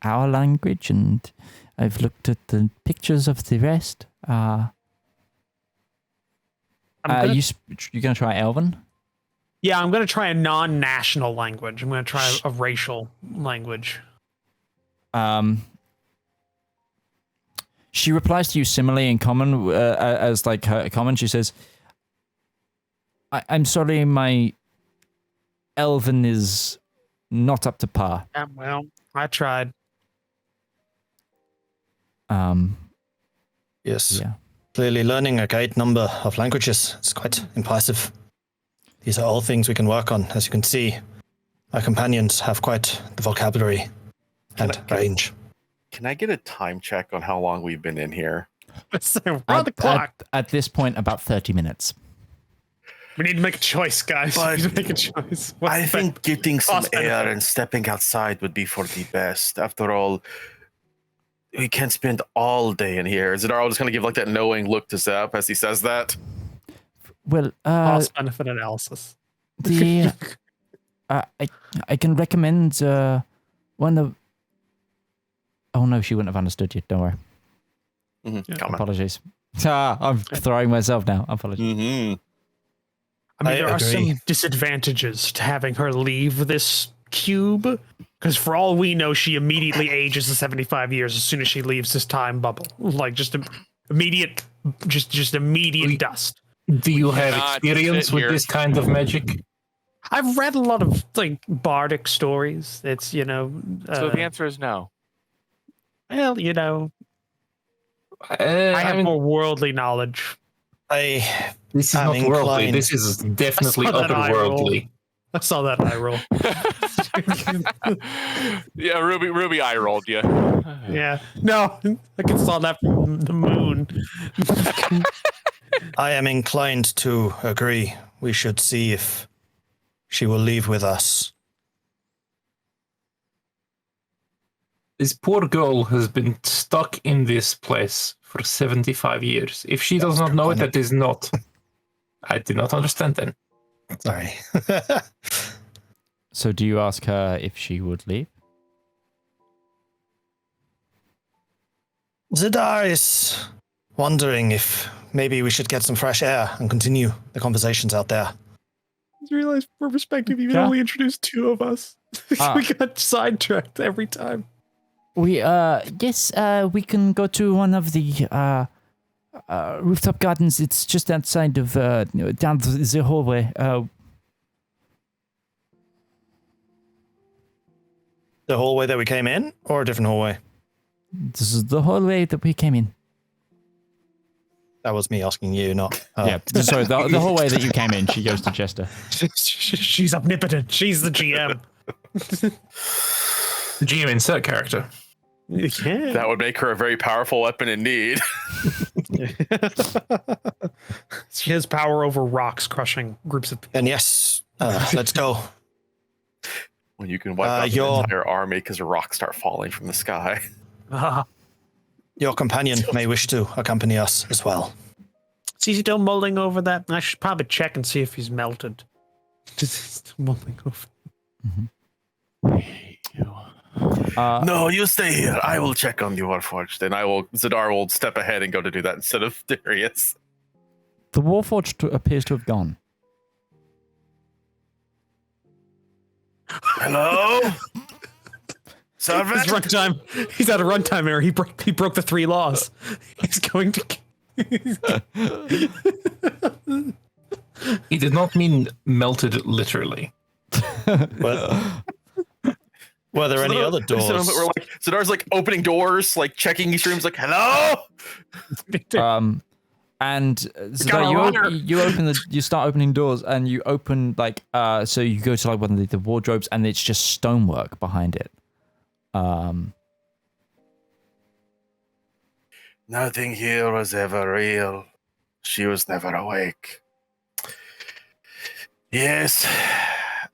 S1: our language, and I've looked at the pictures of the rest. You're gonna try Elven?
S5: Yeah, I'm going to try a non-national language. I'm going to try a racial language.
S1: She replies to you similarly in common as like her common. She says, I'm sorry, my Elven is not up to par.
S5: Yeah, well, I tried.
S7: Yes.
S1: Yeah.
S7: Clearly learning a great number of languages. It's quite impressive. These are all things we can work on, as you can see. My companions have quite the vocabulary and range.
S2: Can I get a time check on how long we've been in here?
S5: We're on the clock.
S1: At this point, about 30 minutes.
S5: We need to make a choice, guys.
S6: But
S5: we need to make a choice. What's
S6: I
S5: the
S6: think getting some
S5: cost benefit?
S6: air and stepping outside would be for the best. After all, we can't spend all day in here.
S2: Zedaar will just kind of give like that knowing look to Zap as he says that.
S1: Well,
S5: Cost benefit analysis.
S1: the I can recommend one of. Oh no, she wouldn't have understood you. Don't worry.
S2: Comment.
S1: Apologies. I'm throwing myself now. Apologies.
S2: Mm-hmm.
S5: I mean,
S7: I
S5: there are
S7: agree.
S5: some disadvantages to having her leave this cube, because for all we know, she immediately ages to 75 years as soon as she leaves this time bubble. Like just immediate, just immediate dust.
S4: Do you have
S3: cannot
S4: experience
S3: sit
S4: with
S3: here.
S4: this kind of magic?
S5: I've read a lot of like bardic stories. It's
S3: So the answer is no.
S5: well, I have more worldly knowledge.
S7: I
S4: This is
S7: I'm
S4: not worldly.
S7: inclined-
S4: This is definitely
S5: I saw that eye roll.
S4: otherworldly.
S5: I saw that eye roll.
S3: Yeah, Ruby eye rolled you.
S5: Yeah, no, I can saw that from the moon.
S7: I am inclined to agree. We should see if she will leave with us.
S4: This poor girl has been stuck in this place for 75 years. If she does not know it, that is not. I did not understand then.
S7: Sorry.
S1: So, do you ask her if she would leave?
S7: Zedaar is wondering if maybe we should get some fresh air and continue the conversations out there.
S5: I realized for perspective, you
S1: Yeah.
S5: only introduced two of us. We got sidetracked every time.
S1: We yes, we can go to one of the rooftop gardens. It's just outside of down the hallway.
S7: The hallway that we came in, or a different hallway?
S1: This is the hallway that we came in.
S7: That was me asking you, not.
S1: Yeah, sorry, the hallway that you came in. She goes to Chester.
S5: She's omnipotent. She's the GM.
S4: GM insert character.
S5: Yeah.
S2: That would make her a very powerful weapon indeed.
S5: She has power over rocks, crushing groups of people.
S7: And yes, let's go.
S2: When you can wipe out the
S7: your-
S2: entire army because rocks start falling from the sky.
S7: Your companion may wish to accompany us as well.
S5: Is he still mulling over that? I should probably check and see if he's melted. Just still mulling over.
S2: No, you stay here. I will check on you, Warforged. And Zedaar will step ahead and go to do that instead of Darius.
S1: The Warforged appears to have gone.
S6: Hello?
S5: His
S6: Servant?
S5: runtime. He's at a runtime error. He broke the 3 laws. He's going to.
S4: He did not mean melted literally.
S7: But were there any other doors?
S2: We're like, Zedaar's like opening doors, like checking these rooms, like, hello?
S1: And Zedaar, you start opening doors, and you open so you go to like one of the wardrobes, and it's just stonework behind it.
S6: Nothing here was ever real. She was never awake. Yes,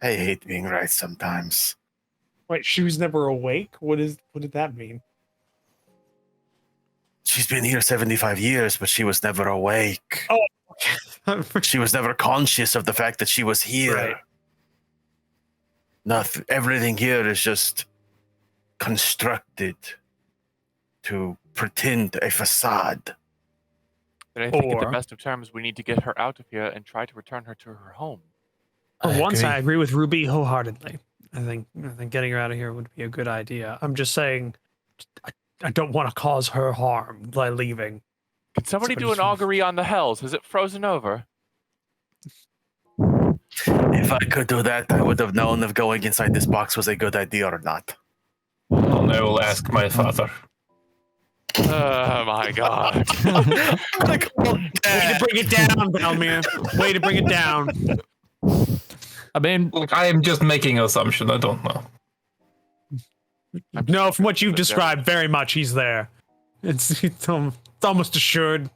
S6: I hate being right sometimes.
S5: Wait, she was never awake? What did that mean?
S6: She's been here 75 years, but she was never awake.
S5: Oh,
S6: She was never conscious of the fact that she was here.
S5: Right.
S6: Nothing. Everything here is just constructed to pretend a facade.
S3: But I think at the
S5: Or-
S3: best of terms, we need to get her out of here and try to return her to her home.
S5: For
S7: I
S5: once,
S7: agree.
S5: I agree with Ruby wholeheartedly. I think getting her out of here would be a good idea. I'm just saying, I don't want to cause her harm by leaving.
S3: Can somebody do an
S5: Somebody's-
S3: augury on the hells? Is it frozen over?
S6: If I could do that, I would have known if going inside this box was a good idea or not.
S4: And I will ask my father.
S3: Oh my god.
S6: Like, oh,
S5: Way to bring it down, Belmere. Way to bring it down.
S1: I mean,
S4: Look, I am just making an assumption. I don't know.
S5: No, from what you've described, very much he's there. It's almost assured.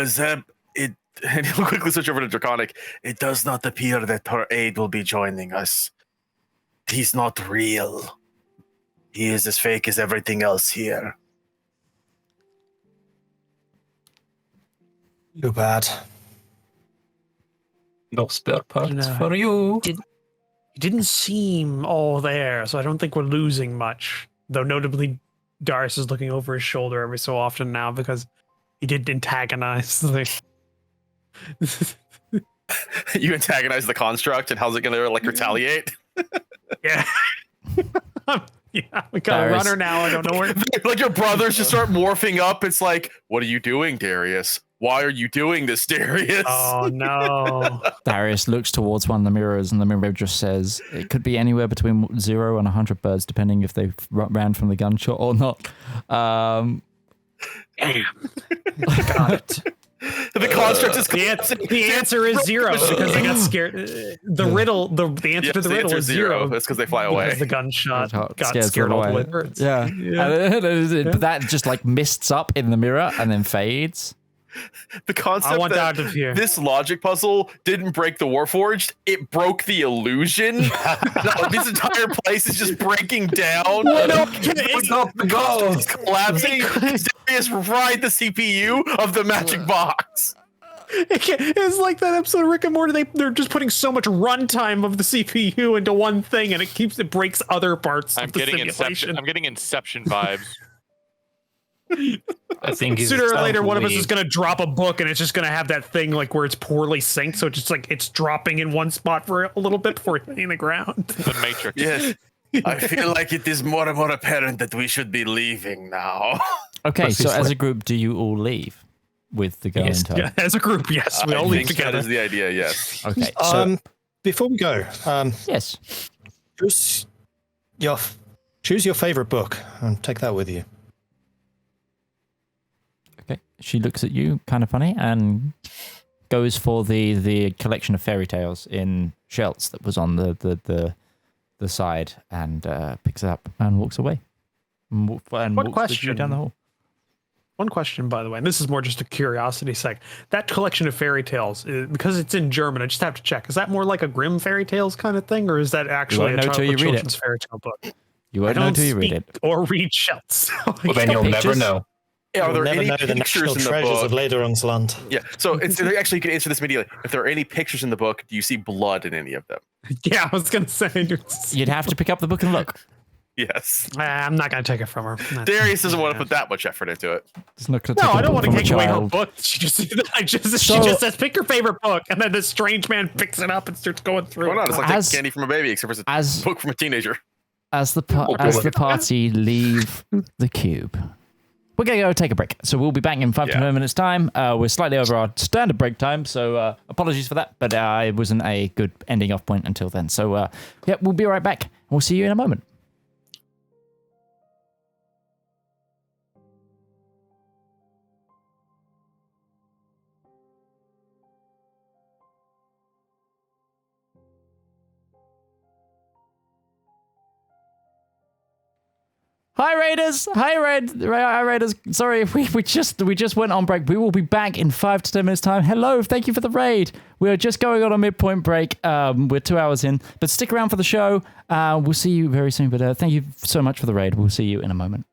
S6: Zeb, and he'll quickly switch over to Draconic. It does not appear that her aide will be joining us. He's not real. He is as fake as everything else here.
S7: Too bad.
S4: No spare parts
S5: No.
S4: for you.
S5: It didn't seem all there, so I don't think we're losing much. Though notably, Darius is looking over his shoulder every so often now because he did antagonize the.
S2: You antagonize the construct, and how's it going to like retaliate?
S5: Yeah. Yeah, we got a
S1: Darius.
S5: runner now. I don't know where.
S2: Like your brothers just start morphing up. It's like, what are you doing, Darius? Why are you doing this, Darius?
S5: Oh no!
S1: Darius looks towards one of the mirrors, and the mirror just says, "It could be anywhere between 0 and 100 birds, depending if they ran from the gunshot or not."
S5: Damn. Got it.
S2: The construct is
S5: The answer is 0 because they got scared. The riddle, the answer to the riddle is 0.
S2: That's because they fly away.
S5: Because the gunshot got
S1: Scared
S5: scared all the way.
S1: Yeah. And that just like mists up in the mirror and then fades.
S2: The concept
S5: I want
S2: that
S5: out of here.
S2: this logic puzzle didn't break the Warforged, it broke the illusion. No, this entire place is just breaking down.
S5: It's
S4: not the goal.
S2: It's collapsing. Darius fried the CPU of the magic box.
S5: It's like that episode of Rick and Morty. They're just putting so much runtime of the CPU into one thing, and it breaks other parts
S3: I'm
S5: of the
S3: getting
S5: simulation.
S3: Inception. I'm getting Inception vibes.
S4: I think
S5: Sooner or later, one of us is going to drop a book, and it's just going to have that thing like where it's poorly synced, so it's just like it's dropping in one spot for a little bit before hitting the ground.
S3: The Matrix.
S6: Yes. I feel like it is more and more apparent that we should be leaving now.
S1: Okay, so as a group, do you all leave with the girl in tow?
S5: Yeah, as a group, yes, we all
S2: I
S5: leave
S2: think that
S5: together.
S2: is the idea, yes.
S1: Okay, so
S7: Before we go,
S1: yes.
S7: choose your favorite book and take that with you.
S1: Okay, she looks at you, kind of funny, and goes for the collection of fairy tales in shells that was on the side, and picks it up and walks away. And walks with you
S5: question?
S1: down the hall.
S5: One question, by the way, and this is more just a curiosity sake. That collection of fairy tales, because it's in German, I just have to check. Is that more like a Grimm fairy tales kind of thing, or is that actually a
S1: won't know till you read it.
S5: children's fairy tale book?
S1: You
S5: I
S1: won't know
S5: don't
S1: until you read
S5: speak
S1: it.
S5: or read shells.
S4: Well, then you'll never
S1: pictures?
S4: know.
S2: Are
S7: We'll
S2: there
S7: never
S2: any
S7: know the
S2: pictures
S7: national
S2: in the
S7: treasures of
S2: book?
S7: Lederungsland.
S2: Yeah, so actually you can answer this immediately. If there are any pictures in the book, do you see blood in any of them?
S5: Yeah, I was gonna say.
S1: You'd have to pick up the book and look.
S2: Yes.
S5: I'm not gonna take it from her.
S2: Darius doesn't want to put that much effort into it.
S1: Just look at
S5: No, I don't want to
S1: from a
S5: take away her
S1: child.
S5: book. She just
S1: So-
S5: says, pick your favorite book, and then this strange man picks it up and starts going through.
S2: Why not? It's like
S1: As-
S2: taking candy from a baby, except for it's a
S1: As
S2: book from a teenager.
S1: as the party leave the cube, we're gonna go take a break. So we'll be back in 5 to 10 minutes time. We're slightly over our standard break time, so apologies for that. But it wasn't a good ending off point until then. So yeah, we'll be right back. We'll see you in a moment. Hi Raiders! Hi Raiders! Sorry, we just went on break. We will be back in 5 to 10 minutes time. Hello, thank you for the raid. We are just going on a midpoint break. We're 2 hours in, but stick around for the show. We'll see you very soon. But thank you so much for the raid. We'll see you in a moment.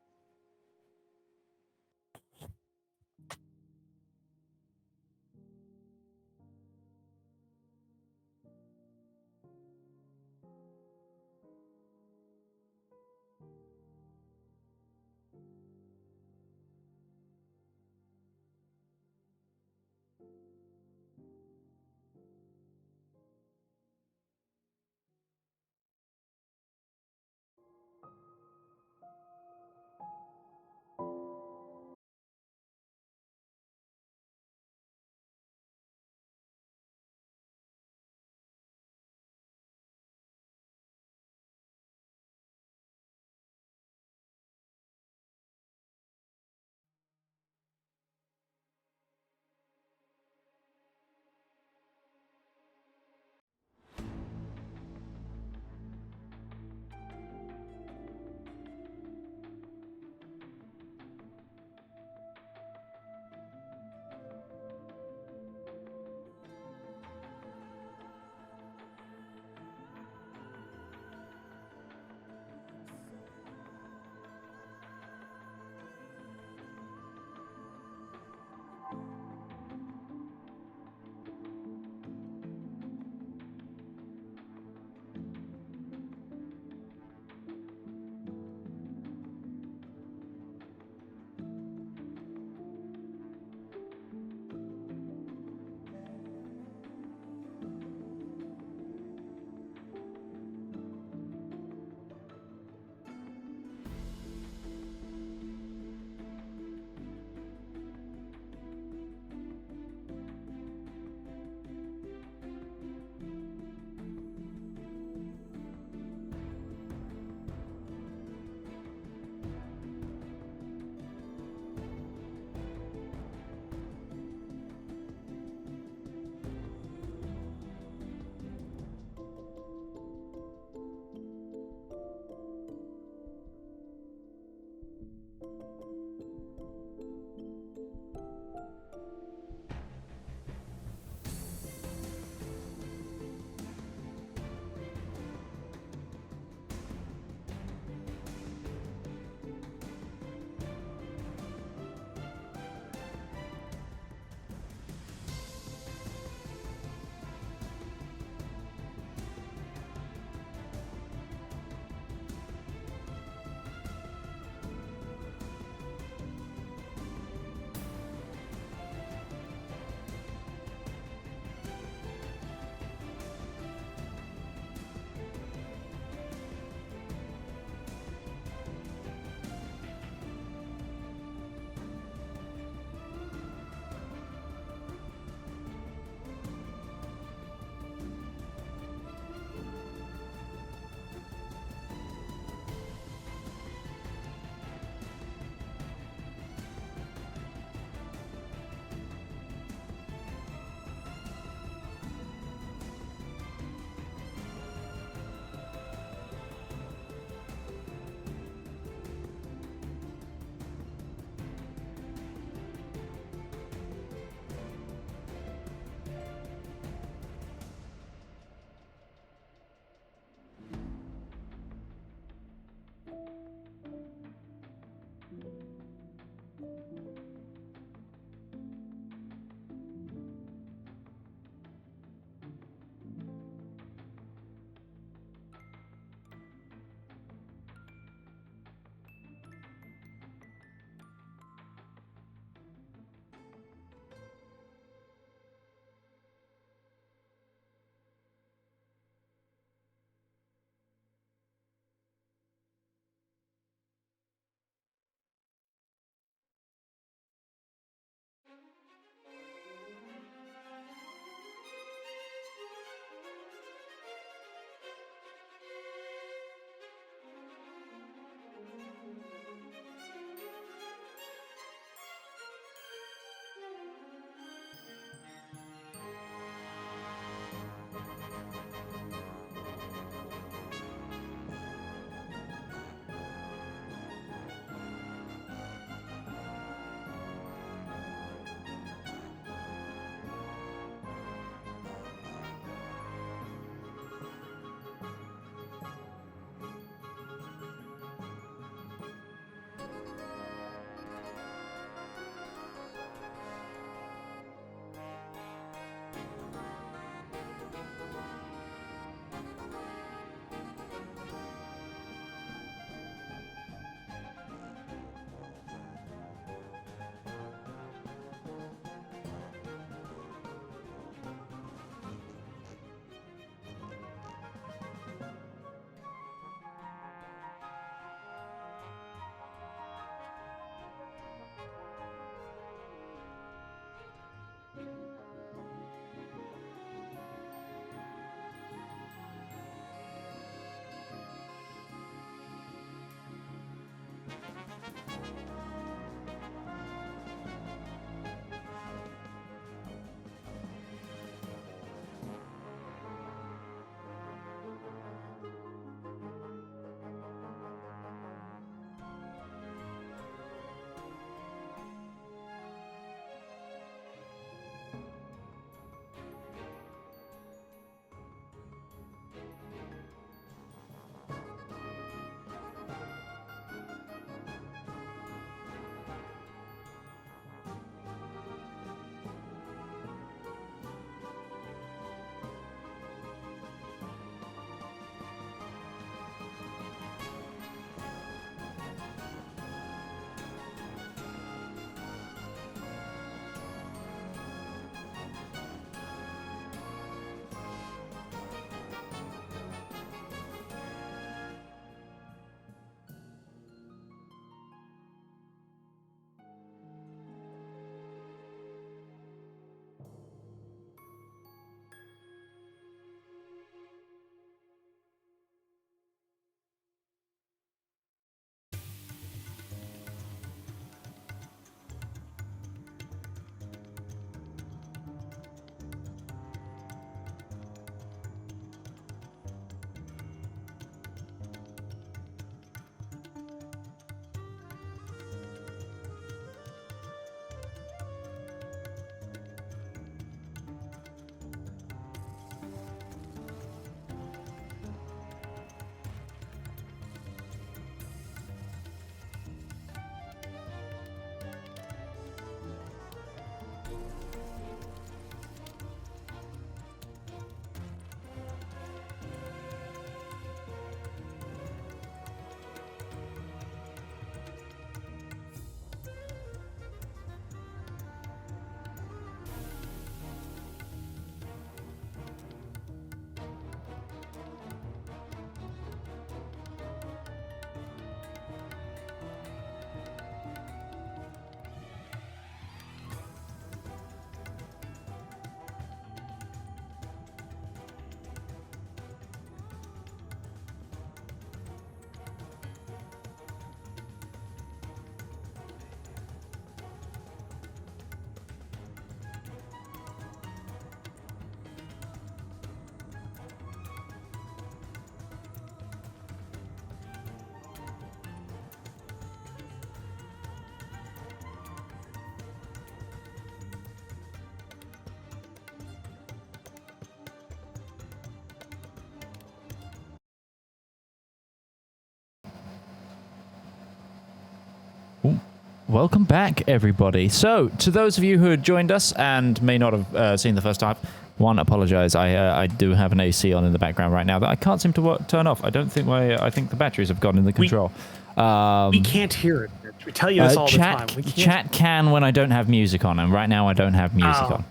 S1: Welcome back, everybody. So, to those of you who had joined us and may not have seen the first half, one, apologize. I do have an AC on in the background right now that I can't seem to turn off. I don't think I think the batteries have gone in the control.
S5: We can't hear it. We tell you this all the time.
S1: Chat can when I don't have music on, and right now I don't have music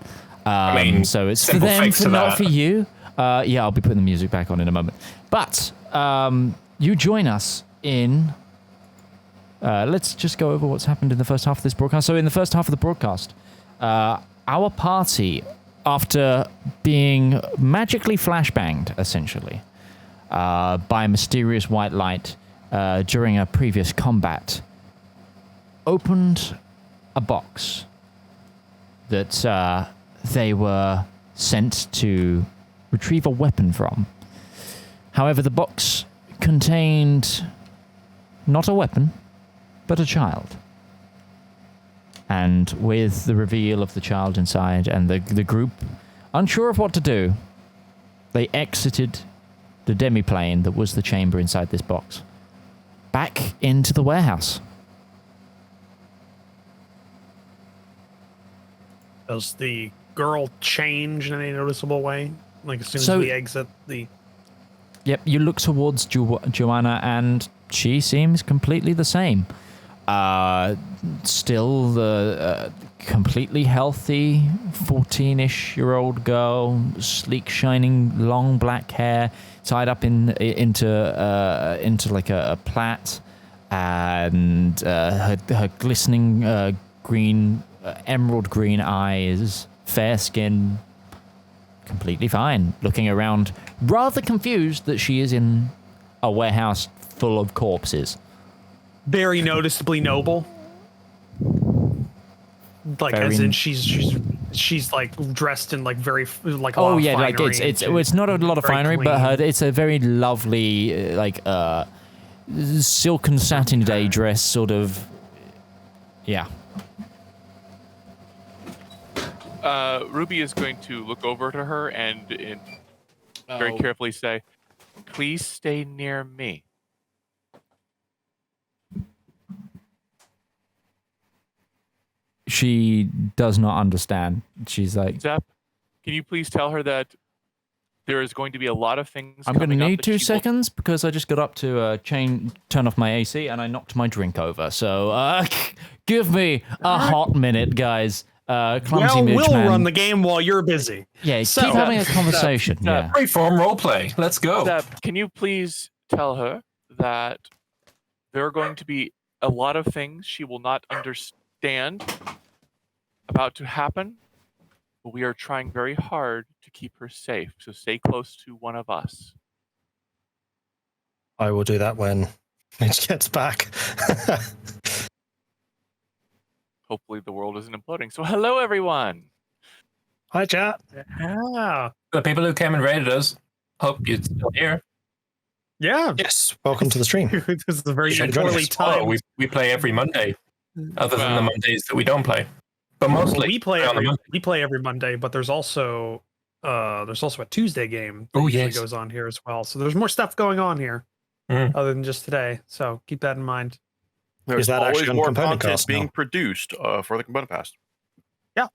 S1: on. So it's for them, not for you. Yeah, I'll be putting the music back on in a moment. But you join us in... let's just go over what's happened in the first half of this broadcast. So in the first half of the broadcast, our party, after being magically flashbanged, essentially, by mysterious white light during a previous combat, opened a box that they were sent to retrieve a weapon from. However, the box contained not a weapon, but a child. And with the reveal of the child inside and the group unsure of what to do, they exited the demiplane that was the chamber inside this box back into the warehouse.
S5: Does the girl change in any noticeable way? Like as soon as we exit the...
S1: Yep, you look towards Joanna and she seems completely the same. Still the completely healthy 14-ish-year-old girl, sleek, shining, long black hair, tied up into like a plait, and her glistening green, emerald green eyes, fair skin, completely fine, looking around, rather confused that she is in a warehouse full of corpses.
S5: Very noticeably noble. Like as in she's like dressed in like very like a lot of
S1: like it's not a lot of finery, but it's a very lovely like silk and satin day dress sort of. Yeah.
S3: Ruby is going to look over to her and very carefully say, "Please stay near me."
S1: She does not understand. She's like,
S3: Zep, can you please tell her that there is going to be a lot of things
S1: I'm going to need 2 seconds because I just got up to turn off my AC and I knocked my drink over. So give me a hot minute, guys. Clumsy
S5: we'll
S1: man.
S5: run the game while you're busy.
S1: Yeah, keep having a conversation. Yeah.
S4: Freeform roleplay. Let's go.
S3: Zep, can you please tell her that there are going to be a lot of things she will not understand about to happen, but we are trying very hard to keep her safe, so stay close to one of us.
S7: I will do that when Mitch gets back.
S3: Hopefully the world isn't imploding. So hello, everyone.
S7: Hi, chat.
S5: Yeah.
S4: The people who came and raided us, hope you're still here.
S5: Yeah.
S7: Yes. Welcome to the stream.
S5: This is a very
S4: You should join
S5: poorly
S4: us. Oh,
S5: timed.
S4: we play every Monday, other than the Mondays that we don't play. But mostly
S5: we play every Monday, but there's also a Tuesday game that goes on here as well. So there's more stuff going on here other than just today. So keep that in mind.
S2: There's
S7: Is that
S2: always
S7: actually on
S2: more
S7: Component
S2: content
S7: Cast
S2: being
S7: now?
S2: produced for the Component Cast.
S5: Yeah.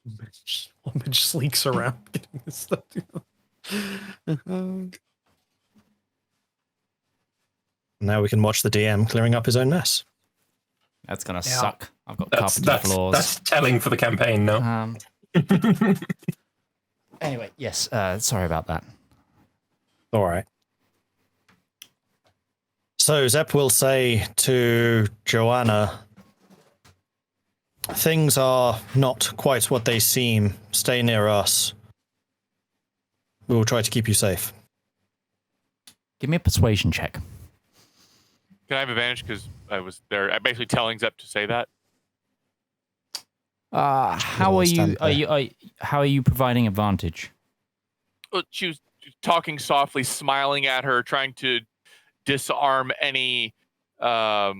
S5: Mitch sleeks around getting this stuff.
S7: Now we can watch the DM clearing up his own mess.
S1: That's going to suck. I've got
S4: that's
S1: carpeted floors.
S4: That's telling for the campaign, no?
S1: Anyway, yes, sorry about that.
S7: All right. So Zep will say to Joanna, things are not quite what they seem. Stay near us. We will try to keep you safe.
S1: Give me a persuasion check.
S3: Can I have advantage because I was there? I'm basically telling Zep to say that.
S1: How are you providing advantage?
S3: Well, she was talking softly, smiling at her, trying to disarm any how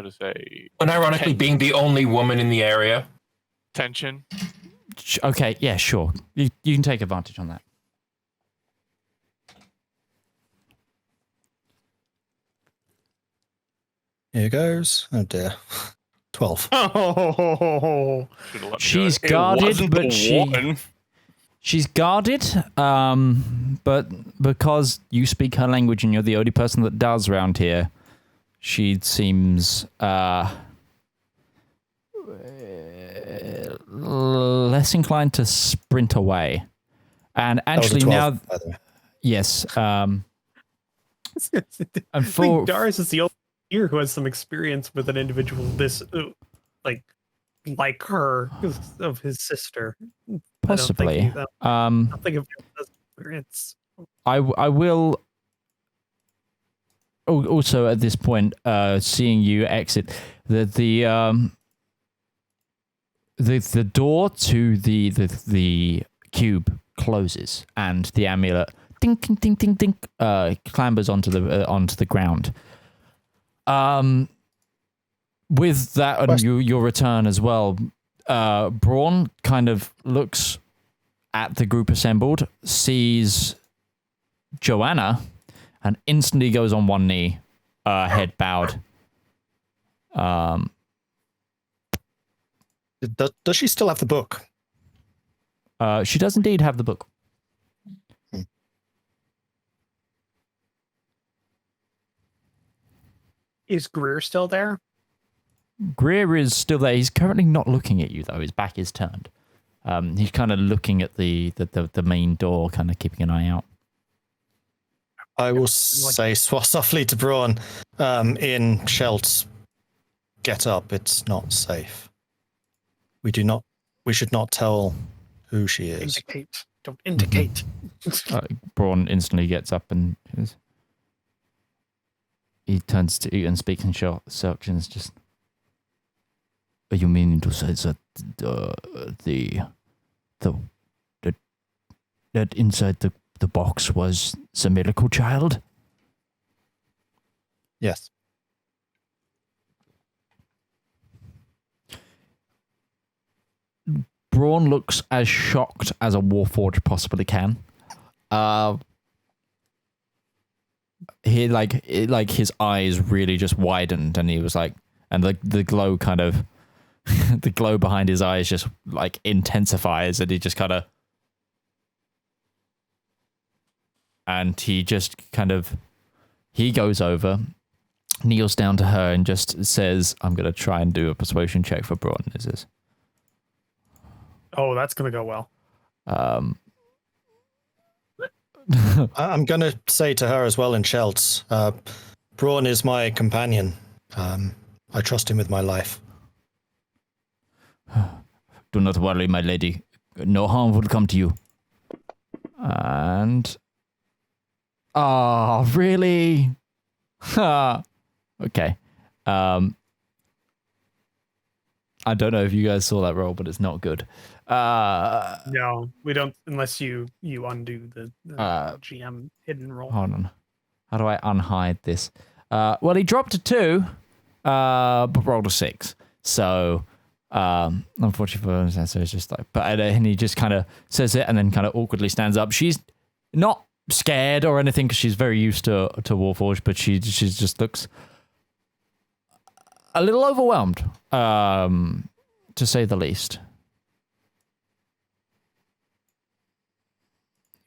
S3: to say,
S4: unironically being the only woman in the area.
S3: Tension.
S1: Okay, yeah, sure. You can take advantage on that.
S7: Here goes. Oh dear. 12.
S5: Oh,
S3: Should've let me do
S1: She's
S3: it.
S2: It
S1: guarded,
S2: wasn't
S1: but
S2: the one.
S1: she's guarded. But because you speak her language and you're the only person that does around here, she seems less inclined to sprint away. And
S7: That was a
S1: actually
S7: 12,
S1: now,
S7: by the way.
S1: yes. And
S5: I
S1: for
S5: think Darius is the only here who has some experience with an individual this like her 'cause of his sister.
S1: possibly,
S5: I don't think of him as experience.
S1: I will. Also, at this point, seeing you exit, the door to the cube closes, and the amulet ding ding ding ding ding clambers onto the ground. With that and your return as well, Braun kind of looks at the group assembled, sees Joanna, and instantly goes on one knee, head bowed.
S7: Does she still have the book?
S1: She does indeed have the book.
S5: Is Greer still there?
S1: Greer is still there. He's currently not looking at you, though. His back is turned. He's kind of looking at the main door, kind of keeping an eye out.
S7: I will say softly to Braun, in Shelt's, get up, it's not safe. We should not tell who she is.
S5: Indicate. Don't indicate.
S1: Braun instantly gets up and he turns to you and speaks in sections. Just, are you meaning to say that that inside the box was the miracle child?
S7: Yes.
S1: Braun looks as shocked as a Warforged possibly can. He like his eyes really just widened, and he was like, and the glow kind of, the glow behind his eyes just like intensifies, and he just kind of, and he just kind of, he goes over, kneels down to her, and just says, "I'm gonna try and do a persuasion check for Braun." Is this?
S5: Oh, that's gonna go well.
S7: I'm going to say to her as well in Shelt's, Braun is my companion. I trust him with my life.
S1: Do not worry, my lady. No harm will come to you. And... oh, really? Okay. I don't know if you guys saw that roll, but it's not good.
S5: No, we don't unless you undo the GM hidden roll.
S1: Hold on. How do I unhide this? Well, he dropped a 2, but rolled a 6. So, unfortunately, so it's just like, but and he just kind of says it and then kind of awkwardly stands up. She's not scared or anything because she's very used to Warforged, but she just looks a little overwhelmed, to say the least.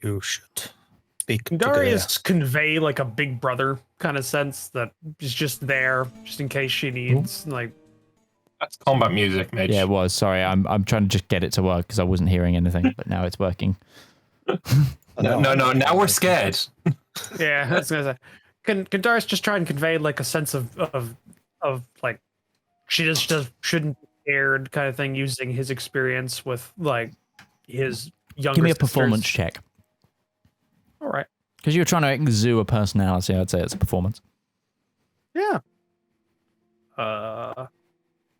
S7: You should speak to
S5: Darius convey like a big brother kind of sense that is just there, just in case she needs like.
S4: That's combat music, Mitch.
S1: Yeah, it was. Sorry, I'm trying to just get it to work because I wasn't hearing anything, but now it's working.
S4: No. Now we're scared.
S5: Yeah, that's gonna say. Can Darius just try and convey like a sense of like she just shouldn't be scared kind of thing, using his experience with like his younger.
S1: Give me a
S5: sisters.
S1: performance check.
S5: All right.
S1: Because you're trying to exude a personality, I'd say it's a performance.
S5: Yeah.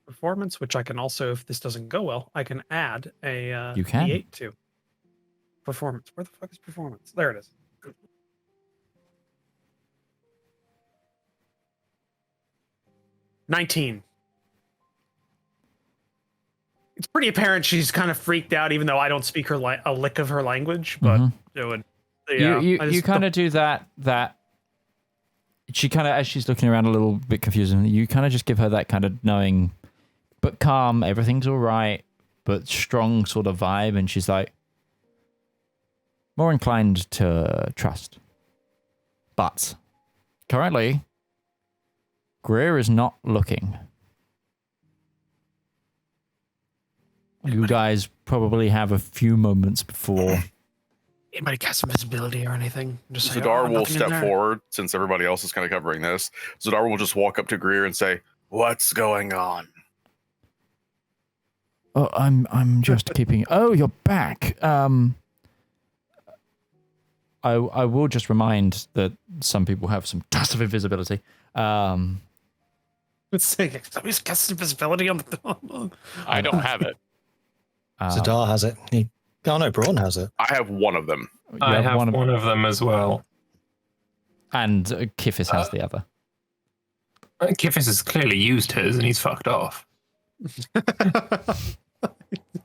S5: Performance, which I can also, if this doesn't go well, I can add a
S1: You can.
S5: D8 to. Performance. Where the fuck is performance? There it is. 19. It's pretty apparent she's kind of freaked out, even though I don't speak her a lick of her language. But it would. Yeah,
S1: You kind of do that. she kind of, as she's looking around a little bit confused, you kind of just give her that kind of knowing, but calm, everything's all right, but strong sort of vibe, and she's like, more inclined to trust. But currently, Greer is not looking. You guys probably have a few moments before.
S5: Anybody cast invisibility or anything? Just say,
S2: Zadar
S5: "Oh,
S2: will
S5: nothing in
S2: step
S5: there."
S2: forward since everybody else is kind of covering this. Zadar will just walk up to Greer and say, "What's going on?"
S1: Oh, I'm just keeping. Oh, you're back. I will just remind that some people have some dust of invisibility.
S5: Let's say somebody's cast invisibility on the.
S3: I don't have it.
S7: Zedaar has it. Oh no, Braun has it.
S2: I have one of them.
S4: I have one of them as well.
S1: And Kifis has the other.
S4: Kifis has clearly used his and he's fucked off.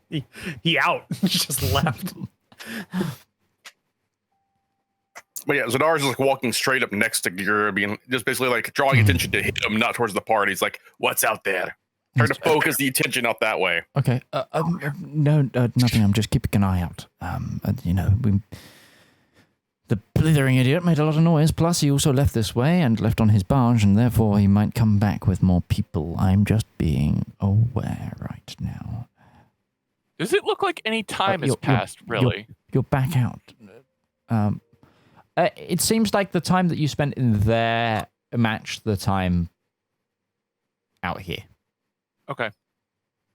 S5: he out. He just left.
S2: But yeah, Zadar is like walking straight up next to Greer, being just basically like drawing attention to him, not towards the party. He's like, "What's out there?" Trying to focus the attention out that way.
S1: Okay. No, nothing. I'm just keeping an eye out. The blithering idiot made a lot of noise. Plus, he also left this way and left on his barge, and therefore he might come back with more people. I'm just being aware right now.
S3: Does it look like any time has passed, really?
S1: You're back out. It seems like the time that you spent in there matched the time out here.
S3: Okay.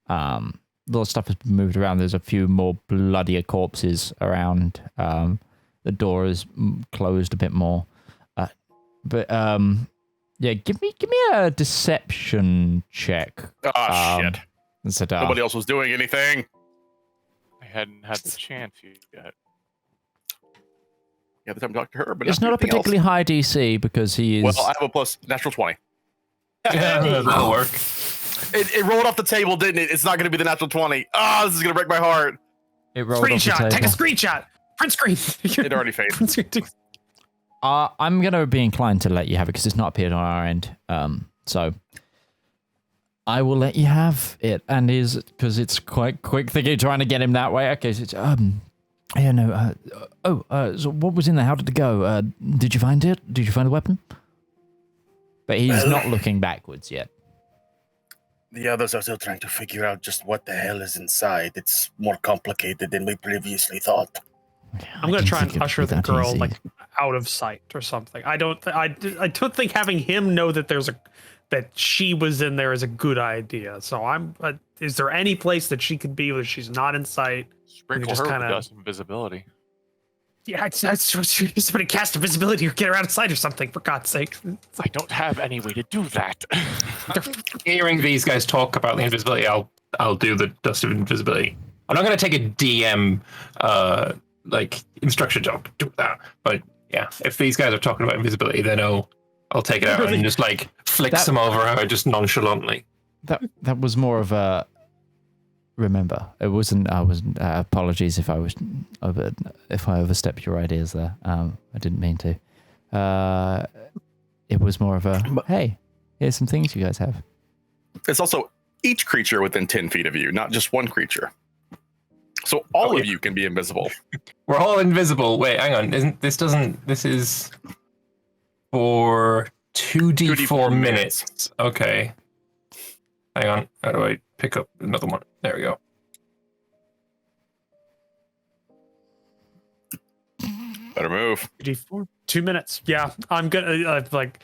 S1: A lot of stuff has been moved around. There's a few more bloodier corpses around. The door is closed a bit more. Yeah, give me a deception check.
S2: Shit.
S1: Zedaar.
S2: Nobody else was doing anything.
S3: I hadn't had the chance yet.
S2: Yeah, the time to talk to her, but
S1: It's not a particularly high DC because he is.
S2: Well, I have a plus natural 20.
S4: Yeah, that'll work.
S2: It rolled off the table, didn't it? It's not going to be the natural 20. Oh, this is going to break my heart.
S1: It rolled off the
S5: Screenshot.
S1: table.
S5: Take a screenshot. Print screen.
S2: It already faded.
S5: Print screen.
S1: I'm going to be inclined to let you have it because it's not appeared on our end. So I will let you have it, and because it's quite quick thinking trying to get him that way. Okay, so it's yeah, no. So what was in there? How did it go? Did you find it? Did you find the weapon? But he's not looking backwards yet.
S6: The others are still trying to figure out just what the hell is inside. It's more complicated than we previously thought.
S5: I'm gonna try and usher the girl like out of sight or something. I don't think having him know that that she was in there is a good idea. So is there any place that she could be where she's not in sight?
S3: Sprinkle her with dust and invisibility.
S5: Yeah, somebody cast invisibility or get her out of sight or something, for God's sake.
S3: I don't have any way to do that.
S4: Hearing these guys talk about the invisibility, I'll do the dust of invisibility. I'm not going to take a DM instruction job to do that. But yeah, if these guys are talking about invisibility, then I'll take it out and just flick some over her just nonchalantly.
S1: That was more of a. Remember, it wasn't. I wasn't. Apologies if I overstepped your ideas there. I didn't mean to. It was more of a. Hey, here's some things you guys have.
S2: It's also each creature within 10 feet of you, not just one creature. So all of you can be invisible.
S4: We're all invisible. Wait, hang on. This is for 2d4 minutes. Okay. Hang on. How do I pick up another one? There we go.
S2: Better move.
S5: 2 minutes. Yeah, I'm gonna
S4: that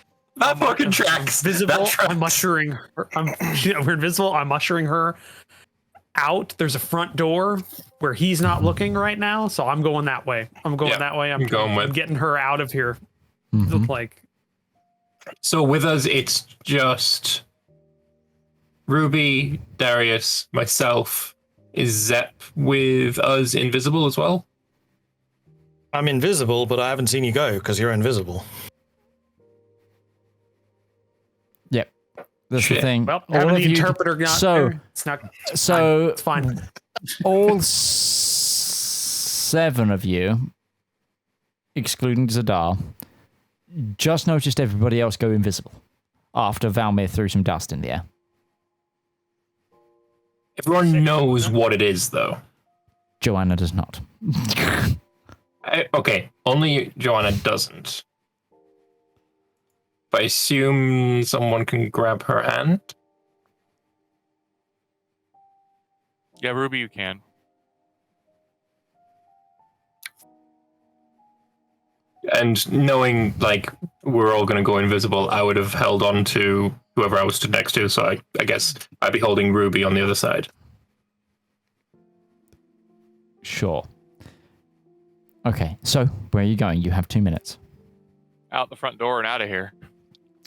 S4: fucking tracks.
S5: Visible. I'm ushering her. We're invisible. I'm ushering her out. There's a front door where he's not looking right now, so I'm going that way. I'm getting her out of here.
S1: Mm-hmm.
S4: So with us, it's just Ruby, Darius, myself. Is Zep with us invisible as well?
S7: I'm invisible, but I haven't seen you go because you're invisible.
S1: Yep. That's the thing.
S5: Well, having the interpreter not there, it's not.
S1: So
S5: it's fine.
S1: All 7 of you, excluding Zedaar, just noticed everybody else go invisible after Valmir threw some dust in the air.
S4: Everyone knows what it is, though.
S1: Joanna does not.
S4: Okay, only Joanna doesn't. But I assume someone can grab her hand.
S3: Yeah, Ruby, you can.
S4: And knowing, like, we're all going to go invisible, I would have held on to whoever I was stood next to, so I guess I'd be holding Ruby on the other side.
S1: Sure. Okay, so where are you going? You have 2 minutes.
S3: Out the front door and out of here.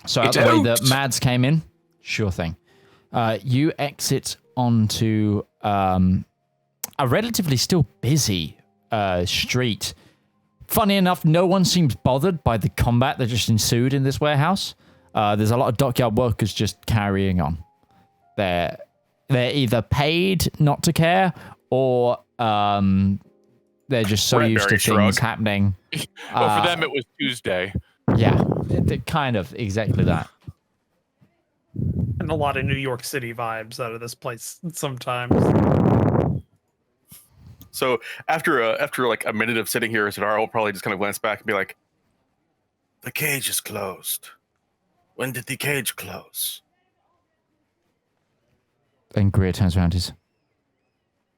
S1: So out
S4: Get
S1: the way
S4: out.
S1: that Mads came in? Sure thing. You exit onto a relatively still busy street. Funny enough, no one seems bothered by the combat that just ensued in this warehouse. There's a lot of dockyard workers just carrying on. They're either paid not to care, or they're just so
S2: Red
S1: used to
S2: berry
S1: things
S2: shrug.
S1: happening.
S3: Well, for them, it was Tuesday.
S1: Yeah, kind of exactly that.
S5: And a lot of New York City vibes out of this place sometimes.
S2: So after like a minute of sitting here, Zedaar will probably just kind of glance back and be like,
S6: The cage is closed. When did the cage close?
S1: Then Greer turns around.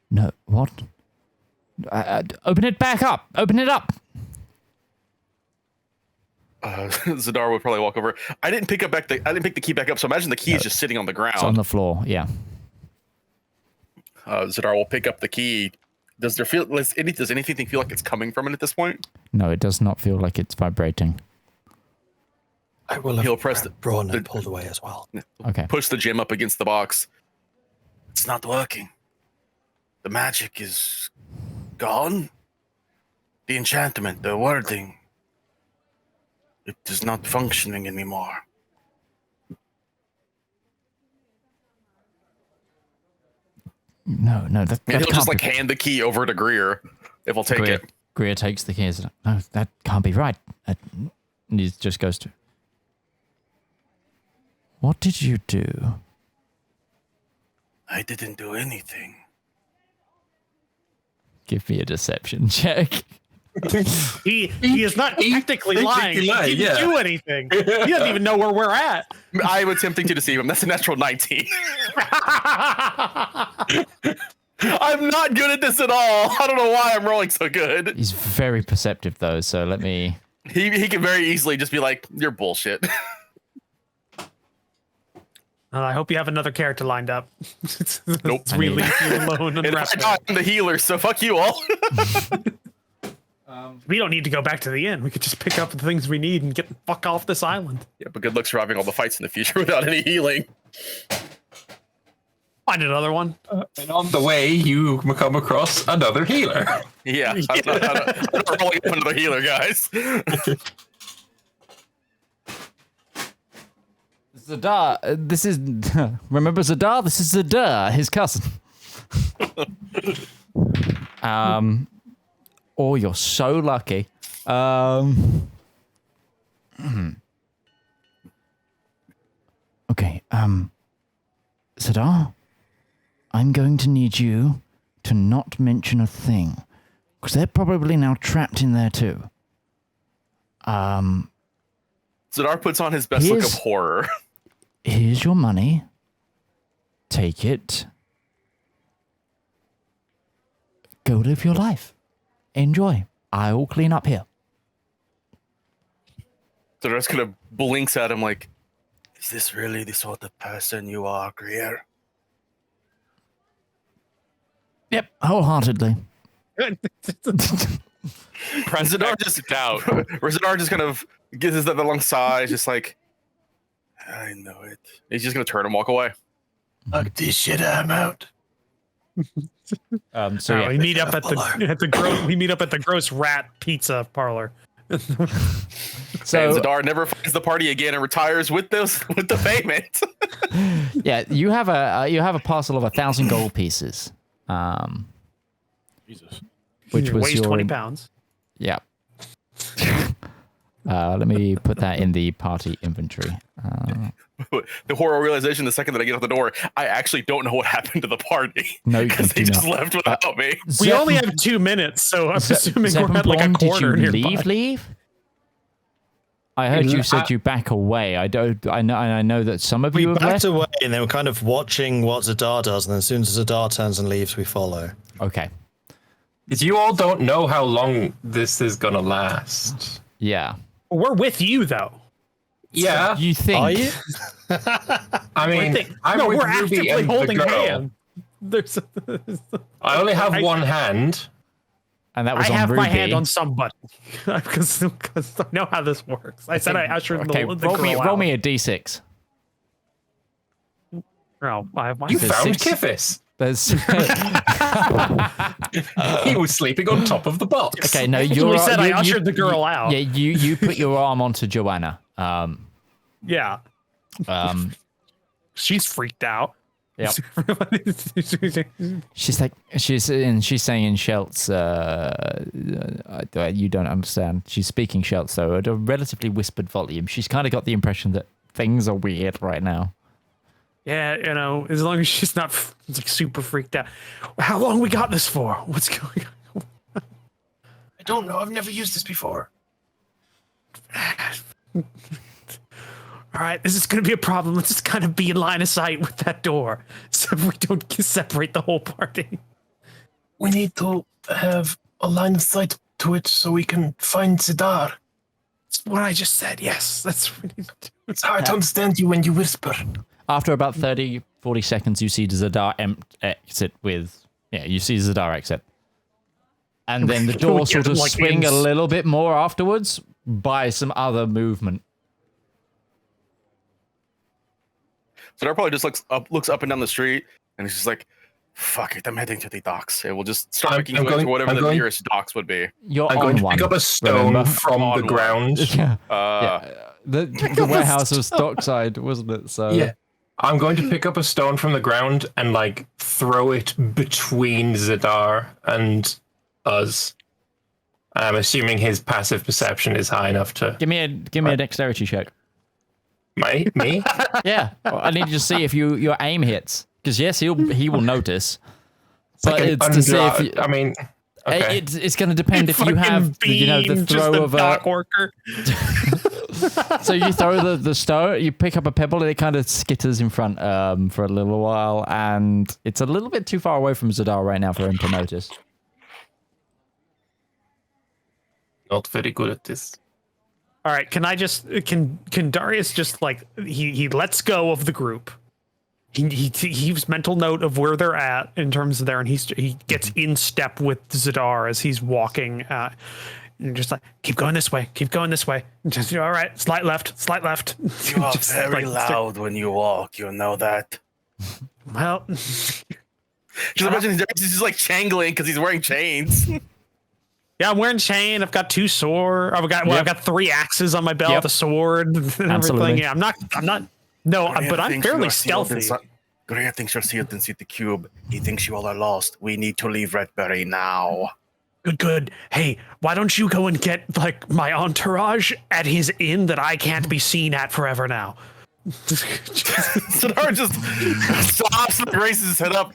S1: No, what? Open it back up. Open it up.
S2: Zedaar would probably walk over. I didn't pick the key back up, so imagine the key is just sitting on the ground.
S1: It's on the floor. Yeah.
S2: Zedaar will pick up the key. Does anything feel like it's coming from it at this point?
S1: No, it does not feel like it's vibrating.
S7: I will have
S2: He'll press
S7: Braun and pulled away as well.
S1: Okay.
S2: Push the gem up against the box.
S6: It's not working. The magic is gone. The enchantment, the wording. It is not functioning anymore.
S1: No, that
S2: And he'll
S1: can't
S2: just like
S1: be.
S2: hand the key over to Greer if he'll take
S1: Greer,
S2: it.
S1: Greer takes the keys. No, that can't be right. And he just goes to. What did you do?
S6: I didn't do anything.
S1: Give me a deception check.
S5: He is not technically lying. He
S4: lied,
S5: didn't do anything. He doesn't even know where we're at.
S2: I'm attempting to deceive him. That's a natural 19. I'm not good at this at all. I don't know why I'm rolling so good.
S1: He's very perceptive though, so let me.
S2: He can very easily just be like, "You're bullshit."
S5: I hope you have another character lined up.
S2: Nope.
S5: We leave you alone and
S2: And
S5: rest.
S2: I'm the healer, so fuck you all.
S5: We don't need to go back to the inn. We could just pick up the things we need and get the fuck off this island.
S2: Yeah, but good luck surviving all the fights in the future without any healing.
S5: Find another one.
S4: And on the way, you come across another healer.
S2: Yeah, I'm not rolling up another healer, guys.
S1: Zedaar, this is. Remember Zedaar? This is Zedaar, his cousin. Oh, you're so lucky. Okay, Zedaar, I'm going to need you to not mention a thing, because they're probably now trapped in there too.
S2: Zedaar puts on his best look of horror.
S1: Here's your money. Take it. Go live your life. Enjoy. I'll clean up here.
S2: Zedaar kind of blinks at him like,
S6: Is this really the sort of person you are, Greer?
S1: Yep, wholeheartedly.
S2: Zedaar just
S3: out.
S2: Zedaar just kind of gives that long sigh, just like,
S6: I know it.
S2: he's just gonna turn and walk away.
S6: Fuck this shit, I'm out.
S1: So yeah.
S5: We meet up at the gross rat pizza parlor.
S2: And
S1: So
S2: Zedaar never finds the party again and retires with the payment.
S1: yeah, you have a parcel of 1,000 gold pieces.
S3: Jesus.
S1: Which was
S5: weighs
S1: your
S5: 20 pounds.
S1: Yeah. Let me put that in the party inventory.
S2: The horror realization the second that I get out the door, I actually don't know what happened to the party.
S1: No, you
S2: because they
S1: do
S2: just
S1: not.
S2: left without me.
S5: We only have 2 minutes, so I'm assuming we're at like a
S1: Blonde,
S5: quarter
S1: did you
S5: nearby.
S1: leave? I heard you said you back away. I know that some of
S7: We
S1: you have
S7: backed
S1: left.
S7: away and then we're kind of watching what Zedaar does, and then as soon as Zedaar turns and leaves, we follow.
S1: Okay.
S4: Because you all don't know how long this is gonna last.
S1: Yeah.
S5: We're with you, though.
S4: Yeah,
S1: You think?
S7: Are you?
S4: I mean, I'm
S5: no,
S4: with
S5: we're
S4: Ruby
S5: actively
S4: and
S5: holding
S4: the girl.
S5: hands. There's,
S4: I only have one hand.
S1: And that was
S5: I
S1: on
S5: have
S1: Ruby.
S5: my hand on somebody because I know how this works. I said I ushered
S1: Okay,
S5: the
S1: roll
S5: girl
S1: me
S5: out.
S1: a d6.
S5: Oh, I have my
S4: You
S1: There's
S4: found
S1: six-
S4: Kithis.
S1: There's
S4: He was sleeping on top of the box.
S1: okay. No,
S5: we
S1: you're.
S5: said
S1: you,
S5: I ushered the girl out.
S1: Yeah, you put your arm onto Joanna.
S5: Yeah. She's freaked out.
S1: Yep. She's saying in Shelts. You don't understand. She's speaking Shelts though at a relatively whispered volume. She's kind of got the impression that things are weird right now.
S5: Yeah, as long as she's not like super freaked out. How long we got this for? What's going on?
S4: I don't know. I've never used this before.
S5: All right, this is going to be a problem. Let's just kind of be in line of sight with that door so we don't separate the whole party.
S8: We need to have a line of sight to it so we can find Zedaar.
S5: That's what I just said. Yes, that's what we need to do.
S8: It's hard to understand you when you whisper.
S1: After about 30, 40 seconds, you see Zedaar exit with... Yeah, you see Zedaar exit. And then the door sort of swing a little bit more afterwards by some other movement.
S2: So Zedaar probably just looks up and down the street, and he's just like, fuck it, I'm heading to the docks. And we'll just start making his way to whatever the nearest docks would be.
S1: You're
S4: I'm
S1: on
S4: going to
S1: one.
S4: pick up a stone
S1: remember?
S4: from
S2: On
S4: the
S2: one.
S4: ground.
S1: Yeah.
S2: Uh,
S1: The warehouse was dockside, wasn't it? So
S4: Yeah. I'm going to pick up a stone from the ground and like throw it between Zedaar and us. I'm assuming his passive perception is high enough to
S1: give me a dexterity check.
S4: me.
S1: Yeah, I need to see if your aim hits. Because yes, he will notice. But
S4: Like
S1: it's to see if you,
S4: I mean, okay.
S1: it's going to depend if you have the throw of
S5: dock
S1: a.
S5: worker.
S1: So you throw the stone, you pick up a pebble, and it kind of skitters in front for a little while, and it's a little bit too far away from Zedaar right now for him to notice.
S4: Not very good at this.
S5: All right, can Darius just like he lets go of the group. He keeps mental note of where they're at in terms of there, and he gets in step with Zedaar as he's walking. And just like keep going this way. Just all right, slight left.
S6: You are very loud when you walk. You know that.
S5: Well,
S2: just imagine he's just like changling because he's wearing chains.
S5: yeah, I'm wearing chain. I've got 2 swords. I've got 3 axes on my belt,
S1: Yep.
S5: a sword, and
S1: Absolutely.
S5: everything. Yeah, I'm not. No, but I'm fairly stealthy.
S6: Greer thinks you're sealed inside the cube. He thinks you all are lost. We need to leave Redberry now.
S5: Good. Hey, why don't you go and get like my entourage at his inn that I can't be seen at forever now?
S2: Zedaar just stops and raises his head up.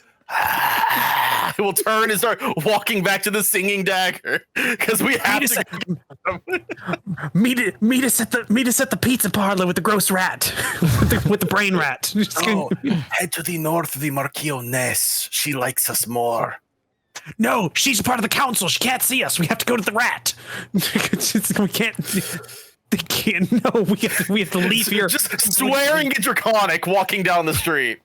S2: He will turn and start walking back to the singing dagger because we have
S5: Meet us
S2: to.
S5: meet us at the pizza parlor with the gross rat, with the brain rat.
S6: Oh, head to the north of the Marquio Ness. She likes us more.
S5: No, she's a part of the council. She can't see us. We have to go to the rat. We can't. They can't. No, we have to leave here.
S2: Just swearing at Draconic walking down the street.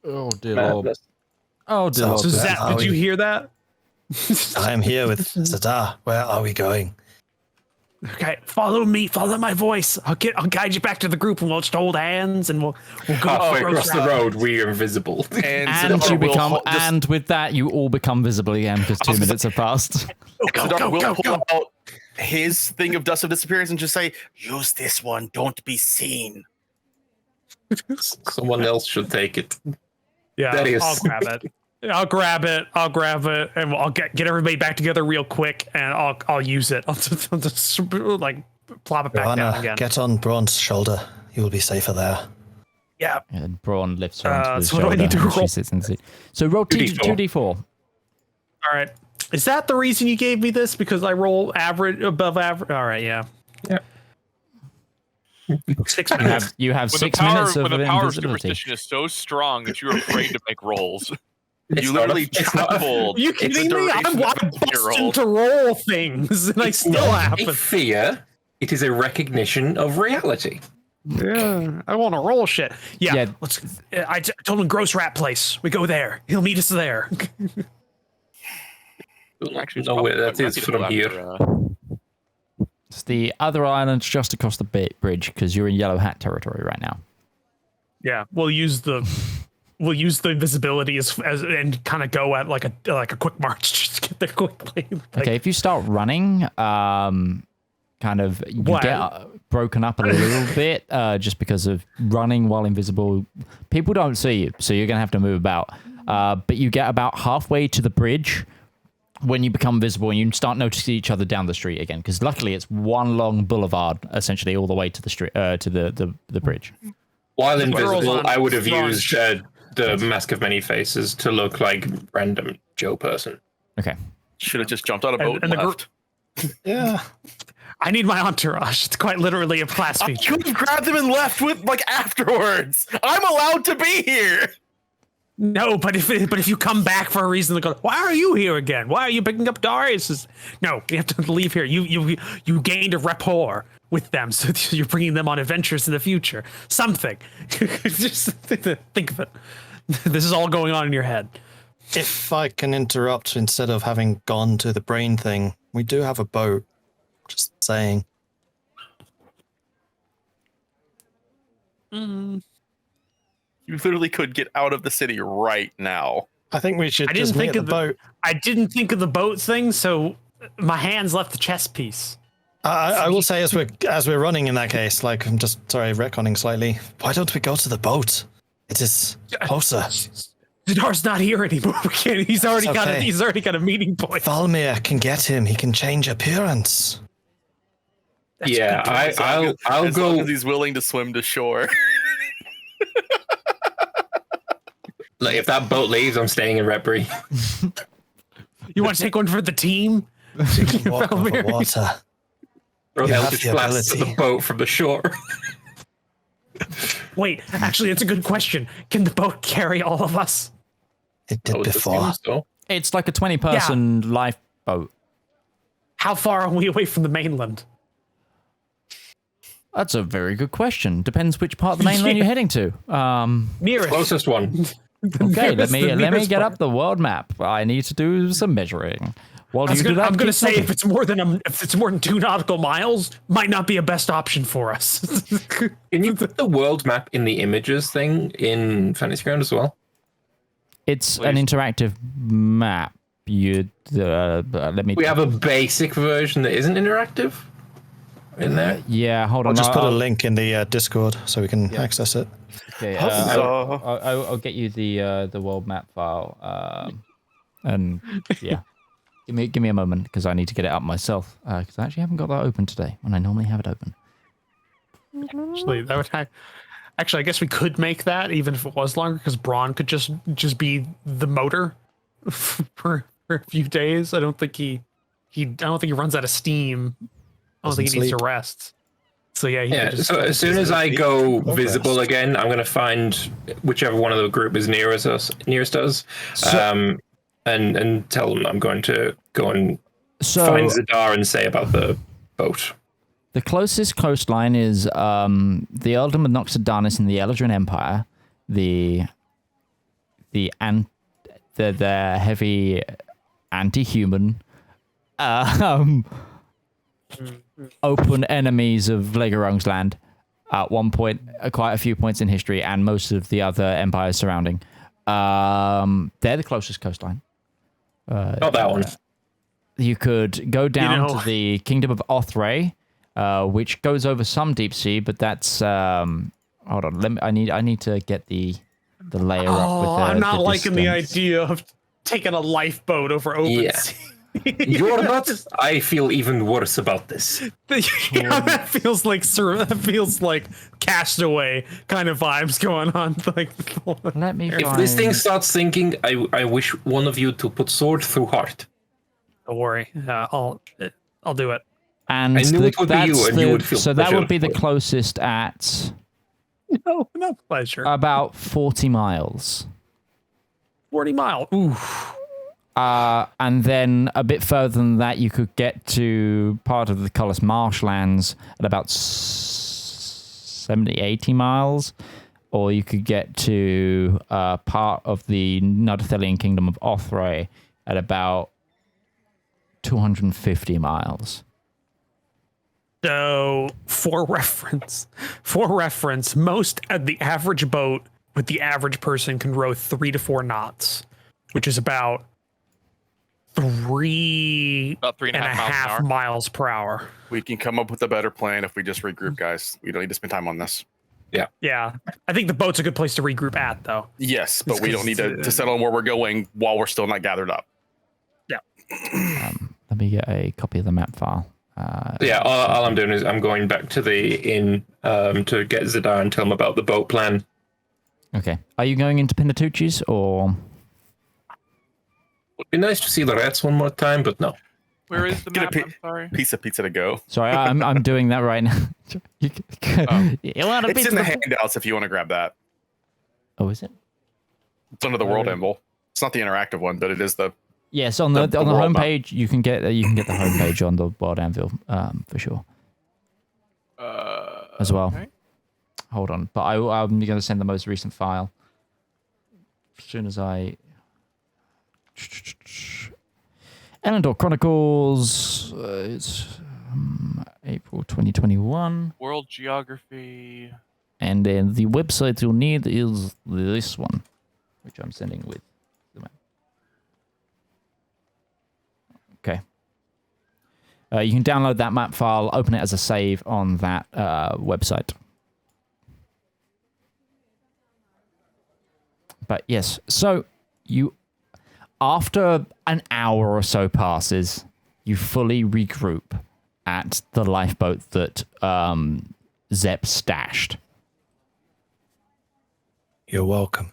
S1: Oh dear lord. Oh dear lord.
S5: So Zach, did you hear that?
S7: I am here with Zedaar. Where are we going?
S5: Okay, follow me. Follow my voice. I'll guide you back to the group, and we'll just hold hands, and we'll go
S4: Halfway
S5: gross
S4: across the
S5: rat.
S4: road, we are invisible.
S1: And
S2: Zedaar
S1: you
S2: will
S1: become,
S2: just-
S1: and with that, you all become visible again because 2 minutes have passed.
S2: Zedaar will pull out his thing of dust of disappearance and just say,
S6: Use this one. Don't be seen.
S4: Someone else should take it.
S5: Yeah,
S4: That is-
S5: I'll grab it. I'll grab it, and I'll get everybody back together real quick, and I'll use it. I'll just like plop it back down
S7: Joanna,
S5: again.
S7: get on Braun's shoulder. You will be safer there.
S5: Yeah.
S1: And Braun lifts her onto the
S5: so what do I
S1: shoulder.
S5: need to
S1: and she
S5: roll?
S1: sits in the seat. So roll 2d4.
S5: All right. Is that the reason you gave me this? Because I roll above average? All right, yeah.
S4: Yeah.
S5: 6 minutes.
S1: You have
S3: When
S1: 6
S3: the power,
S1: minutes of
S3: when the power of
S1: invisibility.
S3: superstition is so strong that you're afraid to make rolls.
S2: You literally trampled.
S5: Are you kidding me? I'm busting to roll things, and I still
S4: A
S5: happen.
S4: fear. It is a recognition of reality.
S5: Yeah, I want to roll shit. Yeah,
S1: Yeah.
S5: let's. I told him Gross Rat Place. We go there. He'll meet us there.
S3: Actually,
S4: know where that is from here.
S1: It's the other island just across the bridge because you're in Yellow Hat territory right now.
S5: Yeah, we'll use the invisibility as and kind of go at like a quick march, just get there quickly.
S1: Okay, if you start running, kind of you get broken up a little bit just because of running while invisible. People don't see you, so you're gonna have to move about. But you get about halfway to the bridge when you become visible and you start noticing each other down the street again. Because luckily it's one long boulevard, essentially all the way to the street to the bridge.
S4: While invisible, I would have
S5: front.
S4: used the Mask of Many Faces to look like random Joe person.
S1: Okay.
S2: Should have just jumped on a boat and,
S5: and the
S2: left.
S7: Yeah.
S5: I need my entourage. It's quite literally a class
S2: I
S5: feature.
S2: could have grabbed him and left with afterwards. I'm allowed to be here.
S5: No, but if you come back for a reason to go, why are you here again? Why are you picking up Darius? No, you have to leave here. You gained a rapport with them, so you're bringing them on adventures in the future. Something. Just think of it. This is all going on in your head.
S7: If I can interrupt, instead of having gone to the brain thing, we do have a boat. Just saying.
S2: You literally could get out of the city right now.
S7: I think we should
S5: I didn't
S7: just meet
S5: think
S7: at the
S5: of
S7: boat.
S5: I didn't think of the boat thing, so my hands left the chess piece.
S7: I will say as we're running in that case, like I'm just sorry, retconning slightly. Why don't we go to the boat? It is closer.
S5: Zedaar's not here anymore. We can't. He's already
S7: It's okay.
S5: got a meeting point.
S7: Valmir can get him. He can change appearance.
S4: Yeah, I'll
S2: as
S4: go.
S2: long as he's willing to swim to shore.
S4: Like if that boat leaves, I'm staying in Redbury.
S5: You want to take one for the team?
S7: Walk over
S5: Valmir.
S7: water.
S4: Throw
S7: You have
S4: Eldritch
S7: the
S4: blasts at the
S7: ability.
S4: boat from the shore.
S5: Wait, actually, it's a good question. Can the boat carry all of us?
S7: It did
S4: I would
S7: before.
S4: assume so.
S1: It's like a 20-person lifeboat.
S5: How far are we away from the mainland?
S1: That's a very good question. Depends which part of the mainland you're heading to.
S5: Nearest.
S4: Closest one.
S1: Okay, let
S5: Nearest- the
S1: me
S5: nearest
S1: get
S5: part.
S1: up the world map. I need to do some measuring. While you do that,
S5: I'm gonna
S1: keep
S5: say
S1: talking.
S5: if it's more than 2 nautical miles, might not be a best option for us.
S4: Can you put the world map in the images thing in Fantasy Ground as well?
S1: It's an interactive map. You let me.
S4: We have a basic version that isn't interactive in there.
S1: Yeah, hold on.
S7: I'll just put a
S1: I'll-
S7: link in the Discord so we can access it.
S1: Okay,
S2: Huzzah.
S1: I'll get you the world map file. And yeah, give me a moment because I need to get it up myself because I actually haven't got that open today when I normally have it open.
S5: Actually, I guess we could make that even if it was longer, because Braun could just be the motor for a few days. I don't think he runs out of steam. I don't think he needs to rest. So yeah, he
S4: Yeah,
S5: could just,
S4: so as soon as I go
S7: Progress.
S4: visible again, I'm going to find whichever one of the group is nearest us, and tell them I'm going to go and find Zedaar and say about the boat.
S1: The closest coastline is the Earldom of Noxodanis in the Eladrin Empire, the heavy anti-human open enemies of Legerung's land at one point, quite a few points in history, and most of the other empires surrounding. They're the closest coastline.
S4: Not that one.
S1: You could go down to the Kingdom of Othray, which goes over some deep sea, but that's hold on. I need to get the layer up with the
S5: I'm not liking the
S1: distance.
S5: idea of taking a lifeboat over open
S4: Yeah.
S5: sea.
S4: You're not. I feel even worse about this.
S5: Yeah, that feels like Castaway kind of vibes going on. Like,
S1: Let me
S4: If
S1: find...
S4: this thing starts sinking, I wish one of you to put sword through heart.
S5: don't worry, I'll do it.
S1: And
S4: I knew it would be you,
S1: that's
S4: and you would feel
S1: so that
S4: pleasure
S1: would be the
S4: for it.
S1: closest at
S5: No pleasure.
S1: about 40 miles.
S5: 40 mile. Ooh.
S1: And then a bit further than that, you could get to part of the Cullis marshlands at about 70, 80 miles. Or you could get to part of the Nudathelian kingdom of Othray at about 250 miles.
S5: So, for reference, the average boat with the average person can row 3 to 4 knots, which is about three
S3: About 3.5
S5: and a
S3: miles an
S5: half
S3: hour.
S5: miles per hour.
S2: We can come up with a better plan if we just regroup, guys. We don't need to spend time on this.
S5: Yeah, I think the boat's a good place to regroup at, though.
S2: Yes, but we don't need to settle on where we're going while we're still not gathered up.
S1: Let me get a copy of the map file.
S4: All I'm doing is I'm going back to the inn to get Zedaar and tell him about the boat plan.
S1: Okay. Are you going into Pinatucci's or...
S4: Would be nice to see the rats one more time, but no.
S3: Where is the
S2: Get a
S3: map?
S2: pi-
S3: I'm sorry.
S2: Piece of pizza to go.
S1: Sorry, I'm doing that right now. You want a
S2: It's in the handouts if you want to grab that.
S1: Oh, is it?
S2: It's under the world emblem. It's not the interactive one, but it is the...
S1: Yes, on the
S2: the world map.
S1: homepage you can get the homepage on the World Anvil for sure as well.
S3: Okay.
S1: Hold on, but I'm going to send the most recent file as soon as I. Elendor Chronicles. It's April 2021,
S3: World geography.
S1: and then the website you'll need is this one, which I'm sending with the map. Okay. You can download that map file, open it as a save on that website. But yes, so you, after an hour or so passes, you fully regroup at the lifeboat that Zep stashed.
S7: You're welcome.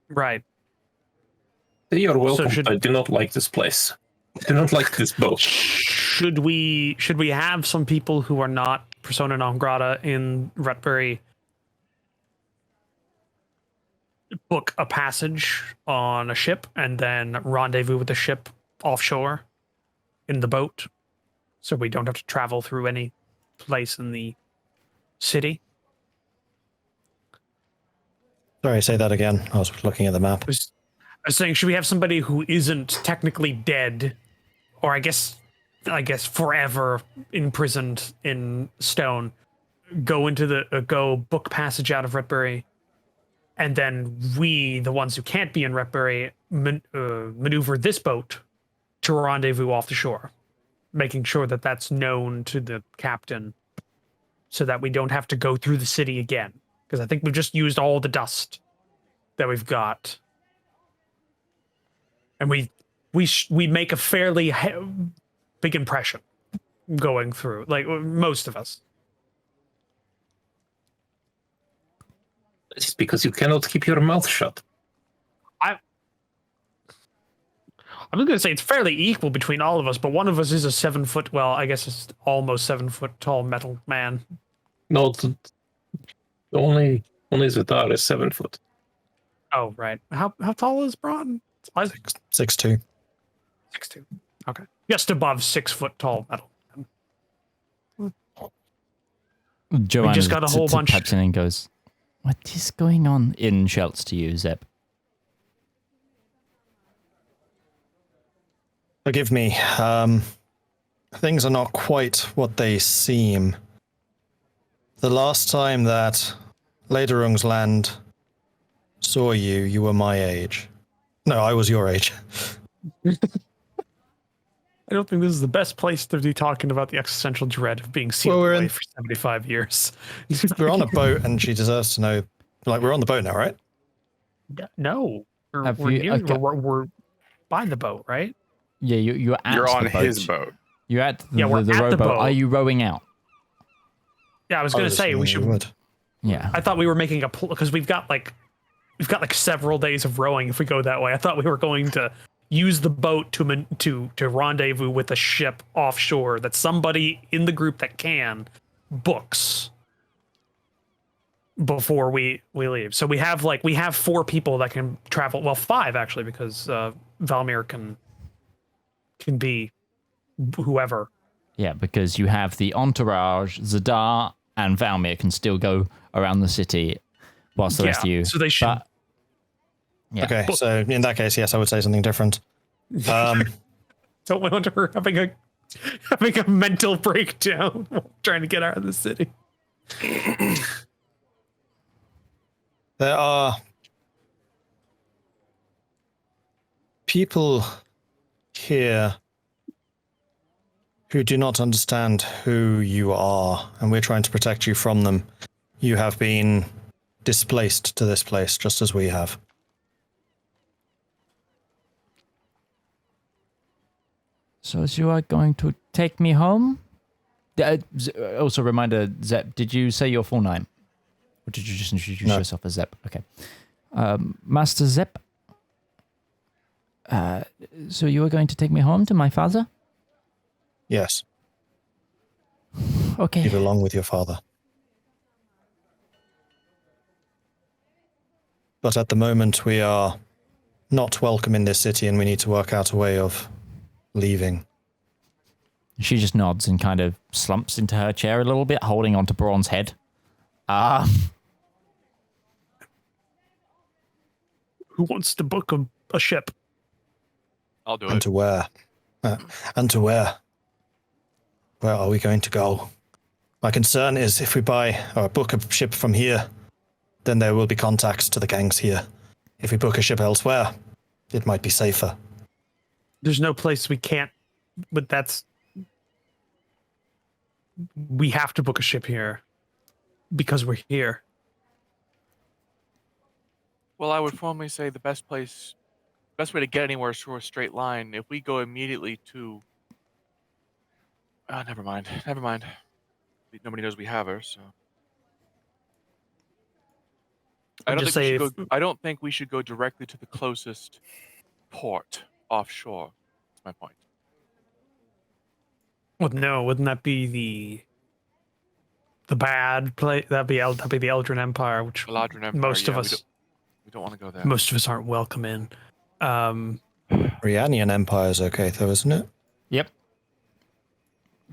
S5: Right.
S4: You're welcome.
S5: should-
S4: I do not like this place. I do not like this boat.
S5: Should we have some people who are not persona non grata in Retbury book a passage on a ship and then rendezvous with the ship offshore in the boat, so we don't have to travel through any place in the city?
S7: Sorry, say that again. I was looking at the map.
S5: I was saying, should we have somebody who isn't technically dead, or I guess forever imprisoned in stone, go into the go book passage out of Retbury, and then we, the ones who can't be in Retbury, maneuver this boat to rendezvous off the shore, making sure that that's known to the captain, so that we don't have to go through the city again. Because I think we've just used all the dust that we've got, and we make a fairly big impression going through, like most of us.
S4: It's because you cannot keep your mouth shut.
S5: I'm going to say it's fairly equal between all of us, but one of us is a 7 foot, well, I guess it's almost 7 foot tall metal man.
S4: No, only Zedaar is 7 foot.
S5: Oh, right. How tall is Braun?
S7: 6'2".
S5: 6'2". Okay. Just above 6 foot tall metal.
S1: Joanna
S5: just got a whole bunch-
S1: taps in and goes, "What is going on?" In shouts to you, Zep.
S7: Forgive me. Things are not quite what they seem. The last time that Lederungsland saw you, you were my age. No, I was your age.
S5: I don't think this is the best place to be talking about the existential dread of being sealed away for 75 years.
S7: We're on a boat, and she deserves to know. Like, we're on the boat now, right?
S5: No,
S1: Have
S5: we're,
S1: you- okay.
S5: we're by the boat, right?
S1: Yeah, you're at
S2: You're on
S1: the boat.
S2: his boat.
S1: You're at
S5: Yeah, we're
S1: the
S5: at the
S1: rowboat.
S5: boat.
S1: Are you rowing out?
S5: Yeah, I was gonna say we should.
S7: Would.
S1: Yeah.
S5: I thought we were making a because we've got like several days of rowing if we go that way. I thought we were going to use the boat to rendezvous with a ship offshore that somebody in the group that can books before we leave. So we have 4 people that can travel. Well, 5 actually, because Valmir can be whoever.
S1: Yeah, because you have the entourage, Zedaar and Valmir can still go around the city whilst the rest of you.
S5: So they should.
S1: But, yeah.
S7: Okay, so in that case, yes, I would say something different.
S5: Don't want her having a mental breakdown while trying to get out of the city.
S7: There are people here who do not understand who you are, and we're trying to protect you from them. You have been displaced to this place, just as we have.
S1: So you are going to take me home? Also, reminder, Zep, did you say your full name? Or did you just introduce yourself as Zep? Okay. Master Zep, so you are going to take me home to my father?
S7: Yes,
S1: Okay.
S7: you belong with your father. But at the moment, we are not welcome in this city, and we need to work out a way of leaving.
S1: She just nods and kind of slumps into her chair a little bit, holding onto Braun's head.
S5: Who wants to book a ship?
S3: I'll do
S7: And
S3: it.
S7: to where? And to where? Where are we going to go? My concern is if we buy or book a ship from here, then there will be contacts to the gangs here. If we book a ship elsewhere, it might be safer.
S5: There's no place we can't, but we have to book a ship here because we're here.
S3: Well, I would formally say the best way to get anywhere is through a straight line. If we go immediately to, never mind. Nobody knows we have her, so. I don't think we should go directly to the closest port offshore. That's my point.
S5: Well, no, wouldn't that be the bad place? That'd be the Eldrin Empire, which
S3: Eladrin Empire,
S5: most of
S3: yeah,
S5: us
S3: we don't want to go there.
S5: most of us aren't welcome in.
S7: Rianian Empire is okay, though, isn't it?
S1: Yep.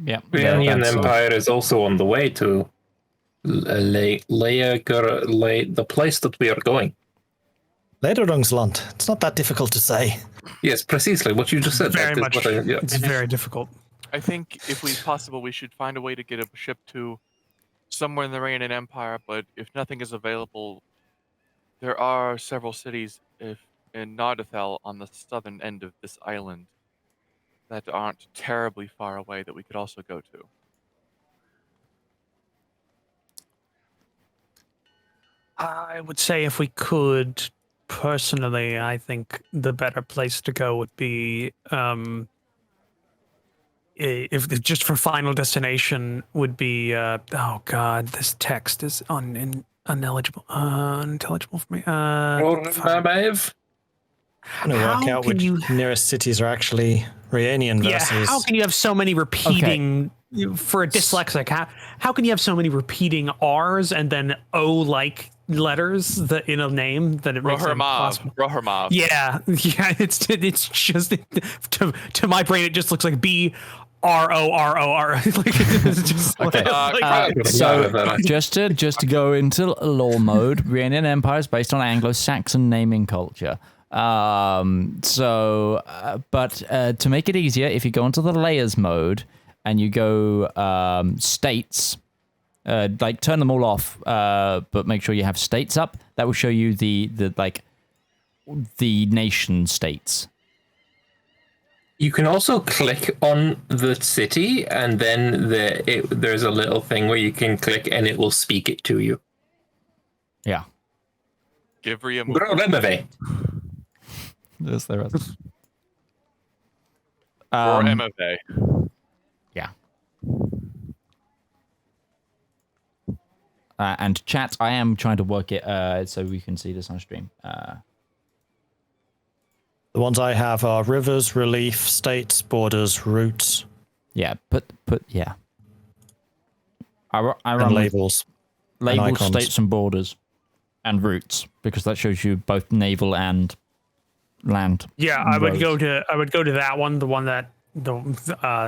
S1: Yep.
S4: The Onion
S1: that's-
S4: Empire is also on the way to the place that we are going.
S7: Lederungsland. It's not that difficult to say.
S4: Yes, precisely what you just said.
S5: Very
S4: That is
S5: much.
S4: what yeah.
S5: It's very difficult.
S3: I think if we possible, we should find a way to get a ship to somewhere in the Rhaenan Empire. But if nothing is available, there are several cities in Nardathel on the southern end of this island that aren't terribly far away that we could also go to.
S5: I would say if we could, personally, I think the better place to go would be, if just for final destination would be, oh god, this text is unintelligible for me.
S4: Maeve?
S7: I'm going to work out which nearest cities are actually Rhaenian versus...
S5: Yeah, how can you have so many repeating... For a dyslexic, how can you have so many repeating R's and then O-like letters in a name that it makes it impossible?
S3: Rohermav.
S5: Yeah, it's just to my brain it just looks like B-R-O-R-O-R. Like, it's just
S1: Okay. So just to go into law mode, Rhaenian Empire is based on Anglo-Saxon naming culture. But to make it easier, if you go into the layers mode and you go states, like turn them all off, but make sure you have states up. That will show you the nation states.
S4: You can also click on the city, and then there's a little thing where you can click, and it will speak it to you.
S1: Yeah.
S3: Give Rhea
S4: Remove.
S1: Yes, there is.
S3: or MFA.
S1: Yeah. And chat, I am trying to work it so we can see this on stream.
S7: The ones I have are rivers, relief, states, borders, routes,
S1: Yeah, yeah. I
S7: and
S1: run
S7: labels.
S1: labels,
S7: icons.
S1: states, and borders, and routes because that shows you both naval and land.
S5: Yeah, I would
S1: roads.
S5: go to that one, the one that I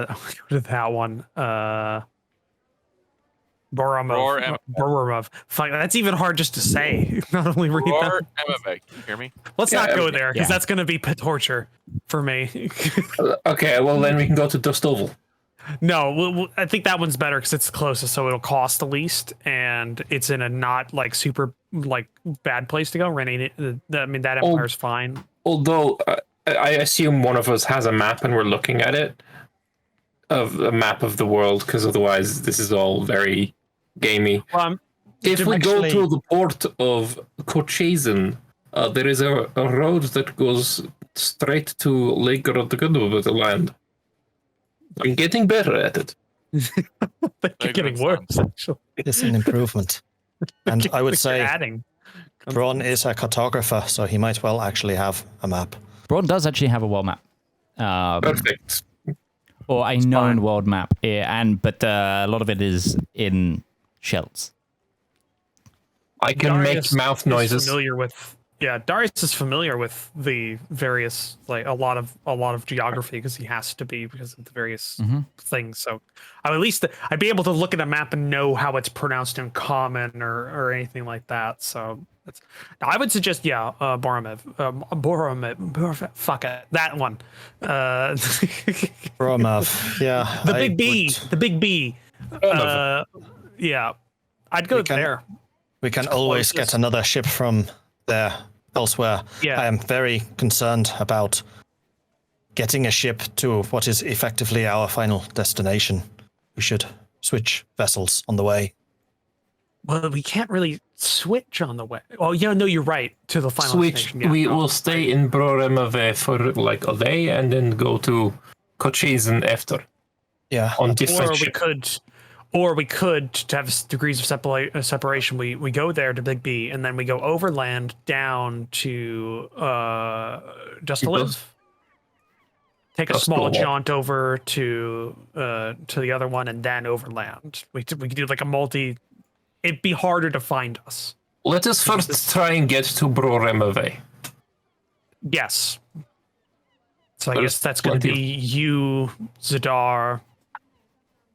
S5: would go to that one. Boromov. Fuck, that's even hard just to say. Not only read
S3: Or
S5: that.
S3: MFA. Can you hear me?
S5: Let's not go there because
S1: yeah.
S5: that's going to be torture for me.
S4: Okay, well then we can go to Dust Oval.
S5: No, I think that one's better because it's the closest, so it'll cost the least, and it's in a not like super like bad place to go. I mean, that empire's fine.
S4: Although I assume one of us has a map and we're looking at it, of a map of the world, because otherwise this is all very gamey. If we go to the port of Kochezen, there is a road that goes straight to Lake the land. I'm getting better at it.
S5: They're getting worse, actually.
S7: It's an improvement. And I would say
S5: adding.
S7: Braun is a cartographer, so he might well actually have a map.
S1: Braun does actually have a world map.
S4: Perfect.
S1: Or a known world map, but a lot of it is in shells.
S4: I can
S5: Darius
S4: make mouth
S5: is
S4: noises.
S5: Familiar with Darius is familiar with the various like a lot of geography because he has to be because of the various things. So I'd be able to look at a map and know how it's pronounced in common or anything like that. So I would suggest Boromov. Fuck it, that one.
S7: Boromov, yeah.
S5: The big B. Yeah, I'd go there.
S7: We can always get another ship from there elsewhere.
S5: Yeah.
S7: I am very concerned about getting a ship to what is effectively our final destination. We should switch vessels on the way.
S5: Well, we can't really switch on the way. Oh, yeah, no, you're right. To the final
S4: Switch.
S5: destination. Yeah,
S4: We will stay in Broremave for like a day and then go to Kochezen after.
S7: Yeah.
S4: On different
S5: Or we could to have degrees of separation. We go there to Big B, and then we go overland down to Just to Live. Take a
S4: Just
S5: small
S4: to Live.
S5: jaunt over to the other one, and then overland. We could do like a multi. It'd be harder to find us.
S4: Let us first try and get to Broremave.
S5: Yes. So I
S4: There's
S5: guess that's going to
S4: plenty
S5: be you, Zedaar,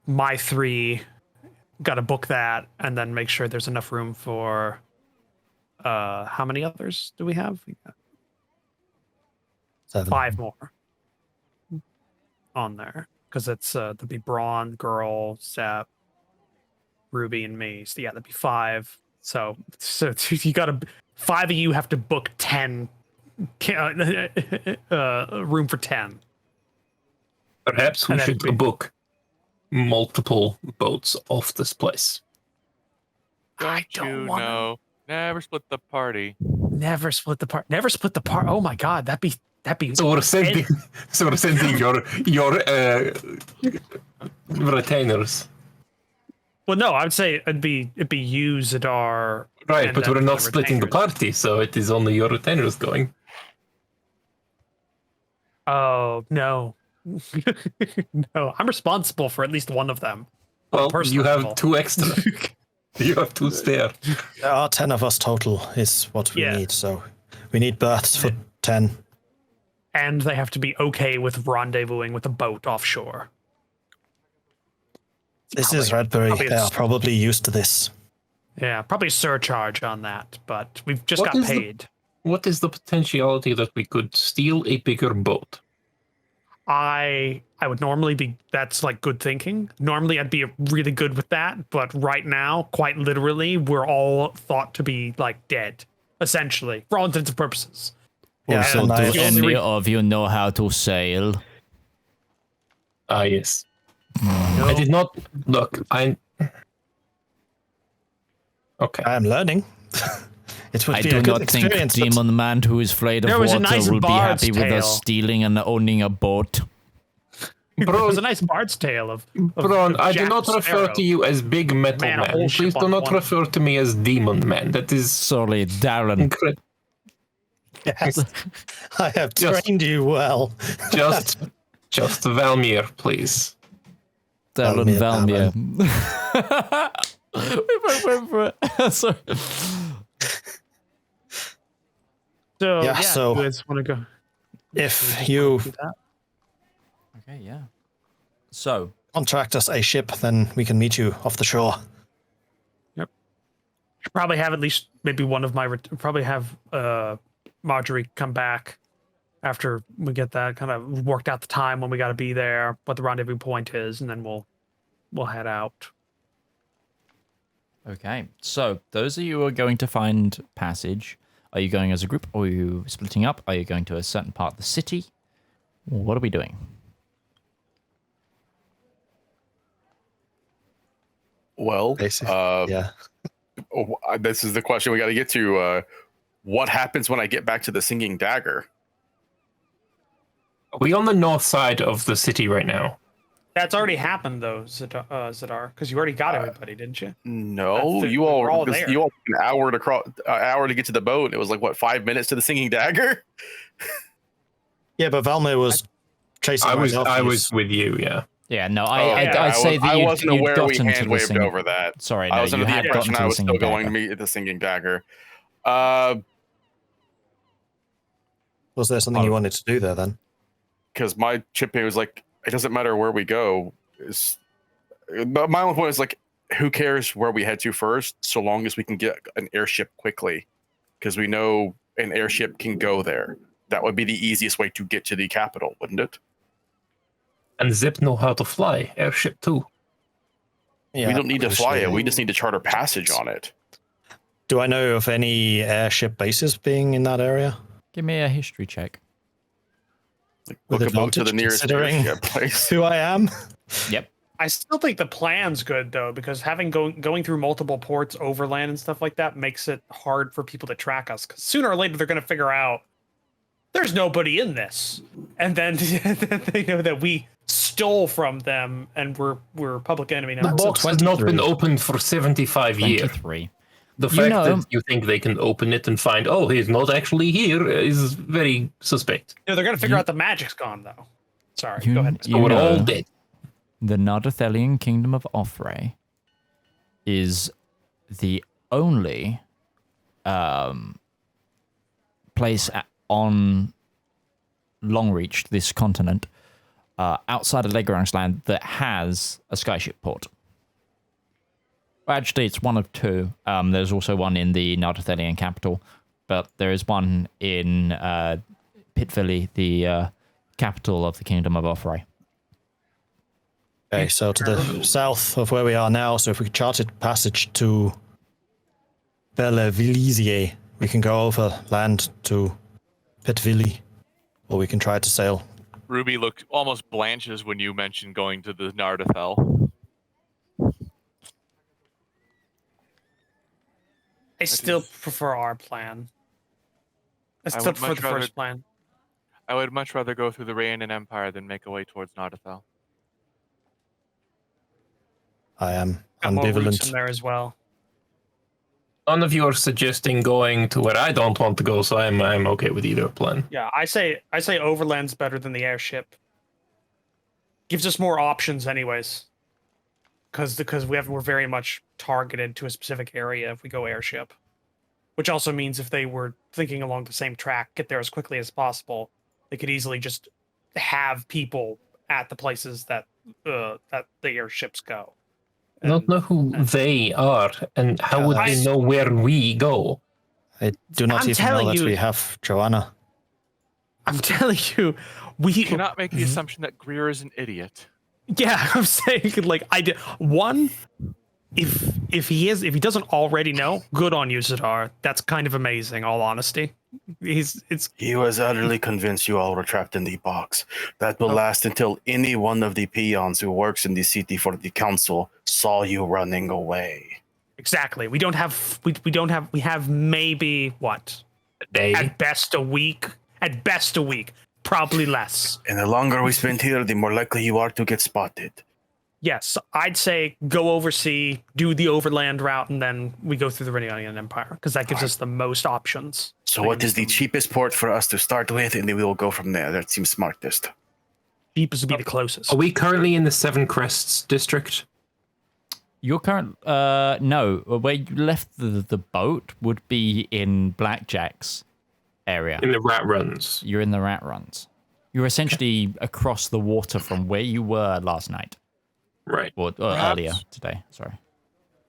S5: my three. Got to book that, and then make sure there's enough room for. How many others do we have? We got
S7: 7.
S5: 5 more on there because it's there'll be Braun, Girl, Sap, Ruby, and me. So yeah, that'd be 5. So you got to 5 of you have to book 10 room for 10.
S4: Perhaps we
S5: And that'd
S4: should
S5: be-
S4: book multiple boats off this place.
S5: I
S3: Don't
S5: don't
S3: you
S5: wanna-
S3: know? Never split the party.
S5: Never split the part. Never split the part. Oh my god, that'd be.
S4: So we're sending, your retainers.
S5: Well, no, I would say it'd be you, Zedaar.
S4: Right,
S5: and
S4: but
S5: then
S4: we're not splitting the
S5: retainers.
S4: party, so it is only your retainers going.
S5: Oh no, no! I'm responsible for at least one of them.
S4: Well,
S5: personal
S4: you have
S5: level.
S4: 2 extra. You have 2 spare.
S7: There are 10 of us total is what we
S5: Yeah.
S7: need, so we need berths for 10.
S5: And they have to be okay with rendezvousing with a boat offshore.
S7: This is Redbury.
S5: probably
S7: They
S5: a-
S7: are probably used to this.
S5: Yeah, probably a surcharge on that, but we've just
S4: What
S5: got
S4: is the-
S5: paid.
S4: What is the potentiality that we could steal a bigger boat?
S5: I would normally be. That's like good thinking. Normally, I'd be really good with that, but right now, quite literally, we're all thought to be like dead, essentially, for all intents and purposes.
S7: Yeah,
S1: Also,
S7: and
S1: do
S7: I-
S5: the only
S1: any
S5: re-
S1: of you know how to sail?
S4: Ah, yes. I did not look. Okay.
S7: I am learning. It would
S1: I
S7: be
S1: do
S7: a good
S1: not think
S7: experience. but-
S1: Demon Man who is afraid of
S5: There was a
S1: water
S5: nice
S1: will be
S5: bard's
S1: happy with us
S5: tale.
S1: stealing and owning a boat.
S5: It was
S4: Bron,
S5: a nice bard's tale of
S4: Bron, I do
S5: Jack
S4: not refer
S5: Sparrow.
S4: to you as Big Metal
S5: Man, a
S4: Man.
S5: whole
S4: Please
S5: ship
S4: do
S5: on
S4: not
S5: one.
S4: refer to me as Demon Man. That is
S1: Sorry, Darren.
S4: incredible.
S7: Yes, I have
S4: Just-
S7: trained you well.
S4: Just Valmir, please.
S1: Darren
S7: Valmir,
S1: Valmir. We both went for it. Sorry.
S5: So
S7: Yeah, so-
S5: you guys want to go?
S7: If you
S5: do that?
S1: Okay, yeah. So,
S7: contract us a ship, then we can meet you off the shore.
S5: Should probably have at least maybe one of my probably have Marjorie come back after we get that kind of worked out the time when we got to be there, what the rendezvous point is, and then we'll head out.
S1: okay. So, those of you who are going to find passage, are you going as a group or are you splitting up? Are you going to a certain part of the city? What are we doing?
S2: Well,
S7: Yeah.
S2: this is the question we got to get to. What happens when I get back to the Singing Dagger?
S4: Are we on the north side of the city right now?
S5: That's already happened though, Zedaar, because you already got everybody, didn't you?
S2: No,
S5: That's it.
S2: you
S5: We're all
S2: all
S5: there.
S2: you all took an hour to get to the boat. It was like what, 5 minutes to the Singing Dagger?
S7: Yeah, but Valmir was chasing.
S4: I
S7: right after you.
S4: was with you, yeah.
S1: Yeah, no,
S5: yeah,
S1: I'd say that
S2: I
S1: you'd,
S2: wasn't
S1: you'd
S2: aware we
S1: gotten to
S2: hand
S1: the
S2: waved
S1: singing.
S2: over that.
S1: Sorry,
S2: I
S1: no,
S2: was
S1: you
S2: under the
S1: had
S2: impression
S1: gotten to
S2: I
S1: the
S2: was still
S1: singing
S2: going to
S1: dagger.
S2: meet at the Singing Dagger.
S7: Was there something you wanted to do there then?
S2: Because my chip was like, it doesn't matter where we go. But my only point is like, who cares where we head to first, so long as we can get an airship quickly, because we know an airship can go there. That would be the easiest way to get to the capital, wouldn't it?
S4: And Zip know how to fly. Airship too.
S7: Yeah,
S2: We don't need to fly it.
S7: obviously.
S2: We just need to charter passage on it.
S7: Do I know of any airship bases being in that area?
S1: Give me a history check.
S2: Like,
S7: With
S2: book a boat to the
S7: advantage,
S2: nearest
S7: considering-
S2: airship place.
S7: Who I am?
S1: Yep.
S5: I still think the plan's good though, because having going through multiple ports, overland, and stuff like that makes it hard for people to track us. Because sooner or later they're going to figure out there's nobody in this, and then they know that we stole from them, and we're public enemy
S4: The
S5: now.
S7: That's a
S4: box has not
S7: 23.
S4: been opened for 75 years.
S1: 23.
S4: The
S1: You
S4: fact
S1: know-
S4: that you think they can open it and find, oh, he's not actually here, is very suspect.
S5: No, they're going to figure out the magic's gone though. Sorry,
S1: You-
S5: go ahead.
S4: So
S1: You
S4: we're all
S1: know-
S4: dead.
S1: The Nardathelian Kingdom of Offray is the only place on Longreach, this continent, outside of Legrand's land, that has a skyship port. Well, actually, it's one of two. There's also one in the Nardathelian capital, but there is one in Pitvili, the capital of the Kingdom of Offray.
S7: Okay, so to the south of where we are now, so if we charted passage to Bellevillisier, we can go over land to Pitvili, or we can try to sail.
S3: Ruby looked almost blanches when you mentioned going to the Nardathel.
S5: I still prefer our plan. I still
S3: would
S5: prefer
S3: much
S5: the
S3: rather-
S5: first plan.
S3: I would much rather go through the Rayanan Empire than make a way towards Nardathel.
S7: I am
S5: Got more roots in
S7: ambivalent.
S5: there as well.
S4: None of you are suggesting going to where I don't want to go, so I'm okay with either plan.
S5: Yeah, I say overland's better than the airship. Gives us more options, anyways. Because we're very much targeted to a specific area if we go airship, which also means if they were thinking along the same track, get there as quickly as possible, they could easily just have people at the places that the airships go.
S4: I don't know who they are, and how would they know where we go?
S7: I do not
S5: I'm
S7: even know
S5: telling
S7: that
S5: you-
S7: we have Joanna.
S5: I'm telling you, we
S3: You cannot make the assumption that Greer is an idiot.
S5: Yeah, I'm saying like I did one. If if he doesn't already know, good on you, Zedaar. That's kind of amazing, all honesty.
S6: He was utterly convinced you all were trapped in the box. That will last until any one of the peons who works in the city for the council saw you running away.
S5: Exactly. We have maybe what?
S4: A day.
S5: At best a week. At best a week. Probably less.
S6: And the longer we spend here, the more likely you are to get spotted.
S5: Yes, I'd say go oversea, do the overland route, and then we go through the Radionian Empire, because that gives us the most options.
S6: So what is the cheapest port for us to start with, and then we will go from there. That seems smartest.
S5: Cheapest would be the closest.
S4: Are we currently in the Seven Crests district?
S1: Your current no, where you left the boat would be in Blackjack's area.
S4: In the Rat Runs.
S1: You're in the Rat Runs. You're essentially across the water from where you were last night.
S4: Right.
S1: Or earlier today, sorry.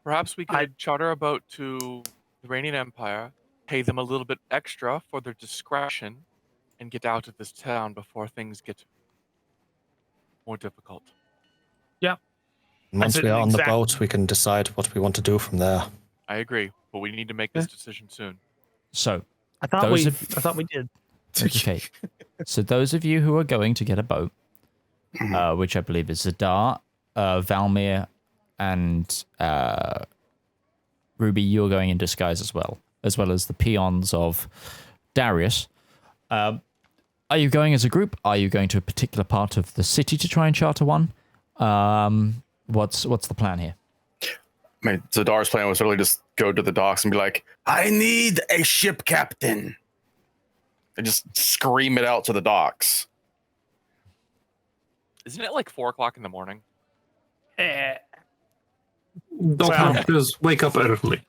S3: Perhaps we could charter a boat to the Iranian Empire, pay them a little bit extra for their discretion, and get out of this town before things get more difficult.
S5: Yeah.
S7: Once we are on the boat, we can decide what we want to do from there.
S3: I agree, but we need to make this decision soon.
S1: So,
S5: I thought we did.
S1: Okay. So those of you who are going to get a boat, which I believe is Zedaar, Valmir, and Ruby, you're going in disguise as well as the peons of Darius. Are you going as a group? Are you going to a particular part of the city to try and charter one? What's the plan here?
S2: I mean, Zedaar's plan was really just go to the docks and be like,
S6: I need a ship captain.
S2: and just scream it out to the docks.
S3: Isn't it like 4 o'clock in the morning?
S4: Doctors wake up early.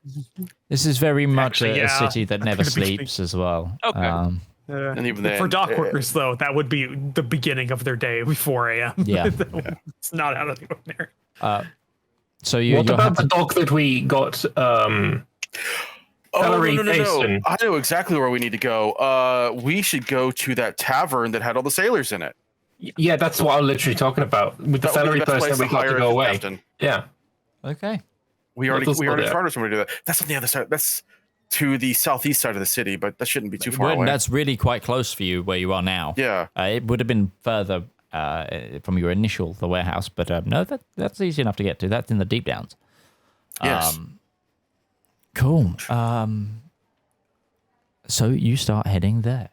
S1: This is very much
S5: Actually,
S1: a city that never sleeps as well.
S3: Okay.
S2: And even then,
S5: for dock workers, though, that would be the beginning of their day, 4 a.m.
S1: Yeah.
S5: It's not out of the ordinary.
S1: So you.
S4: What about the dock that we got?
S2: no.
S4: Basin?
S2: I know exactly where we need to go. We should go to that tavern that had all the sailors in it.
S4: Yeah, that's what I'm literally talking about. With the
S2: That would be
S4: salary
S2: the best
S4: person,
S2: place
S4: we got to
S2: hire
S4: go
S2: a
S4: away.
S2: captain.
S4: Yeah.
S1: Okay.
S2: We already
S4: Let's go there.
S2: chartered somebody to do that. That's on the other side. That's to the southeast side of the city, but that shouldn't be too far away.
S1: That's really quite close for you where you are now.
S2: Yeah.
S1: It would have been further from your initial, the warehouse, but no, that's easy enough to get to. That's in the deep downs.
S2: Yes.
S1: Cool. So you start heading there.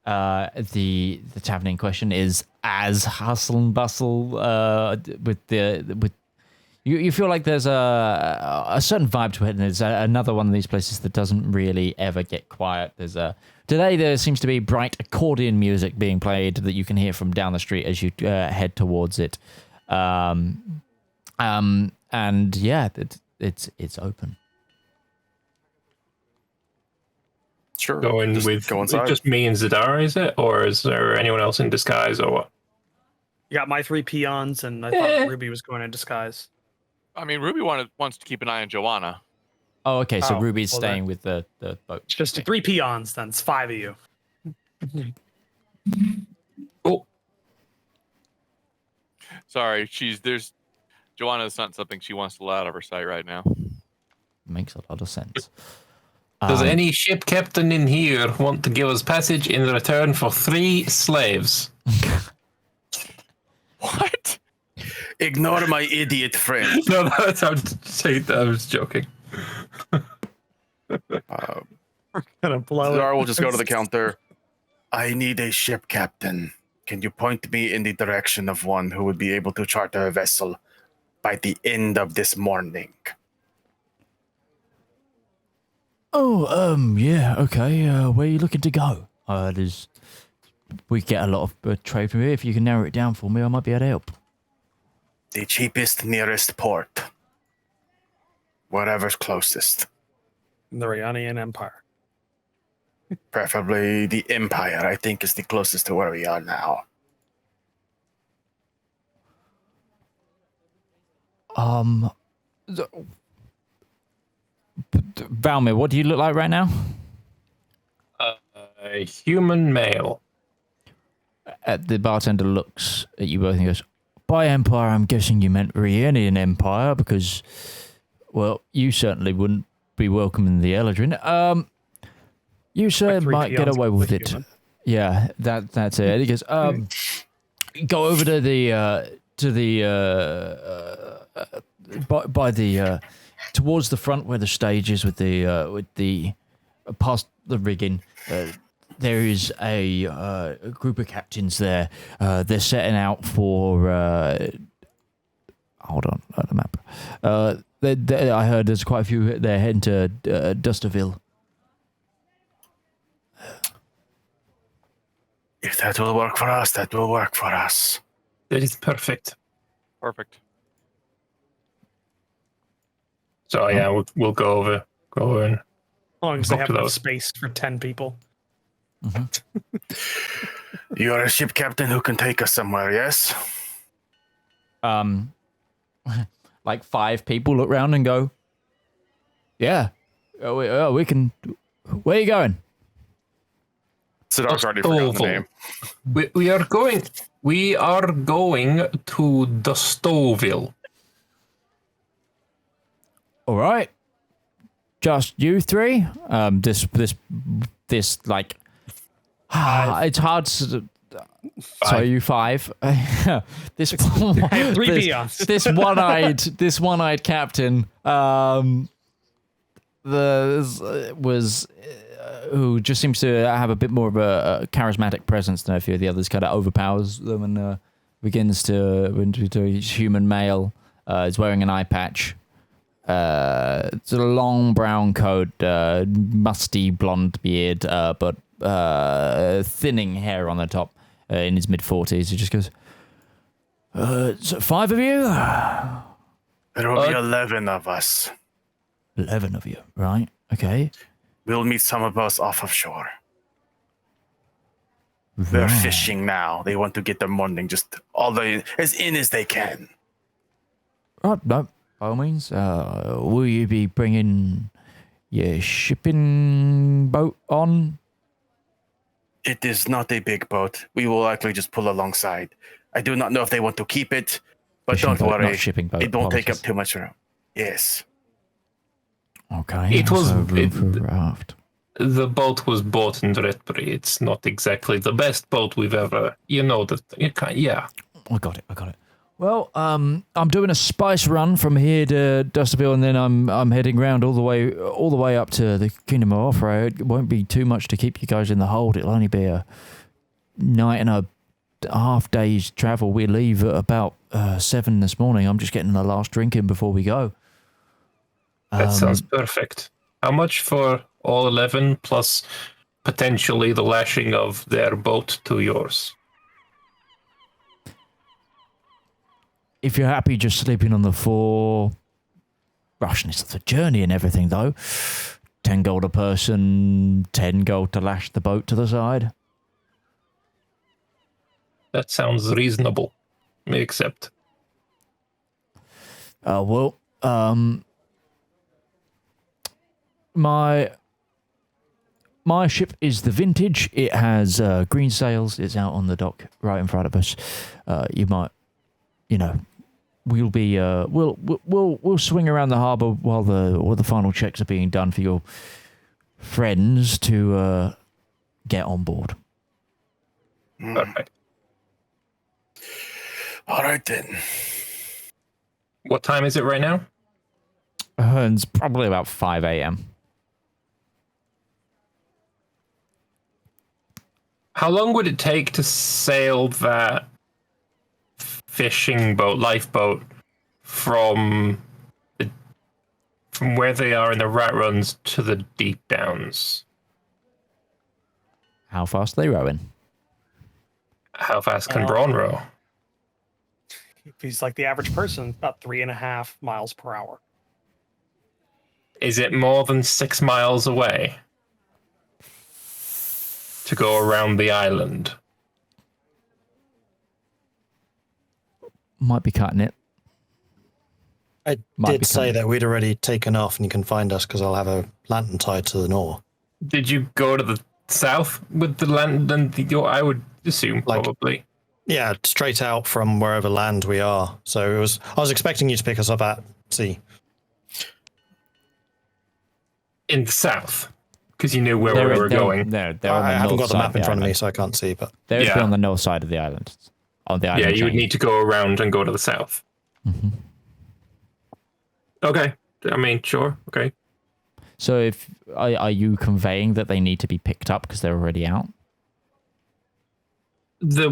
S1: The tavern in question is as hustle and bustle with you feel like there's a certain vibe to it, and it's another one of these places that doesn't really ever get quiet. Today there seems to be bright accordion music being played that you can hear from down the street as you head towards it. And yeah, it's open.
S2: Sure.
S4: Going
S2: Just
S4: with
S2: go inside.
S4: just me and Zedaar, is it? Or is there anyone else in disguise or what?
S5: You got my 3 peons, and I thought Ruby was going in disguise.
S3: I mean, Ruby wants to keep an eye on Joanna.
S1: Oh, okay. So
S5: Oh,
S1: Ruby's
S5: well
S1: staying with the boat.
S5: It's just 3 peons, then. It's 5 of you.
S4: Oh,
S3: Sorry, Joanna's not something she wants to let out of her sight right now.
S1: Makes a lot of sense.
S4: does any ship captain in here want to give us passage in return for 3 slaves?
S3: What?
S6: Ignore my idiot friend.
S4: No, that's I was joking.
S5: Gonna blow
S2: Zedaar
S5: it.
S2: will just go to the counter.
S6: I need a ship captain. Can you point me in the direction of one who would be able to charter a vessel by the end of this morning?
S1: Oh, yeah, okay. Where are you looking to go? We get a lot of trade from here. If you can narrow it down for me, I might be able to help.
S6: The cheapest nearest port. Whatever's closest.
S5: The Rayonian Empire.
S6: Preferably the Empire, I think, is the closest to where we are now.
S1: Valmir, what do you look like right now?
S4: A human male.
S1: The bartender looks at you both and goes, by Empire, I'm guessing you meant Rayonian Empire, because well, you certainly wouldn't be welcome in the Eldrin. You sir
S5: three
S1: might get
S5: peons
S1: away with
S5: with
S1: it.
S5: human.
S1: Yeah, that's it. He goes, go over to the by the towards the front where the stage is with the past the rigging. There is a group of captains there. They're setting out for. Hold on, the map. I heard there's quite a few. They're heading to Dusterville.
S6: If that will work for us, that will work for us.
S4: That is perfect.
S3: Perfect.
S4: So yeah, we'll go over and
S5: As long as they
S4: Talk
S5: have
S4: to
S5: enough
S4: those.
S5: space for 10 people.
S6: You're a ship captain who can take us somewhere, yes?
S1: Like 5 people look round and go, yeah, we can. Where are you going?
S2: Zedaar's already forgotten the name.
S4: we are going to Dusterville.
S1: All right, just you 3. This like, it's hard to. Sorry, you 5. This
S5: I have 3 peons.
S1: this one-eyed captain who just seems to have a bit more of a charismatic presence than a few of the others. Kind of overpowers them and begins to human male. Is wearing an eye patch. It's a long brown coat, musty blonde beard, but thinning hair on the top. In his mid-40s, he just goes, so 5 of you?
S6: There will be 11 of us.
S1: 11 of you, right? Okay.
S6: We'll meet some of us off of shore. They're
S1: Right.
S6: fishing now. They want to get their morning just as in as they can.
S1: Right, no, by all means. Will you be bringing your shipping boat on?
S6: It is not a big boat. We will likely just pull alongside. I do not know if they want to keep it, but
S1: Fishing
S6: don't
S1: boat,
S6: worry.
S1: not shipping boat.
S6: It won't take up
S1: apologies.
S6: too much room. Yes.
S1: Okay.
S4: It was-
S1: so room
S4: it-
S1: for a raft.
S4: The boat was bought in Redbury. It's not exactly the best boat we've ever. You know that. Yeah.
S1: I got it. Well, I'm doing a spice run from here to Dusterville, and then I'm heading round all the way up to the Kingdom of Opera. It won't be too much to keep you guys in the hold. It'll only be a night and a half day's travel. We leave at about 7 this morning. I'm just getting the last drink in before we go.
S4: That sounds perfect. How much for all 11 plus potentially the lashing of their boat to yours?
S1: If you're happy just sleeping on the floor, rushness of the journey and everything, though, 10 gold a person, 10 gold to lash the boat to the side.
S4: That sounds reasonable. Except
S1: my ship is the Vintage. It has green sails. It's out on the dock right in front of us. We'll be we'll swing around the harbour while the final checks are being done for your friends to get on board.
S4: perfect.
S6: All right then.
S4: What time is it right now?
S1: It's probably about 5 a.m.
S4: How long would it take to sail that fishing boat, lifeboat, from where they are in the rat runs to the deep downs?
S1: How fast are they rowing?
S4: How fast can Braun row?
S5: If he's like the average person, about 3.5 miles per hour.
S4: Is it more than 6 miles away to go around the island?
S1: Might be cutting it.
S7: I
S1: Might
S7: did
S1: be
S7: say
S1: coming.
S7: that we'd already taken off and you can find us because I'll have a lantern tied to the oar.
S4: Did you go to the south with the land? I would assume
S7: Like-
S4: probably.
S7: Yeah, straight out from wherever land we are. So I was expecting you to pick us up at sea.
S4: In the south, because you knew where we were going.
S1: They're on the
S7: I haven't
S1: north
S7: got the
S1: side
S7: map in
S1: the
S7: front of me,
S1: island.
S7: so I can't see. But
S1: They would be
S4: Yeah.
S1: on the north side of the island. On the
S4: Yeah,
S1: island
S4: you would
S1: chain.
S4: need to go around and go to the south.
S1: Mhm.
S4: Okay. I mean, sure. Okay.
S1: So, if are you conveying that they need to be picked up because they're already out?
S4: The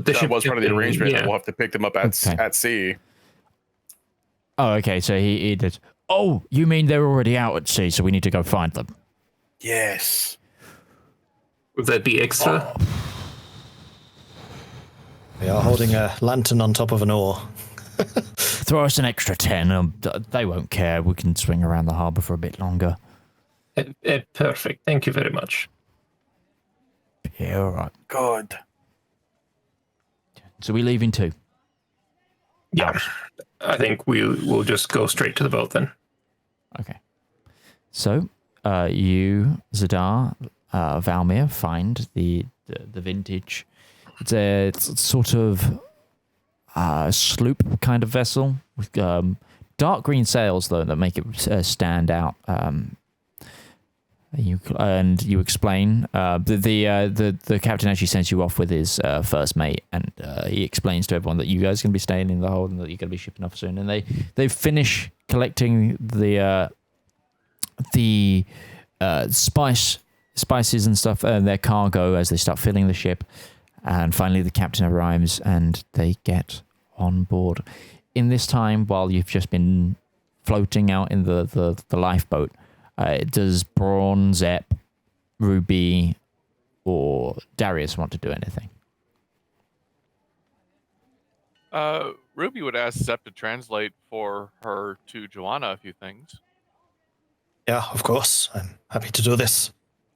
S2: that
S4: ship
S2: was part of the
S4: captain,
S2: arrangement.
S4: yeah.
S2: That we'll have to pick them up at
S1: Okay.
S2: at sea.
S1: Oh, okay. So he did. Oh, you mean they're already out at sea? So we need to go find them.
S6: Yes.
S4: Would that be extra?
S7: we are holding a lantern on top of an oar.
S1: Throw us an extra 10. They won't care. We can swing around the harbour for a bit longer.
S4: Perfect. Thank you very much.
S1: Yeah, all right.
S6: Good.
S1: So we leave in 2.
S4: Yeah.
S1: Hours.
S4: I think we'll just go straight to the boat then.
S1: Okay. So you, Zedaar, Valmir, find the vintage. It's sort of sloop kind of vessel with dark green sails though that make it stand out. You explain the captain actually sends you off with his first mate, and he explains to everyone that you guys are going to be staying in the hold and that you're going to be shipping off soon. And they finish collecting the spices and stuff and their cargo as they start filling the ship. And finally, the captain arrives and they get on board. In this time, while you've just been floating out in the lifeboat, does Braun, Zep, Ruby, or Darius want to do anything?
S3: Ruby would ask Zep to translate for her to Joanna a few things.
S7: Yeah, of course. I'm happy to do this.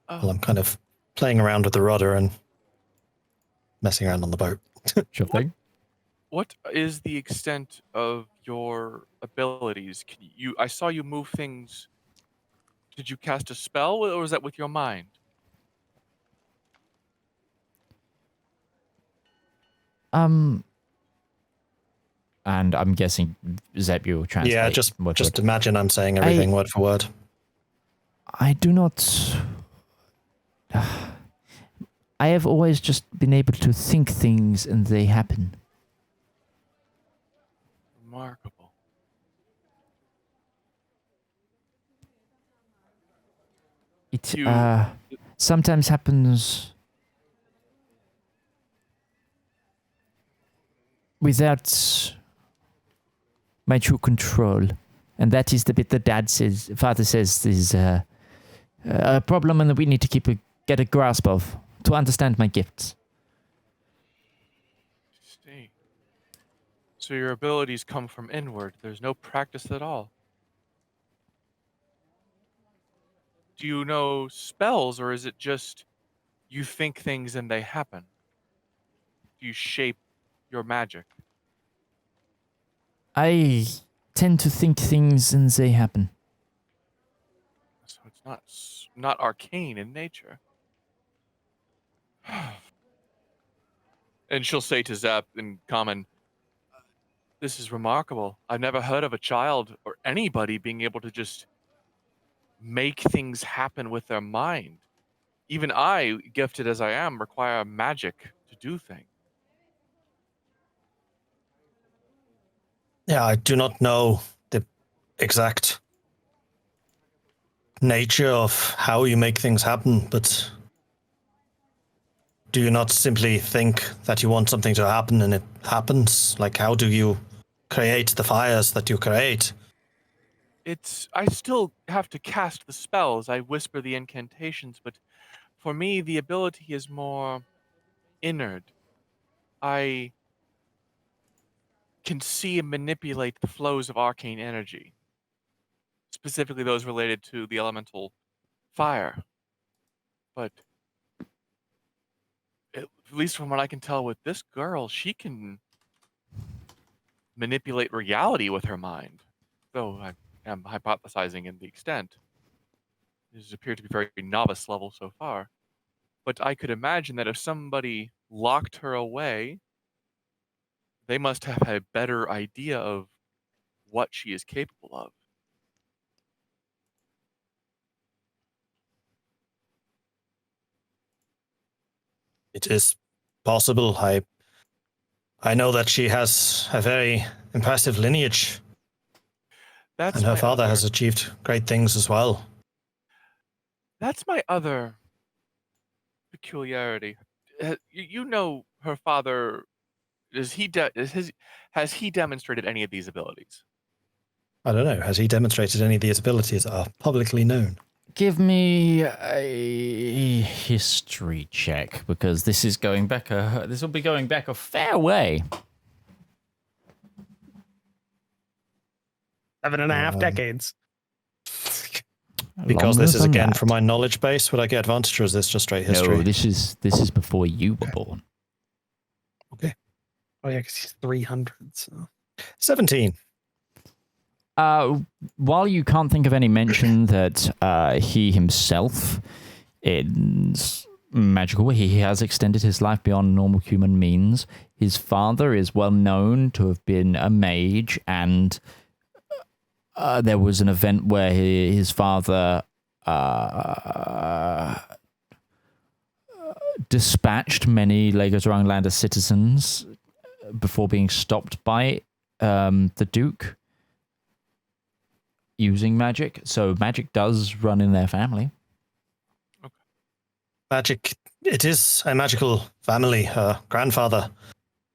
S3: Oh.
S7: Well, I'm kind of playing around with the rudder and messing around on the boat.
S1: Sure thing.
S3: What is the extent of your abilities? I saw you move things. Did you cast a spell, or was that with your mind?
S1: And I'm guessing Zep, you will translate.
S7: Yeah, just imagine I'm saying everything word for word.
S1: I do not. I have always just been able to think things and they happen.
S3: Remarkable.
S1: It sometimes happens without my true control, and that is the bit that Father says is a problem, and that we need to get a grasp of to understand my gifts.
S3: See. So your abilities come from inward. There's no practice at all. Do you know spells, or is it just you think things and they happen? Do you shape your magic?
S1: I tend to think things and they happen.
S3: So it's not arcane in nature. And she'll say to Zep in common, "This is remarkable. I've never heard of a child or anybody being able to just make things happen with their mind. Even I, gifted as I am, require magic to do things."
S7: Yeah, I do not know the exact nature of how you make things happen, but do you not simply think that you want something to happen and it happens? Like, how do you create the fires that you create?
S3: I still have to cast the spells. I whisper the incantations, but for me, the ability is more inward. I can see and manipulate the flows of arcane energy, specifically those related to the elemental fire. But at least from what I can tell with this girl, she can manipulate reality with her mind. Though I am hypothesizing in the extent. This appears to be very novice level so far. But I could imagine that if somebody locked her away, they must have a better idea of what she is capable of.
S7: It is possible. I know that she has a very impressive lineage,
S3: That's
S7: and her
S3: my
S7: father
S3: other,
S7: has achieved great things as well.
S3: That's my other peculiarity. You know her father. Has he demonstrated any of these abilities?
S7: I don't know. Has he demonstrated any of these abilities that are publicly known?
S1: Give me a history check, because this is going back this will be going back a fair way.
S5: 7.5 decades.
S7: Because
S1: Longer
S7: this is
S1: than
S7: again
S1: that.
S7: from my knowledge base, would I get advantage, or is this just straight history?
S1: No, this is before you were born.
S7: Okay.
S5: Oh yeah, because he's 300. So
S7: 17.
S1: While you can't think of any mention that he himself is magical, he has extended his life beyond normal human means. His father is well known to have been a mage, and there was an event where his father dispatched many Lagos Ranglander citizens before being stopped by the Duke using magic. So magic does run in their family.
S7: Magic. It is a magical family. Her grandfather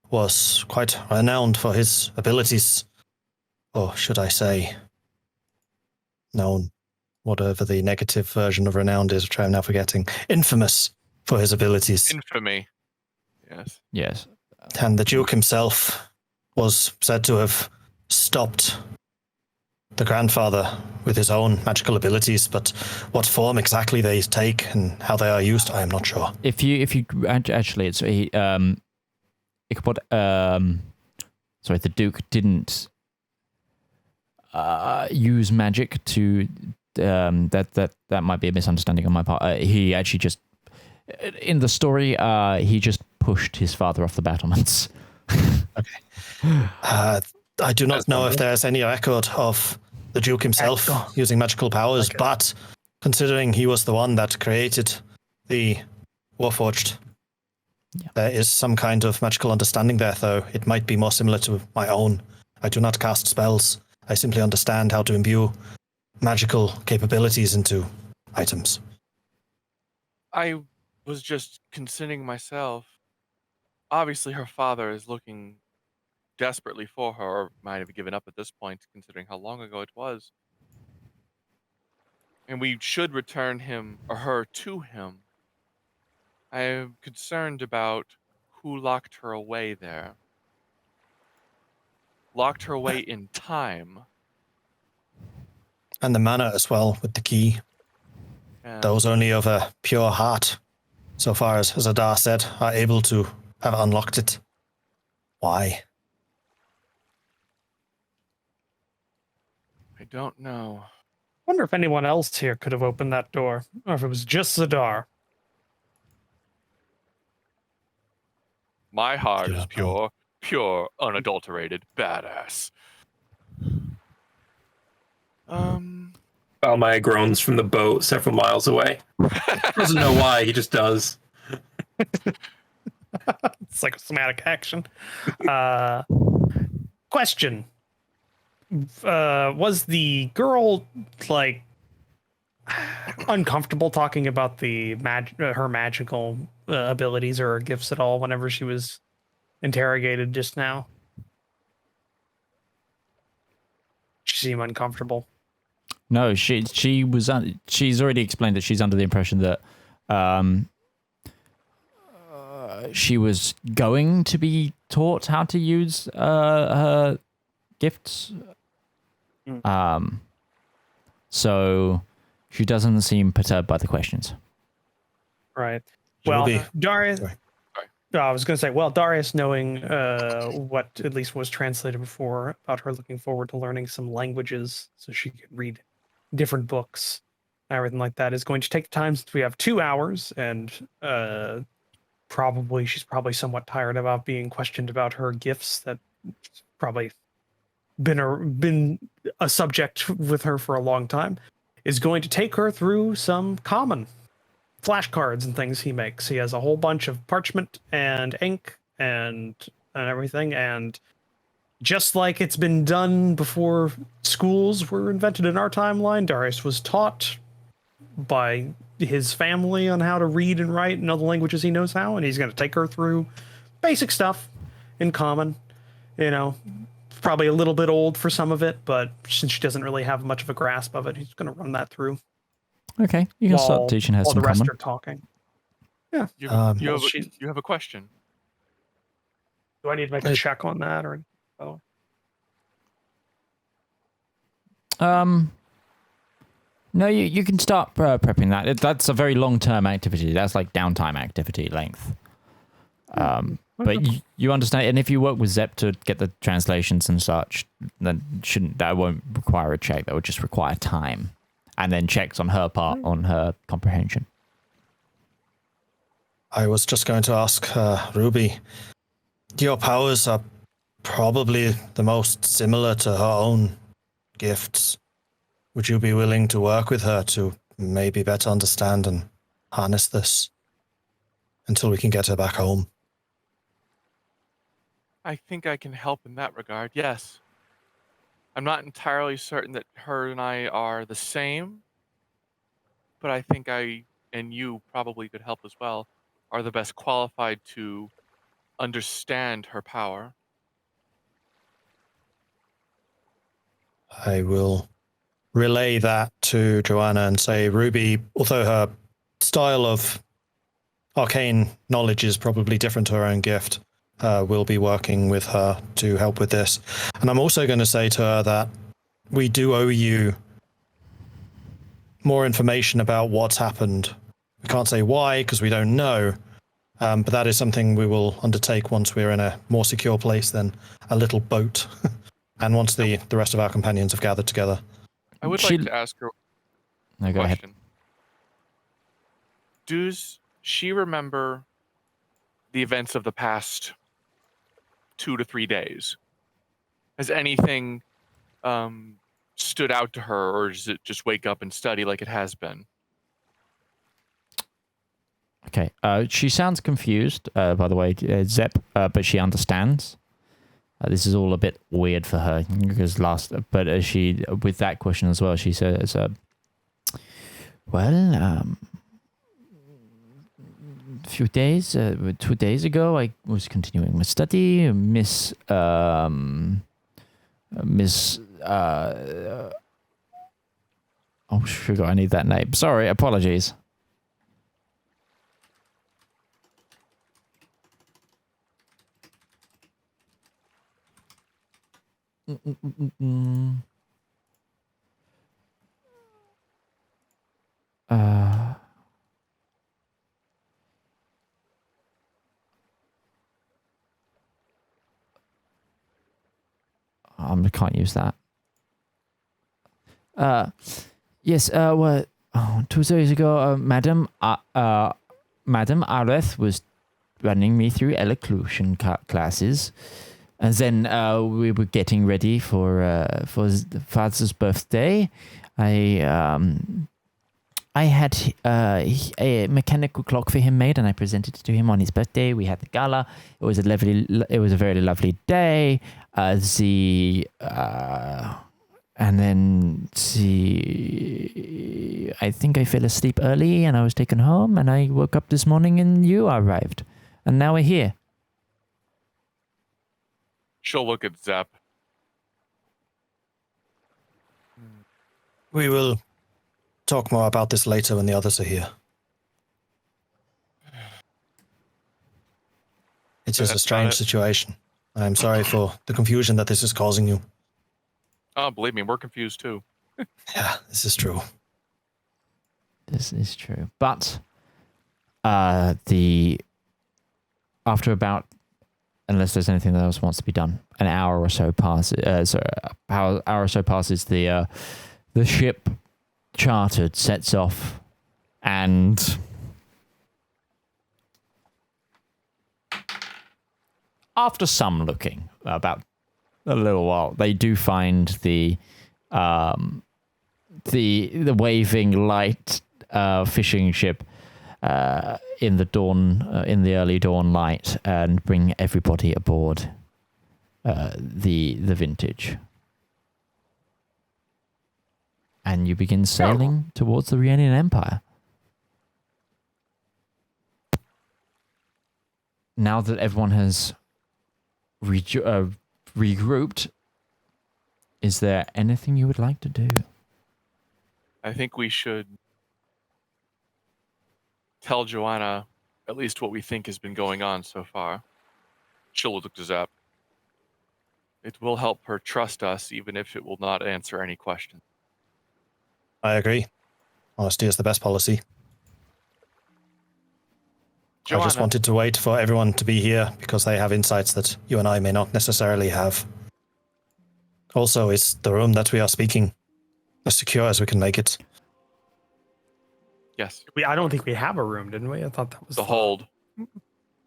S7: was quite renowned for his abilities. Or should I say, known, whatever the negative version of renowned is, which I'm now forgetting. Infamous for his abilities.
S3: Infamy. Yes.
S1: Yes.
S7: And the Duke himself was said to have stopped the grandfather with his own magical abilities, but what form exactly they take and how they are used, I am not sure.
S1: If you actually, it's sorry, the Duke didn't use magic to that might be a misunderstanding on my part. He actually just in the story he just pushed his father off the battlements.
S7: Okay. I do not know if there's any record of the Duke himself using magical powers, but considering he was the one that created the Warforged, there is some kind of magical understanding there, though. It might be more similar to my own. I do not cast spells. I simply understand how to imbue magical capabilities into items.
S3: I was just considering myself. Obviously, her father is looking desperately for her, or might have given up at this point, considering how long ago it was. And we should return him or her to him. I am concerned about who locked her away there. Locked her away in time.
S7: And the manner as well, with the key.
S3: And
S7: Those only of a pure heart, so far as Zedaar said, are able to have unlocked it. Why?
S3: I don't know.
S5: wonder if anyone else here could have opened that door, or if it was just Zedaar.
S3: My heart
S7: Do
S3: is
S7: not know.
S3: pure, unadulterated, badass.
S4: Balmaya groans from the boat several miles away. Doesn't know why, he just does.
S5: It's like a somatic action. Question. Was the girl like uncomfortable talking about the her magical abilities or her gifts at all whenever she was interrogated just now? She seemed uncomfortable.
S1: No, she was. She's already explained that she's under the impression that she was going to be taught how to use her gifts. So she doesn't seem perturbed by the questions.
S5: Right.
S7: She'll
S5: Well,
S7: be-
S5: Darius.
S7: Sorry.
S5: I was going to say, well, Darius, knowing what at least was translated before about her looking forward to learning some languages so she could read different books, everything like that, is going to take the time since we have 2 hours, and she's probably somewhat tired about being questioned about her gifts. That probably been a subject with her for a long time. Is going to take her through some common flashcards and things he makes. He has a whole bunch of parchment and ink and everything. And just like it's been done before schools were invented in our timeline, Darius was taught by his family on how to read and write in other languages he knows how, and he's going to take her through basic stuff in common. You know, probably a little bit old for some of it, but since she doesn't really have much of a grasp of it, he's going to run that through.
S1: Okay, you can start teaching her
S5: while
S1: some
S5: the rest
S1: common.
S5: are talking. Yeah.
S3: You
S5: Well,
S3: have a question.
S5: Do I need to make a check on that, or? Oh.
S1: No, you can start prepping that. That's a very long-term activity. That's like downtime activity length. But you understand, and if you work with Zep to get the translations and such, then that won't require a check. That would just require time, and then checks on her part on her comprehension.
S7: I was just going to ask Ruby. Your powers are probably the most similar to her own gifts. Would you be willing to work with her to maybe better understand and harness this until we can get her back home?
S3: I think I can help in that regard, yes. I'm not entirely certain that her and I are the same, but I think I, and you probably could help as well, are the best qualified to understand her power.
S7: I will relay that to Joanna and say, Ruby, although her style of arcane knowledge is probably different to her own gift, we'll be working with her to help with this. And I'm also going to say to her that we do owe you more information about what's happened. We can't say why because we don't know, but that is something we will undertake once we're in a more secure place than a little boat and once the rest of our companions have gathered together.
S3: I would like to ask her
S1: No, go ahead.
S3: question. Does she remember the events of the past 2 to 3 days? Has anything stood out to her, or does it just wake up and study like it has been?
S1: Okay. She sounds confused, by the way, Zep, but she understands. This is all a bit weird for her because but she, with that question as well, she says, well, a few days, 2 days ago, I was continuing my study. Miss, oh sugar, I need that name. Sorry, apologies. I can't use that. Yes, well, 2 days ago, Madam Areth was running me through elocution classes. And then we were getting ready for Father's birthday. I had a mechanical clock for him made, and I presented it to him on his birthday. We had the gala. It was a very lovely day. And then I think I fell asleep early, and I was taken home. And I woke up this morning, and you arrived, and now we're here.
S3: She'll look at Zep.
S7: We will talk more about this later when the others are here. It is a strange situation. I'm sorry for the confusion that this is causing you.
S3: Oh, believe me, we're confused too.
S7: Yeah, this is true.
S1: This is true. But after about, unless there's anything else wants to be done, an hour or so passes. The ship chartered sets off, and after some looking, about a little while, they do find the waving light fishing ship in the dawn, in the early dawn light, and bring everybody aboard the Vintage. And you begin sailing towards the Rienian Empire. Now that everyone has regrouped, is there anything you would like to do?
S3: I think we should tell Joanna at least what we think has been going on so far. She'll look to Zap. It will help her trust us, even if it will not answer any questions.
S7: I agree. Honesty is the best policy.
S3: Joanna,
S7: I just wanted to wait for everyone to be here because they have insights that you and I may not necessarily have. Also, is the room that we are speaking as secure as we can make it?
S3: Yes,
S5: I don't think we have a room, didn't we? I thought that was
S3: the hold.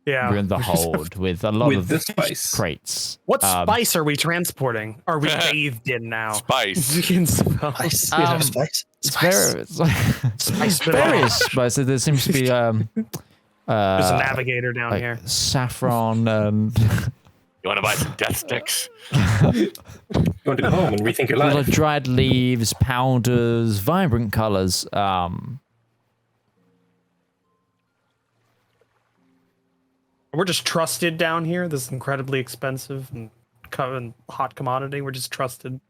S5: Yeah.
S1: We're in the hold with a lot
S4: With
S1: of
S4: the spice.
S1: crates.
S5: What spice are we transporting? Are we bathed in now?
S3: Spice.
S5: You can smell
S7: Spice.
S1: Um,
S7: We have spice.
S1: It's
S7: Spice.
S5: spice.
S1: various spices. There seems to be
S5: There's a navigator down
S1: like
S5: here.
S1: saffron and
S3: You want to buy some death sticks?
S4: You want to go home and rethink your
S1: a lot
S4: life.
S1: of dried leaves, powders, vibrant colors.
S5: We're just trusted down here. This incredibly expensive and hot commodity. We're just trusted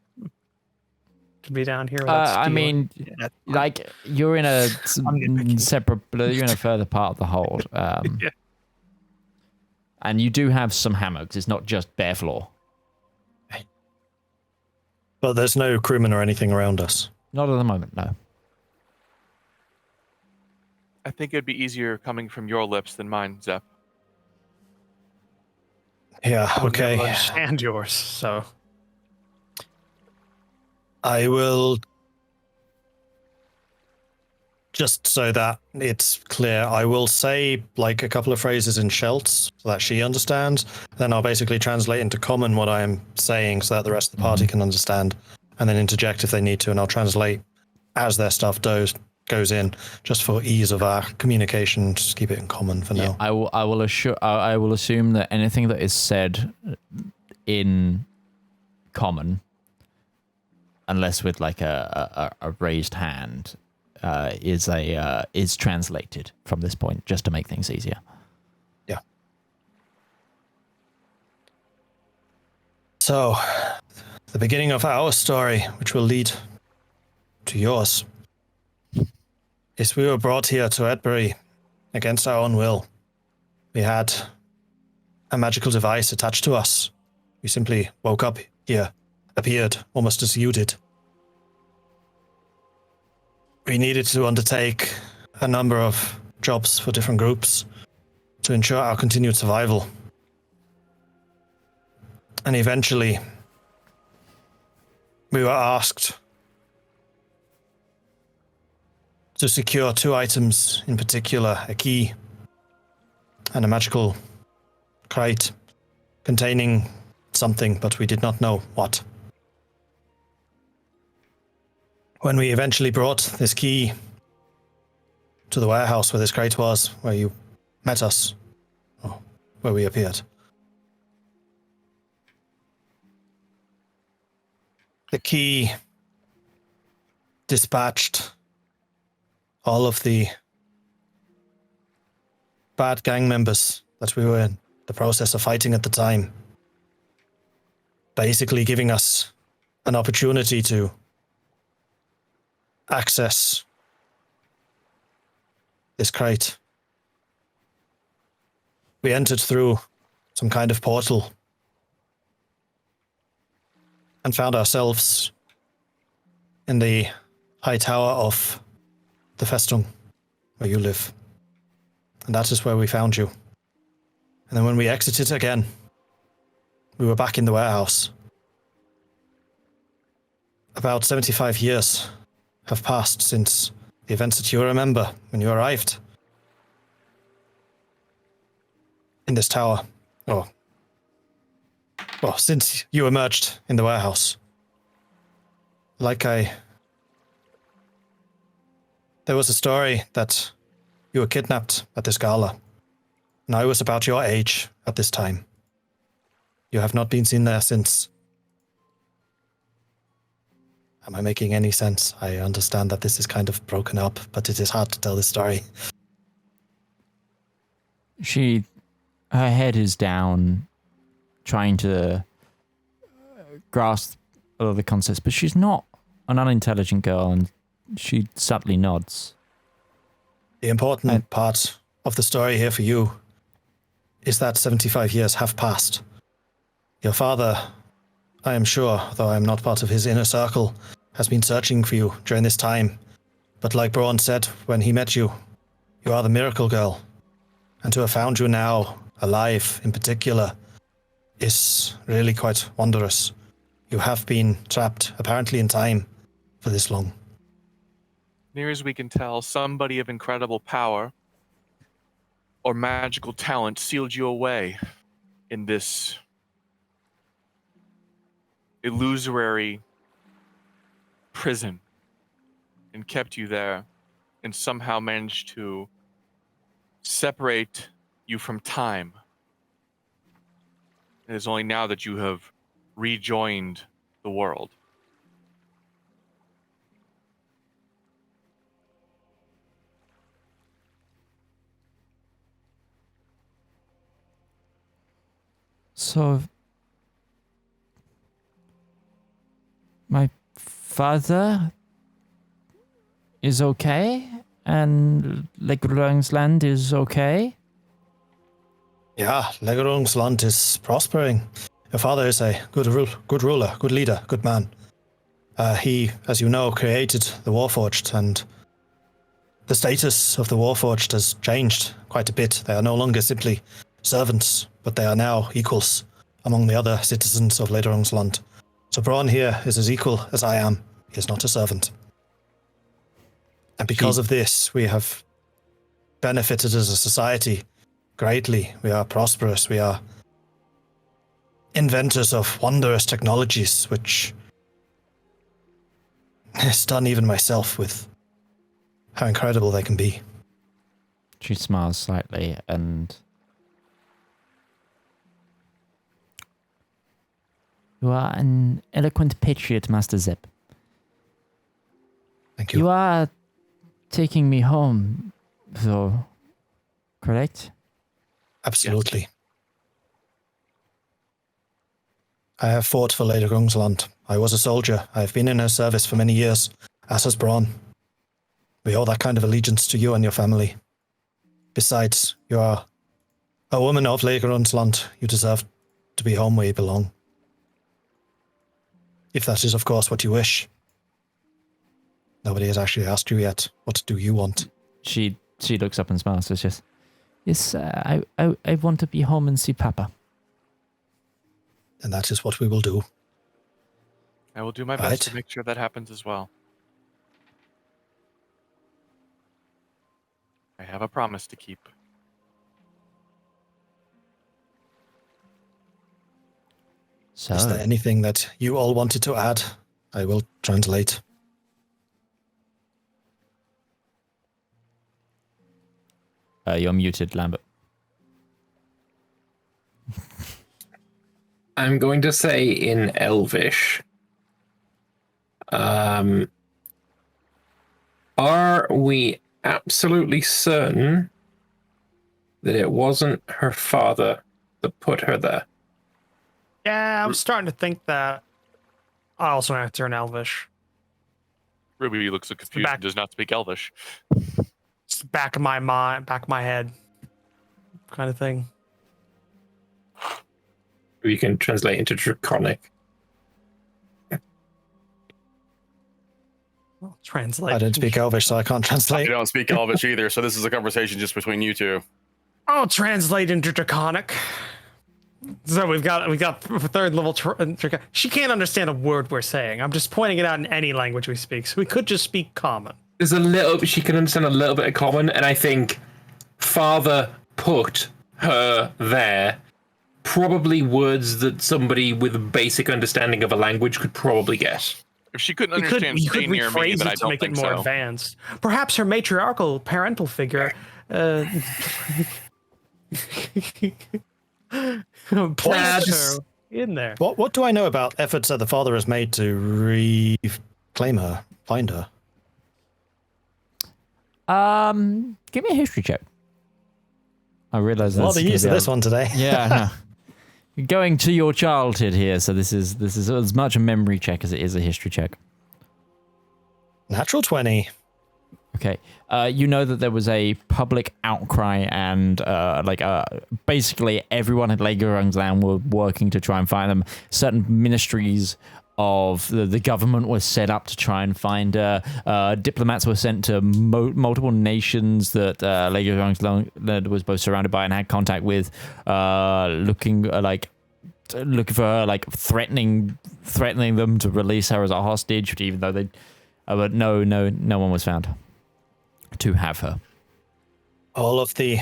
S5: to be down here. without
S1: I
S5: stealing.
S1: mean,
S5: Yeah.
S1: like you're in a
S5: nitpicking.
S1: separate, you're in a further part of the hold,
S5: Yeah.
S1: and you do have some hammocks. It's not just bare floor.
S7: But there's no crewmen or anything around us.
S1: Not at the moment, no.
S3: I think it'd be easier coming from your lips than mine, Zep.
S7: Yeah,
S5: I
S7: okay.
S5: understand yours. So
S7: I will, just so that it's clear, I will say like a couple of phrases in Shelts so that she understands. Then I'll basically translate into Common what I am saying so that the rest of the party can understand, and then interject if they need to, and I'll translate as their stuff goes in, just for ease of our communication. Just keep it in Common for now.
S1: I will assume that anything that is said in Common, unless with like a raised hand, is translated from this point, just to make things easier.
S7: Yeah. So, the beginning of our story, which will lead to yours, is we were brought here to Edbury against our own will. We had a magical device attached to us. We simply woke up here, appeared almost as you did. We needed to undertake a number of jobs for different groups to ensure our continued survival. And eventually, we were asked to secure 2 items in particular, a key and a magical crate containing something, but we did not know what. When we eventually brought this key to the warehouse where this crate was, where you met us, or where we appeared, the key dispatched all of the bad gang members that we were in the process of fighting at the time, basically giving us an opportunity to access this crate. We entered through some kind of portal and found ourselves in the high tower of the Festung, where you live. And that is where we found you. And then when we exited again, we were back in the warehouse. About 75 years have passed since the events that you remember when you arrived in this tower. Well, since you emerged in the warehouse. There was a story that you were kidnapped at this gala, and I was about your age at this time. You have not been seen there since. Am I making any sense? I understand that this is kind of broken up, but it is hard to tell this story.
S1: Her head is down, trying to grasp all of the concepts, but she's not an unintelligent girl, and she subtly nods.
S7: The important part of the story here for you is that 75 years have passed. Your father, I am sure, though I am not part of his inner circle, has been searching for you during this time. But like Braun said when he met you, you are the miracle girl. And to have found you now, alive in particular, is really quite wondrous. You have been trapped, apparently in time, for this long.
S3: Near as we can tell, somebody of incredible power or magical talent sealed you away in this illusory prison and kept you there and somehow managed to separate you from time. It is only now that you have rejoined the world.
S1: So, my father is okay, and Legrung's land is okay?
S7: Yeah, Legerung's land is prospering. Your father is a good ruler, good leader, good man. He, as you know, created the Warforged, and the status of the Warforged has changed quite a bit. They are no longer simply servants, but they are now equals among the other citizens of Legerung's land. So Braun here is as equal as I am. He is not a servant. And because of this, we have benefited as a society greatly. We are prosperous. We are inventors of wondrous technologies, which stun even myself with how incredible they can be.
S1: She smiles slightly and... You are an eloquent patriot, Master Zip.
S7: Thank you.
S1: You are taking me home, though, correct?
S7: Absolutely. Yes. I have fought for Lady Grungsland. I was a soldier. I have been in her service for many years, as has Braun. We owe that kind of allegiance to you and your family. Besides, you are a woman of Lady Grungsland. You deserve to be home where you belong. If that is, of course, what you wish. Nobody has actually asked you yet. What do you want?
S1: She looks up and smiles. It's just, yes, I want to be home and see Papa.
S7: And that is what we will do.
S3: I will do my best to make sure that happens as well. I have a promise to keep.
S1: So,
S7: is there anything that you all wanted to add? I will translate.
S1: You're muted, Lambert.
S4: I'm going to say in Elvish. Are we absolutely certain that it wasn't her father that put her there?
S5: Yeah, I'm starting to think that. I also answer in Elvish.
S3: Ruby looks so confused and does not speak Elvish.
S5: It's the back of my mind, back of my head, kind of thing.
S4: You can translate into Draconic.
S5: I'll translate.
S7: I don't speak Elvish, so I can't translate.
S2: You don't speak Elvish either, so this is a conversation just between you two.
S5: I'll translate into Draconic. So we've got third level. She can't understand a word we're saying. I'm just pointing it out in any language we speak. So we could just speak common.
S4: There's a little. She can understand a little bit of common, and I think father put her there. Probably words that somebody with a basic understanding of a language could probably get.
S3: If she couldn't understand stay near me, then I don't think so.
S5: More advanced. Perhaps her matriarchal parental figure Plaster in there.
S7: What do I know about efforts that the father has made to reclaim her, find her?
S1: Give me a history check. I realize
S7: A lot
S1: that's
S7: of use of this one today.
S1: Yeah, I know. You're going to your childhood here, so this is as much a memory check as it is a history check.
S7: Natural 20.
S1: Okay. You know that there was a public outcry and basically everyone at Legerung's land were working to try and find them. Certain ministries of the government were set up to try and find diplomats were sent to multiple nations that Legerung's land was both surrounded by and had contact with, looking for her, like threatening them to release her as a hostage, even though they but no one was found to have her.
S7: All of the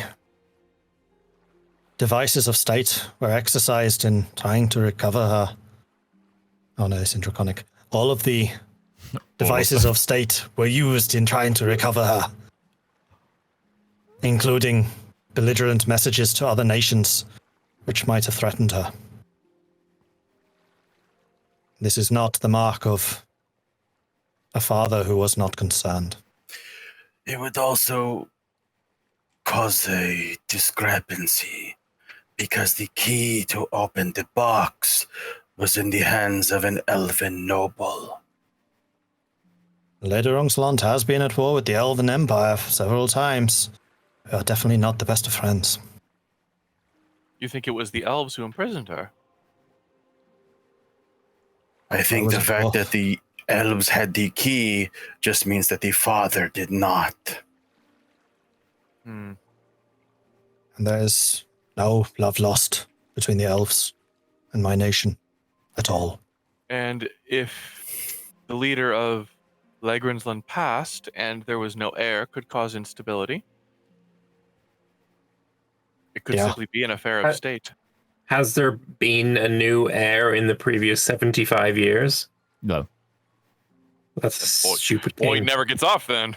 S7: devices of state were exercised in trying to recover her. Oh no, it's indraconic. All of the devices of state were used in trying to recover her, including belligerent messages to other nations which might have threatened her. This is not the mark of a father who was not concerned.
S6: It would also cause a discrepancy because the key to open the box was in the hands of an elven noble.
S7: Lederungsland has been at war with the Elven Empire several times. We are definitely not the best of friends.
S3: You think it was the elves who imprisoned her?
S6: I think the fact that the elves had the key just means that the father did not.
S3: Hmm.
S7: And there is no love lost between the elves and my nation at all.
S3: And if the leader of Legrinsland passed and there was no heir, could cause instability. It could simply be an affair of state.
S4: Has there been a new heir in the previous 75 years?
S1: No.
S4: That's a stupid thing.
S3: Boy, he never gets off then.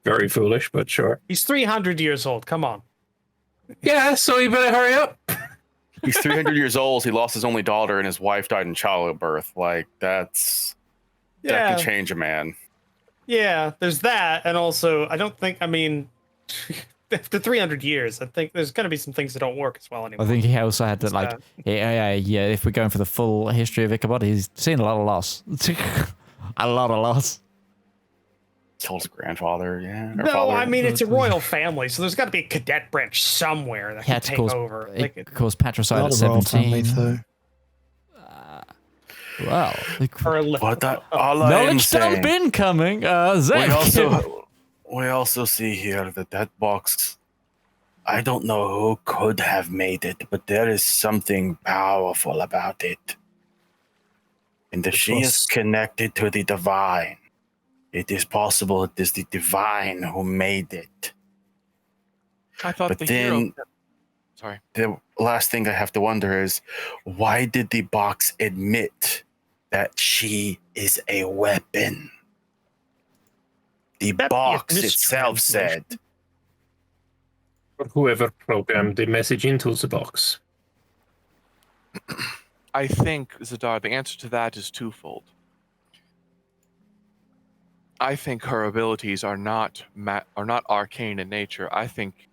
S4: Very foolish, but sure.
S5: He's 300 years old. Come on.
S4: Yeah, so you better hurry up.
S2: He's 300 years old. He lost his only daughter, and his wife died in childbirth. Like that can change a man.
S5: Yeah, there's that, and also after 300 years, I think there's going to be some things that don't work as well anymore.
S1: I think he also had to if we're going for the full history of Ichabod, he's seen a lot of loss. A lot of loss.
S2: Killed his grandfather, yeah.
S5: No, I mean, it's a royal family, so there's got to be a cadet branch somewhere that can take over.
S1: It caused patricide at 17. Well, knowledge dump incoming. Zach.
S6: We also see here that box, I don't know who could have made it, but there is something powerful about it. And if she is connected to the divine, it is possible it is the divine who made it.
S3: I thought
S6: but then,
S3: Sorry.
S6: The last thing I have to wonder is, why did the box admit that she is a weapon? The box itself said.
S4: Whoever programmed the message into the box.
S3: I think, Zedaar, the answer to that is twofold. I think her abilities are not arcane in nature. I think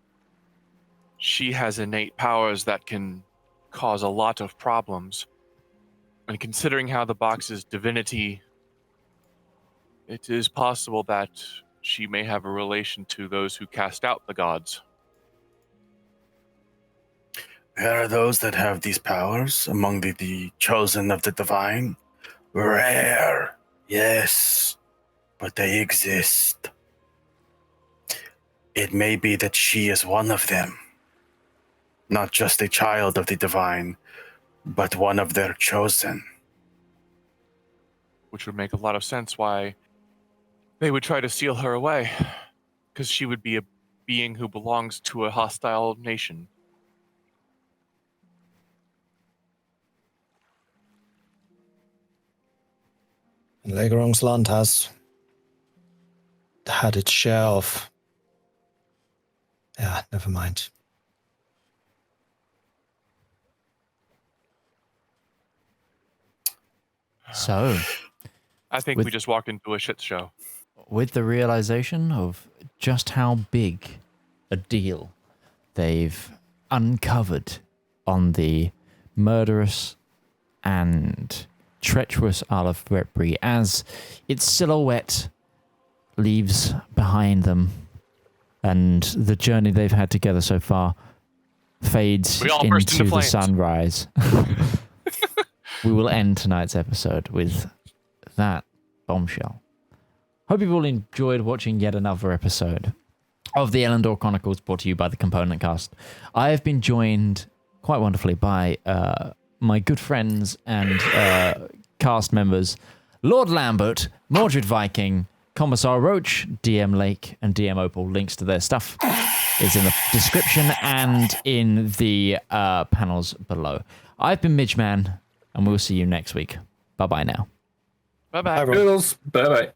S3: she has innate powers that can cause a lot of problems. And considering how the box's divinity, it is possible that she may have a relation to those who cast out the gods.
S6: There are those that have these powers among the chosen of the divine. Rare, yes, but they exist. It may be that she is one of them. Not just a child of the divine, but one of their chosen.
S3: Which would make a lot of sense why they would try to steal her away. Because she would be a being who belongs to a hostile nation.
S7: And Legerungsland has had its share of Yeah, never mind.
S1: So,
S3: I think
S1: With-
S3: we just walked into a shit show.
S1: with the realization of just how big a deal they've uncovered on the murderous and treacherous Isle of Retbury as its silhouette leaves behind them and the journey they've had together so far fades
S3: We all burst
S1: into
S3: into
S1: the
S3: flames.
S1: sunrise. We will end tonight's episode with that bombshell. Hope you've all enjoyed watching yet another episode of the Elendor Chronicles, brought to you by the Component Cast. I have been joined quite wonderfully by my good friends and cast members, Lord Lambert, Mordred Viking, Commissar Roach, DM Lake, and DM Opal. Links to their stuff is in the description and in the panels below. I've been Midgeman, and we'll see you next week. Bye-bye now.
S3: Bye bye.
S7: Bye, Rob.
S4: Toodles. Bye bye.